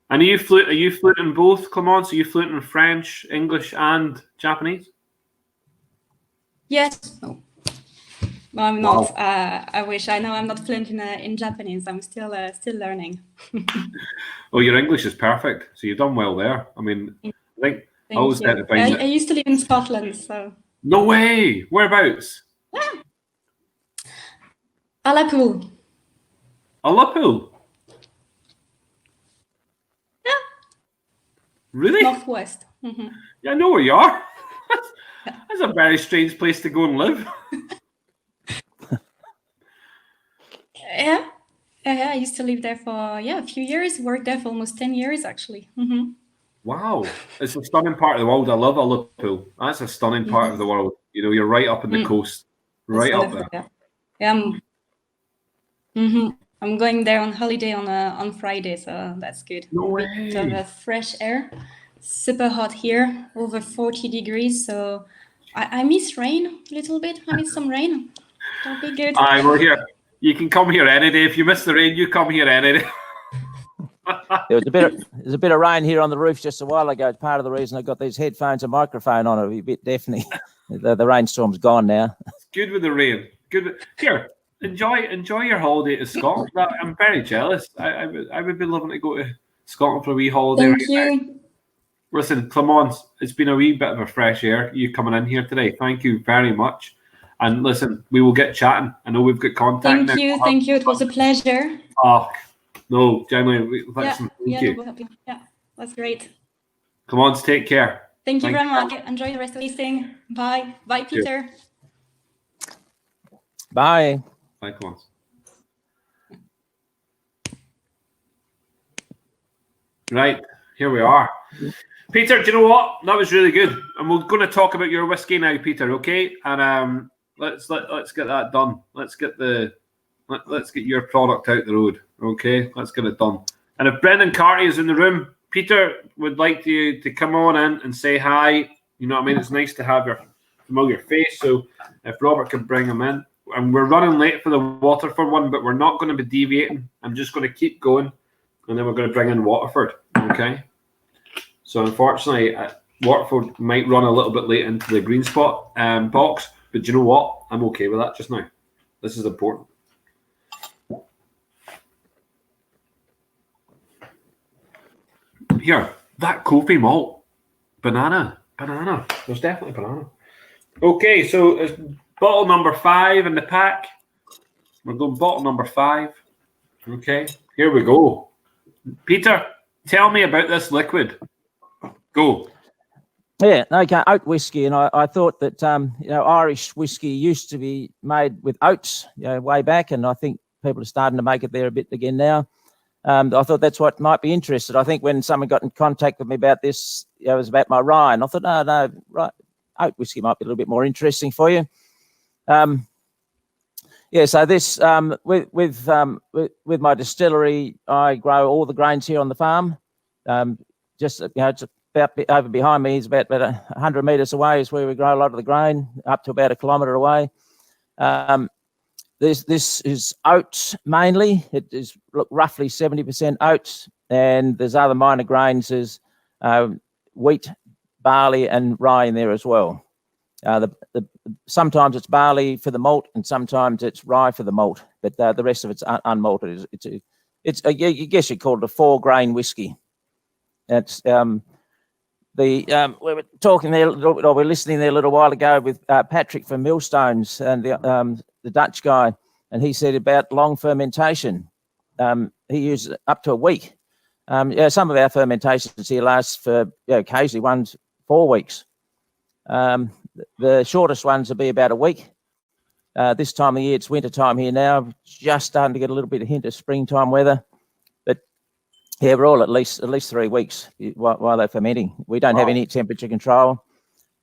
And are you fluent in both, Clemence? Are you fluent in French, English, and Japanese? Yes. No, I'm not. I wish. I know I'm not fluent in Japanese. I'm still learning. Oh, your English is perfect. So you've done well there. I mean, I think I always had to find I used to live in Scotland, so. No way. Whereabouts? Alapool. Alapool. Really? Northwest. Mm-hmm. Yeah, I know where you are. That's a very strange place to go and live. Yeah, I used to live there for a few years. Worked there for almost 10 years, actually. Mm-hmm. Wow, it's a stunning part of the world. I love Liverpool. That's a stunning part of the world. You know, you're right up in the coast, right up there. Yeah. I'm going there on holiday on Friday, so that's good. No way. To have fresh air. Super hot here, over 40 degrees. So I miss rain a little bit. I miss some rain. That'll be good. We're here. You can come here any day. If you miss the rain, you come here any day. There's a bit of rain here on the roof just a while ago. It's part of the reason I got these headphones and microphone on. A bit definitely. The rainstorm's gone now. It's good with the rain. Here, enjoy your holiday to Scotland. I'm very jealous. I would be loving to go to Scotland for a wee holiday. Thank you. Listen, Clemence, it's been a wee bit of a fresh air, you coming in here today. Thank you very much. And listen, we will get chatting. I know we've got contact now. Thank you. It was a pleasure. Oh, no, genuinely. Listen, thank you. Yeah, that's great. Clemence, take care. Thank you very much. Enjoy the rest of the evening. Bye. Bye, Peter. Bye. Bye, Clemence. Right, here we are. Peter, do you know what? That was really good. And we're going to talk about your whiskey now, Peter, okay? And let's get that done. Let's get your product out the road, okay? Let's get it done. And if Brendan Carty is in the room, Peter would like you to come on in and say hi. You know what I mean? It's nice to have your familiar face. So if Robert could bring him in. And we're running late for the Waterford one, but we're not going to be deviating. I'm just going to keep going, and then we're going to bring in Waterford, okay? So unfortunately, Waterford might run a little bit late into the green spot box, but do you know what? I'm okay with that just now. This is important. Here, that Kofi malt. Banana. There's definitely banana. Okay, so it's bottle number 5 in the pack. We're going bottle number 5. Okay, here we go. Peter, tell me about this liquid. Go. Yeah, okay, oat whiskey, and I thought that Irish whiskey used to be made with oats, way back, and I think people are starting to make it there a bit again now. I thought that's what might be interested. I think when someone got in contact with me about this, it was about my rye, and I thought, no, right, oat whiskey might be a little bit more interesting for you. So this with my distillery, I grow all the grains here on the farm. Just it's about over behind me is about 100 meters away is where we grow a lot of the grain, up to about a kilometer away. This is oats mainly. It is roughly 70% oats, and there's other minor grains. There's wheat, barley, and rye in there as well. Sometimes it's barley for the malt, and sometimes it's rye for the malt. But the rest of it's unmalted. It's I guess you call it a 4-grain whiskey. It's we were talking there, or we were listening there a little while ago with Patrick from Millstones and the Dutch guy, and he said about long fermentation. He used up to a week. Some of our fermentations here last for occasionally one's 4 weeks. The shortest ones will be about a week. This time of year, it's winter time here now, just starting to get a little bit of hint of springtime weather. But yeah, we're all at least 3 weeks while they're fermenting. We don't have any temperature control.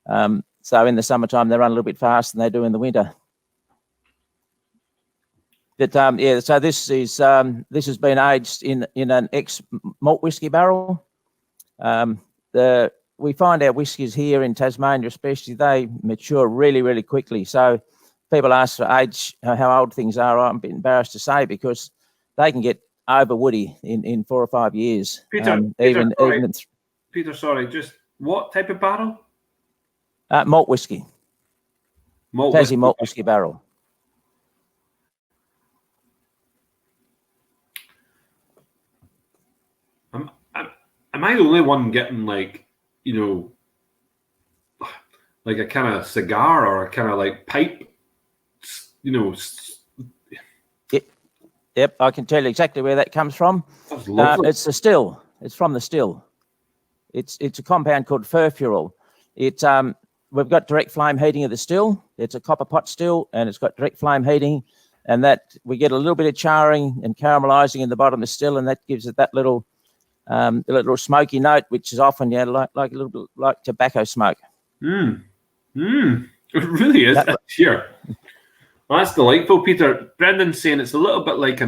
So in the summertime, they run a little bit faster than they do in the winter. But so this has been aged in an ex-malt whiskey barrel. We find our whiskies here in Tasmania, especially, they mature really, really quickly. So people ask for age, how old things are. I'm a bit embarrassed to say because they can get over woody in 4 or 5 years. Peter, sorry, just what type of barrel? Malt whiskey. Tassie malt whiskey barrel. Am I the only one getting like a kind of cigar or a kind of like pipe, Yep, I can tell you exactly where that comes from. It's the still. It's from the still. It's a compound called furfural. We've got direct flame heating of the still. It's a copper pot still, and it's got direct flame heating, and that we get a little bit of charring and caramelizing in the bottom of the still, and that gives it that little smoky note, which is often like a little bit like tobacco smoke. It really is. Here. Well, that's delightful, Peter. Brendan's saying it's a little bit like a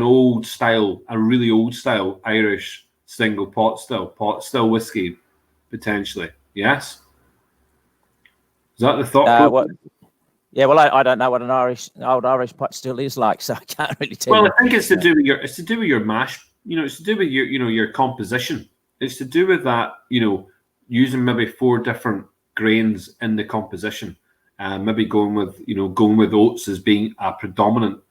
really old style Irish single pot still whiskey, potentially. Yes? Is that the thought? I don't know what an old Irish pot still is like, so I can't really tell you. Well, I think it's to do with your mash. It's to do with your composition. It's to do with that, using maybe 4 different grains in the composition. Maybe going with oats as being a predominant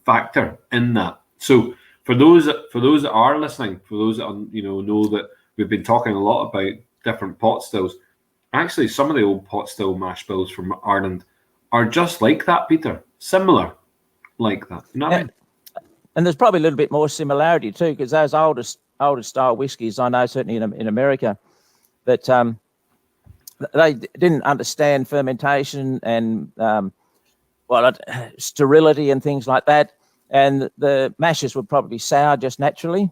factor in that. So for those that are listening, for those that know that we've been talking a lot about different pot stills. Actually, some of the old pot still mash bills from Ireland are just like that, Peter. Similar like that. You know what I mean? And there's probably a little bit more similarity too, because those older style whiskies, I know certainly in America, that they didn't understand fermentation and sterility and things like that, and the mashes would probably sour just naturally,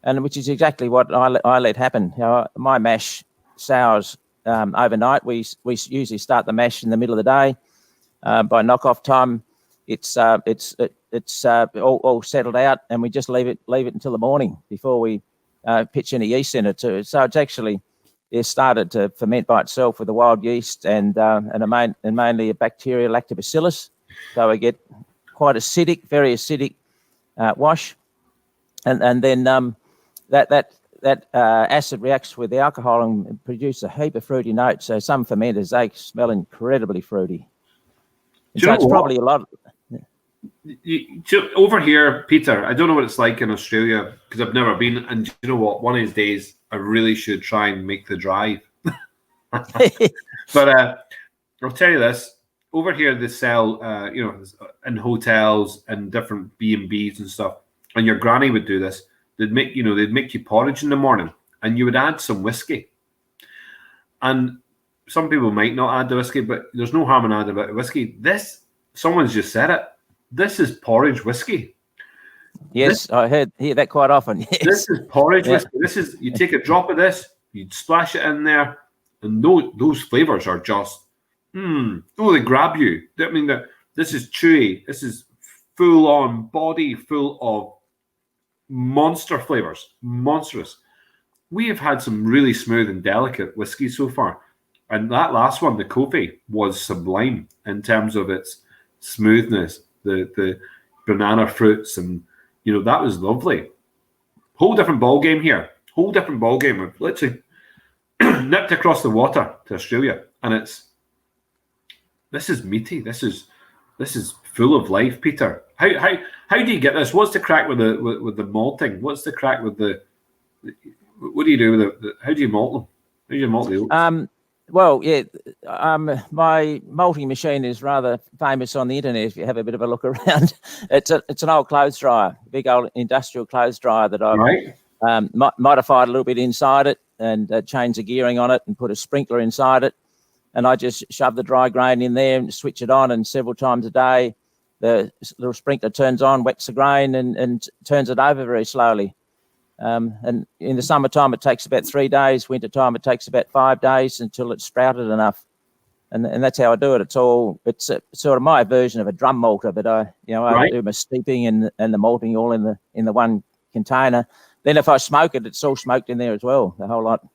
and which is exactly what I let happen. My mash sours overnight. We usually start the mash in the middle of the day. By knockoff time, it's all settled out, and we just leave it until the morning before we pitch any yeast in it too. So it's actually started to ferment by itself with the wild yeast and mainly a bacteria, lactobacillus. So we get quite acidic, very acidic wash, and then that acid reacts with the alcohol and produce a heap of fruity notes. So some fermenters, they smell incredibly fruity. So it's probably a lot. Over here, Peter, I don't know what it's like in Australia because I've never been. And you know what? One of these days, I really should try and make the drive. But I'll tell you this: over here, they sell, in hotels and different B&Bs and stuff. And your granny would do this. They'd make you porridge in the morning, and you would add some whiskey. And some people might not add the whiskey, but there's no harm in adding a bit of whiskey. Someone's just said it. This is porridge whiskey. Yes, I hear that quite often. Yes. This is porridge whiskey. You take a drop of this, you splash it in there, and those flavors are just, they grab you. I mean, this is chewy. This is full on body, full of monster flavors, monstrous. We have had some really smooth and delicate whiskey so far, and that last one, the Kofi, was sublime in terms of its smoothness, the banana fruits, and that was lovely. Whole different ball game here. Whole different ball game. We've literally nipped across the water to Australia, and this is meaty. This is full of life, Peter. How do you get this? What's the crack with the malting? What's the crack with the? What do you do with it? How do you malt them? How do you malt the oats? Well, yeah, my malting machine is rather famous on the internet. If you have a bit of a look around, it's an old clothes dryer, big old industrial clothes dryer that I've modified a little bit inside it and changed the gearing on it and put a sprinkler inside it. And I just shove the dry grain in there and switch it on, and several times a day, the little sprinkler turns on, wets the grain, and turns it over very slowly. And in the summertime, it takes about 3 days. Wintertime, it takes about 5 days until it's sprouted enough. And that's how I do it. It's sort of my version of a drum malter, but I do my steeping and the malting all in the one container. Then if I smoke it, it's all smoked in there as well, the whole lot.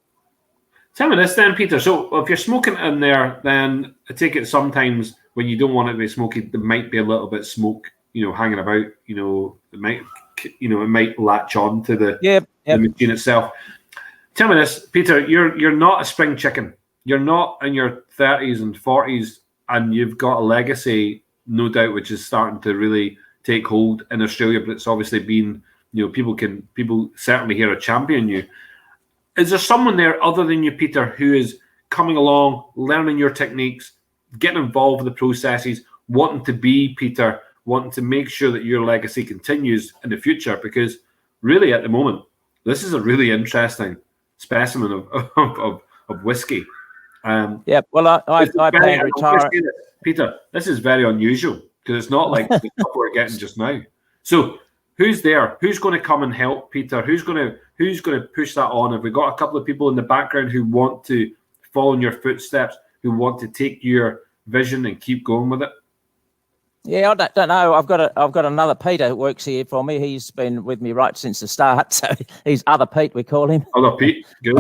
Tell me this then, Peter. So if you're smoking it in there, then I take it sometimes when you don't want it to be smoky, there might be a little bit of smoke, hanging about. It might latch on to the machine itself. Tell me this, Peter. You're not a spring chicken. You're not in your 30s and 40s, and you've got a legacy, no doubt, which is starting to really take hold in Australia. But it's obviously been, people certainly here champion you. Is there someone there other than you, Peter, who is coming along, learning your techniques, getting involved with the processes, wanting to be Peter, wanting to make sure that your legacy continues in the future? Because really, at the moment, this is a really interesting specimen of whiskey. Well, I plan to retire. Peter, this is very unusual because it's not like the stuff we're getting just now. So who's there? Who's going to come and help, Peter? Who's going to push that on? Have we got a couple of people in the background who want to follow in your footsteps, who want to take your vision and keep going with it? Yeah, I don't know. I've got another Peter who works here for me. He's been with me right since the start. So he's Other Pete, we call him. Other Pete, good.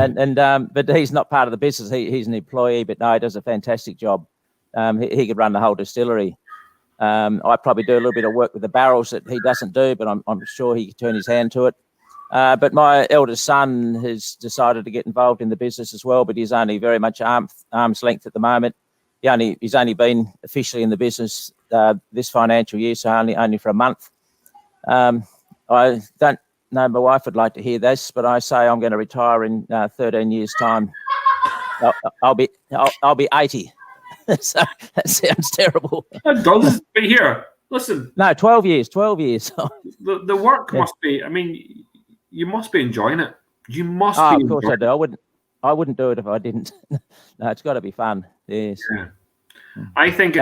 But he's not part of the business. He's an employee, but no, he does a fantastic job. He could run the whole distillery. I probably do a little bit of work with the barrels that he doesn't do, but I'm sure he could turn his hand to it. But my eldest son has decided to get involved in the business as well, but he's only very much arm's length at the moment. He's only been officially in the business this financial year, so only for a month. I don't know, my wife would like to hear this, but I say I'm going to retire in 13 years' time. I'll be 80. So that sounds terrible. It does. But here, listen. No, 12 years. 12 years. The work must be. I mean, you must be enjoying it. You must be. Of course I do. I wouldn't do it if I didn't. No, it's got to be fun. Yes. Yeah. I think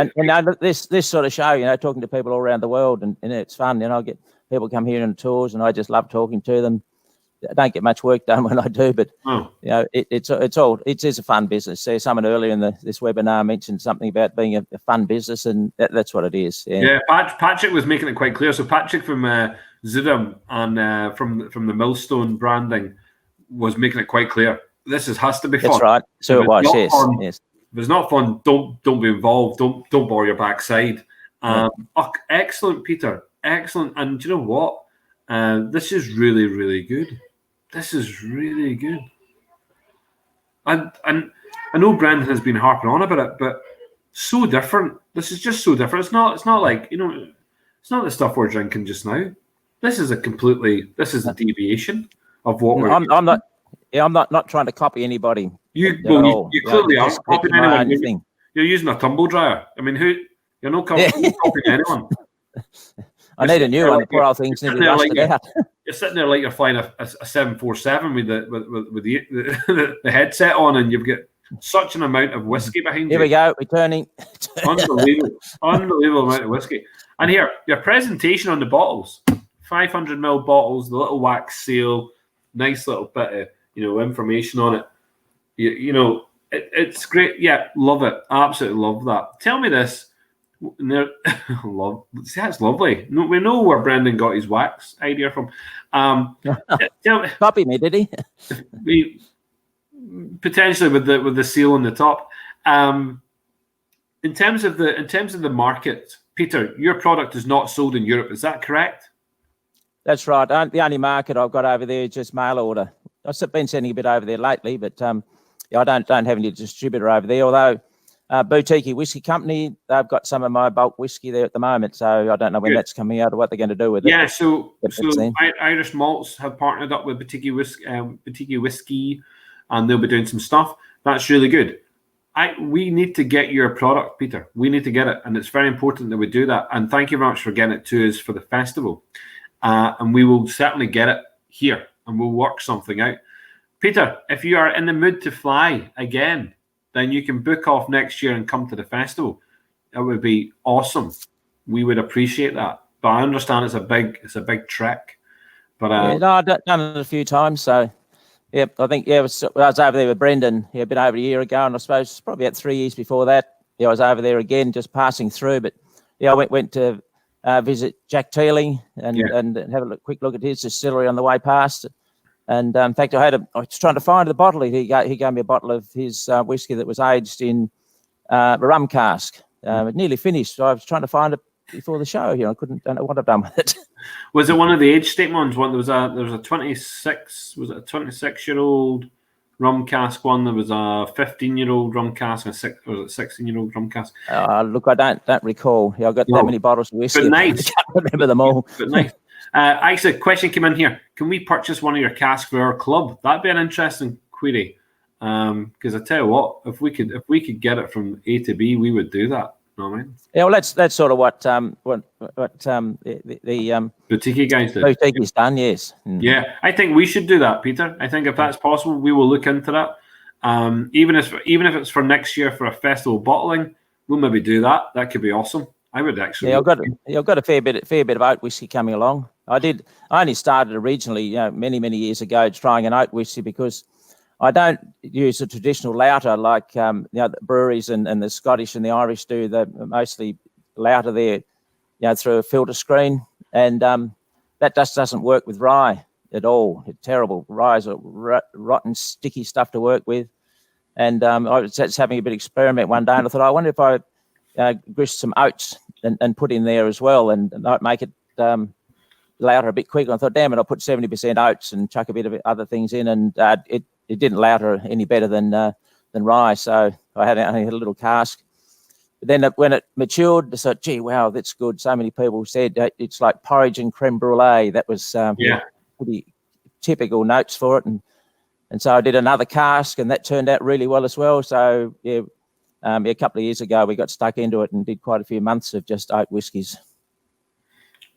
this sort of show, talking to people all around the world, and it's fun. I get people come here on tours, and I just love talking to them. I don't get much work done when I do, but it's a fun business. So someone earlier in this webinar mentioned something about being a fun business, and that's what it is. Yeah, Patrick was making it quite clear. So Patrick from Zudum and from the Millstone branding was making it quite clear. This has to be fun. That's right. So it was. Yes. Yes. If it's not fun, don't be involved. Don't bore your backside. Excellent, Peter. Excellent. And do you know what? This is really, really good. This is really good. And I know Brendan has been harping on about it, but so different. This is just so different. It's not like it's not the stuff we're drinking just now. This is a deviation of what we're. I'm not trying to copy anybody. You clearly aren't copying anyone. You're using a tumble dryer. I mean, you're not copying anyone. I need a new one. The poor old thing's nearly rusted out. You're sitting there like you're flying a 747 with the headset on, and you've got such an amount of whiskey behind you. Here we go, returning. Unbelievable amount of whiskey. And here, your presentation on the bottles, 500ml bottles, the little wax seal, nice little bit of information on it. It's great. Yeah, love it. Absolutely love that. Tell me this. That's lovely. We know where Brendan got his wax idea from. Copy me, did he? Potentially with the seal on the top. In terms of the market, Peter, your product is not sold in Europe. Is that correct? That's right. The only market I've got over there is just mail order. I've been sending a bit over there lately, but I don't have any distributor over there. Although Boutique Whiskey Company, they've got some of my bulk whiskey there at the moment, so I don't know when that's coming out or what they're going to do with it. Yeah, so Irish Malts have partnered up with Boutique Whiskey, and they'll be doing some stuff. That's really good. We need to get your product, Peter. We need to get it, and it's very important that we do that. And thank you very much for getting it to us for the festival. And we will certainly get it here, and we'll work something out. Peter, if you are in the mood to fly again, then you can book off next year and come to the festival. That would be awesome. We would appreciate that. But I understand it's a big trek. But I've done it a few times. So I think I was over there with Brendan. Been over a year ago, and I suppose it's probably about 3 years before that. I was over there again, just passing through. But I went to visit Jack Teeling and have a quick look at his distillery on the way past. And in fact, I was trying to find the bottle. He gave me a bottle of his whiskey that was aged in a rum cask. It nearly finished, so I was trying to find it before the show. I don't know what I've done with it. Was it one of the age state ones? There was a 26. Was it a 26-year-old rum cask one? There was a 15-year-old rum cask, and was it 16-year-old rum cask? Look, I don't recall. I've got that many bottles of whiskey. But nice. I can't remember them all. But nice. Actually, a question came in here. Can we purchase one of your casks for our club? That'd be an interesting query. Because I tell you what, if we could get it from A to B, we would do that. You know what I mean? Yeah, well, that's sort of what the boutique guys do. Boutique is done, yes. Yeah, I think we should do that, Peter. I think if that's possible, we will look into that. Even if it's for next year for a festival bottling, we'll maybe do that. That could be awesome. I would actually. Yeah, I've got a fair bit of oat whiskey coming along. I only started originally, many years ago, trying an oat whiskey because I don't use the traditional lauter like the breweries and the Scottish and the Irish do. They mostly lauter there, through a filter screen, and that just doesn't work with rye at all. It's terrible. Rye is a rotten, sticky stuff to work with, and I was just having a bit of experiment one day, and I thought, I wonder if I grist some oats and put in there as well, and might make it lauter a bit quicker. I thought, damn it, I'll put 70% oats and chuck a bit of other things in, and it didn't lauter any better than rye. So I only had a little cask. But then when it matured, I thought, gee, wow, that's good. So many people said it's like porridge and creme brulee. That was pretty typical notes for it. And And so I did another cask, and that turned out really well as well. So yeah, a couple of years ago, we got stuck into it and did quite a few months of just oak whiskies.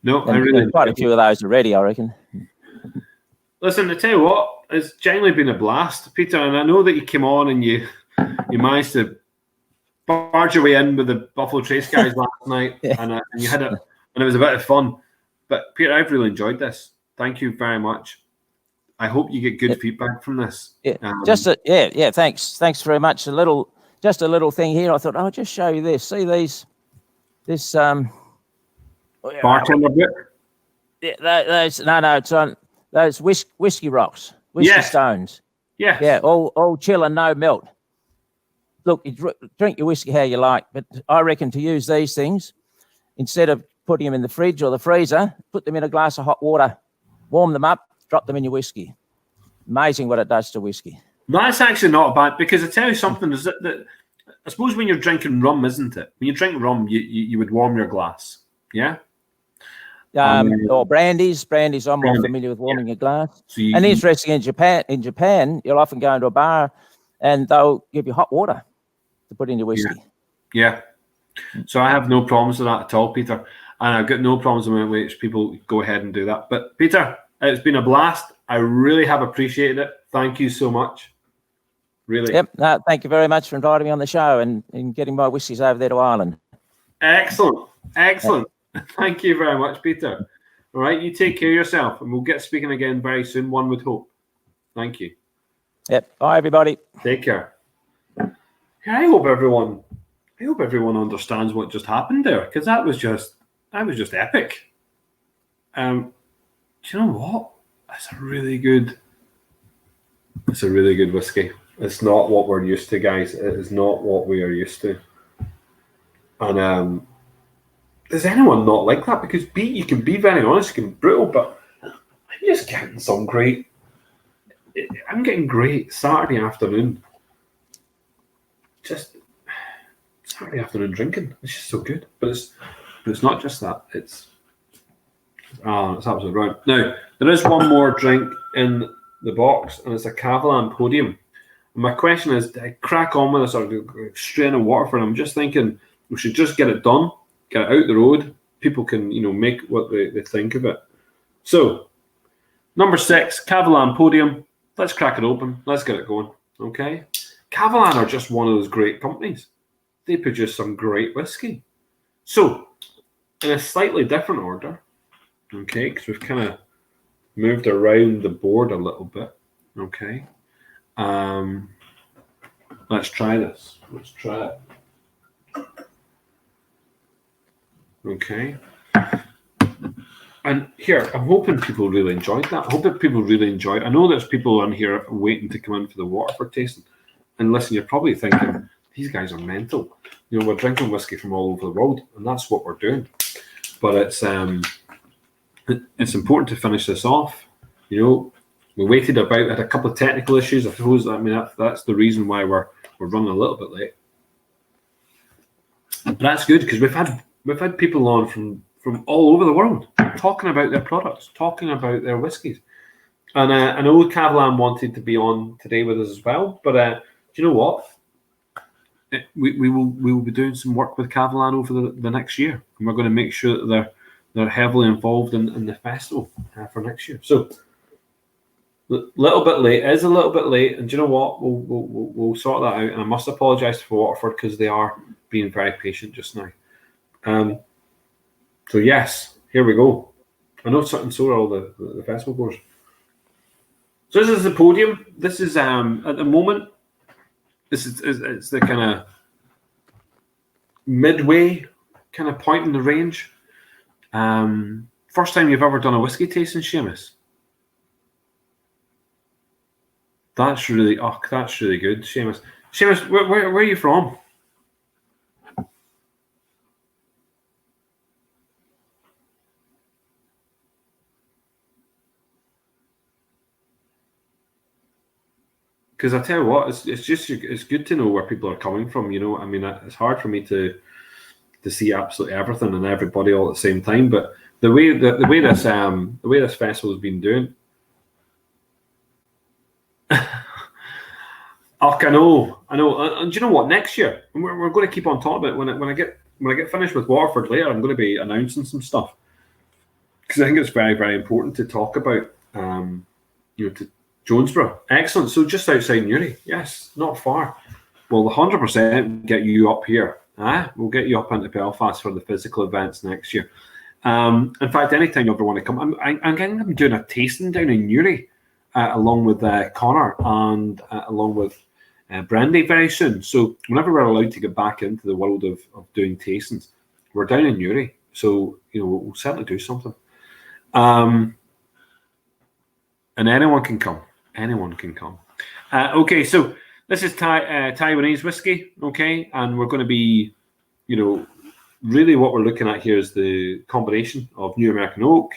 No, And I really quite a few of those already, I reckon. Listen, I tell you what, it's genuinely been a blast, Peter. And I know that you came on and you managed to barge your way in with the Buffalo Trace guys last night, and you had it, and it was a bit of fun. But Peter, I've really enjoyed this. Thank you very much. I hope you get good feedback from this. Yeah, Thanks very much. Just a little thing here. I thought I'll just show you this. See this bartender book. Yeah, those it's on those whiskey rocks, whiskey stones. Yeah, all chill and no melt. Look, you drink your whiskey how you like, but I reckon to use these things, instead of putting them in the fridge or the freezer, put them in a glass of hot water, warm them up, drop them in your whiskey. Amazing what it does to whiskey. That's actually not bad, because I tell you something, is that I suppose when you're drinking rum, isn't it? When you drink rum, you would warm your glass, yeah? Or brandies. I'm more familiar with warming your glass. So interesting, in Japan, you'll often go into a bar and they'll give you hot water to put in your whiskey. Yeah. So I have no problems with that at all, Peter. And I've got no problems with which people go ahead and do that. But Peter, it's been a blast. I really have appreciated it. Thank you so much. Really. Yep. No, thank you very much for inviting me on the show and getting my whiskies over there to Ireland. Excellent. Thank you very much, Peter. All right, you take care of yourself, and we'll get speaking again very soon, one would hope. Thank you. Yep. Bye, everybody. Take care. I hope everyone understands what just happened there, because that was just epic. Do you know what? It's a really good whiskey. It's not what we're used to, guys. It is not what we are used to. And does anyone not like that? Because you can be very honest, you can be brutal, but I'm just getting some great. I'm getting great Saturday afternoon. Just Saturday afternoon drinking. It's just so good. But it's not just that. It's absolutely right. Now there is one more drink in the box, and it's a Cavalan Podium. And my question is, do I crack on with this or go straight into Waterford? I'm just thinking we should just get it done. Get it out the road. People can, make what they think of it. So, number 6, Cavalan Podium. Let's crack it open. Let's get it going. Okay? Cavalan are just one of those great companies. They produce some great whiskey. So, in a slightly different order, okay, because we've kind of moved around the board a little bit. Okay? Let's try this. Let's try it. Okay. And here, I'm hoping people really enjoyed that. I hope that people really enjoyed it. I know there's people on here waiting to come in for the Waterford tasting. And listen, you're probably thinking, these guys are mental. We're drinking whiskey from all over the world, and that's what we're doing. But it's important to finish this off. We waited about, had a couple of technical issues. I suppose, that's the reason why we're running a little bit late. But that's good, because we've had people on from all over the world talking about their products, talking about their whiskies. And I know Cavalan wanted to be on today with us as well, but do you know what? We will be doing some work with Cavalan over the next year, and we're going to make sure that they're heavily involved in the festival for next year. So a little bit late, it is a little bit late, and do you know what? We'll sort that out. And I must apologise for Waterford, because they are being very patient just now. So yes, here we go. I know certain so are all the festival goers. So this is the podium. This is at the moment. It's the kind of midway kind of point in the range. First time you've ever done a whiskey tasting, Seamus? That's really good, Seamus. Seamus, where are you from? Because I tell you what, it's good to know where people are coming from. It's hard for me to see absolutely everything and everybody all at the same time. But the way this festival has been doing, Oh, I know. And do you know what? Next year, and we're going to keep on talking about it. When I get finished with Waterford later, I'm going to be announcing some stuff because I think it's very, very important to talk about. To Jonesborough, excellent. So just outside Newry, yes, not far. We'll 100% get you up here. We'll get you up into Belfast for the physical events next year. In fact, anytime you ever want to come, I'm doing a tasting down in Newry, along with Connor and along with Brandy very soon. So whenever we're allowed to get back into the world of doing tastings, we're down in Newry. So we'll certainly do something. And anyone can come. Anyone can come. Okay, so this is Taiwanese whiskey. Okay, and we're going to be, really what we're looking at here is the combination of New American oak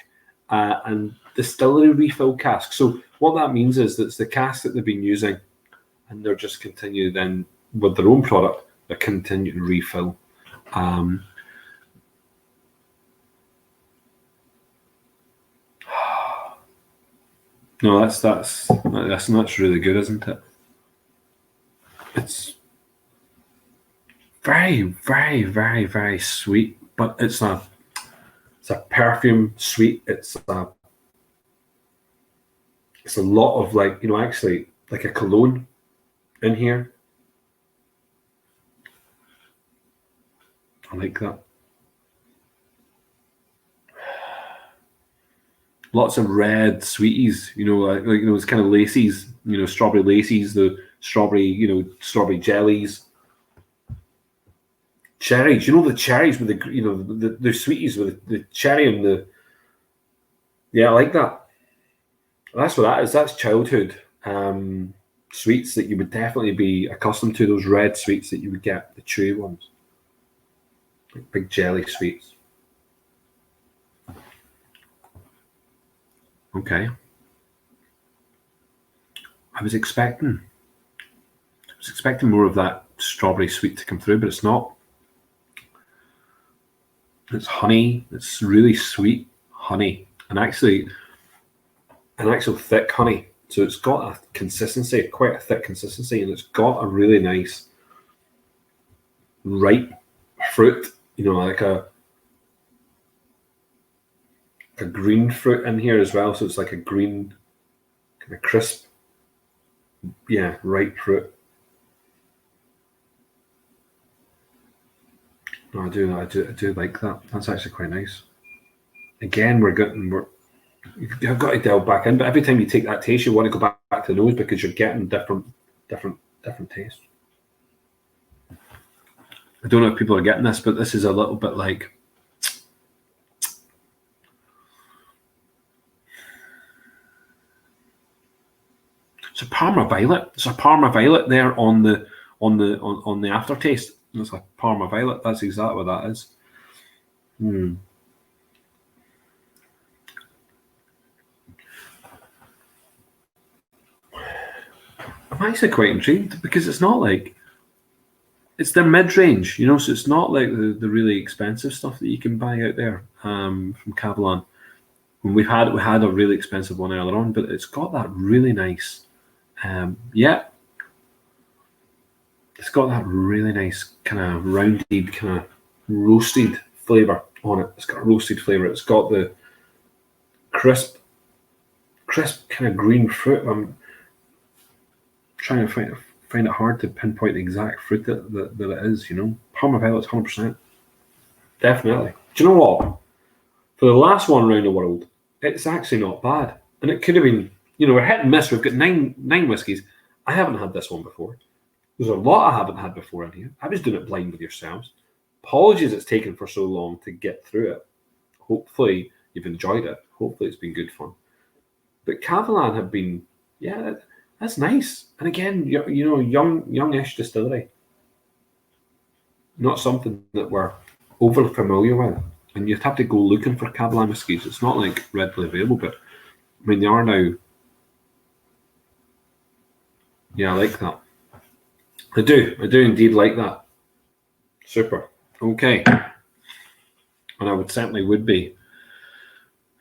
and distillery refill cask. So what that means is that it's the cask that they've been using, and they're just continue then with their own product, they continue to refill. No, that's really good, isn't it? It's very, very, very, very sweet, but it's a perfume sweet. It's a lot of actually like a cologne in here. I like that. Lots of red sweeties, it's kind of laces, strawberry laces, the strawberry, strawberry jellies. Cherries, the cherries with the sweeties with the cherry and the. Yeah, I like that. That's what that is. That's childhood sweets that you would definitely be accustomed to. Those red sweets that you would get, the chewy ones, like big jelly sweets. Okay. I was expecting more of that strawberry sweet to come through, but it's not. It's honey. It's really sweet honey, and actually an actual thick honey. So it's got a consistency, quite a thick consistency, and it's got a really nice ripe fruit, like a green fruit in here as well. So it's like a green, kind of crisp, ripe fruit. No, I do like that. That's actually quite nice. Again, you've got to delve back in, but every time you take that taste, you want to go back to the nose because you're getting different tastes. I don't know if people are getting this, but this is a little bit like it's a Parma Violet. It's a Parma Violet there on the aftertaste. It's a Parma Violet. That's exactly what that is. I'm actually quite intrigued because it's not like it's their mid-range, so it's not like the really expensive stuff that you can buy out there from Kavalan. When we had a really expensive one earlier on, but it's got that really nice, it's got that really nice kind of rounded, kind of roasted flavour on it. It's got a roasted flavour. It's got the crisp kind of green fruit. I'm trying to find it hard to pinpoint the exact fruit that it is, Parma Violet's 100%. Definitely. Do you know what? For the last one around the world, it's actually not bad. And it could have been, we're hit and miss. We've got nine whiskies. I haven't had this one before. There's a lot I haven't had before in here. I was doing it blind with yourselves. Apologies it's taken for so long to get through it. Hopefully you've enjoyed it. Hopefully it's been good fun. But Kavalan have been, that's nice. And again, youngish distillery. Not something that we're overly familiar with. And you'd have to go looking for Kavalan whiskies. It's not like readily available, but I mean, they are now. Yeah, I like that. I do indeed like that. Super. Okay. And I would be.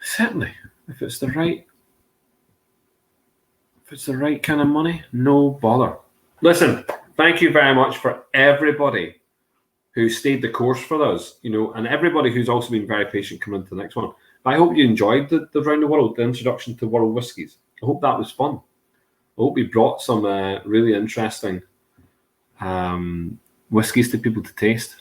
Certainly, if it's the right kind of money, no bother. Listen, thank you very much for everybody who stayed the course for us, you know, and everybody who's also been very patient coming into the next one. I hope you enjoyed the Round the World, the introduction to World Whiskies. I hope that was fun. I hope we brought some really interesting whiskies to people to taste.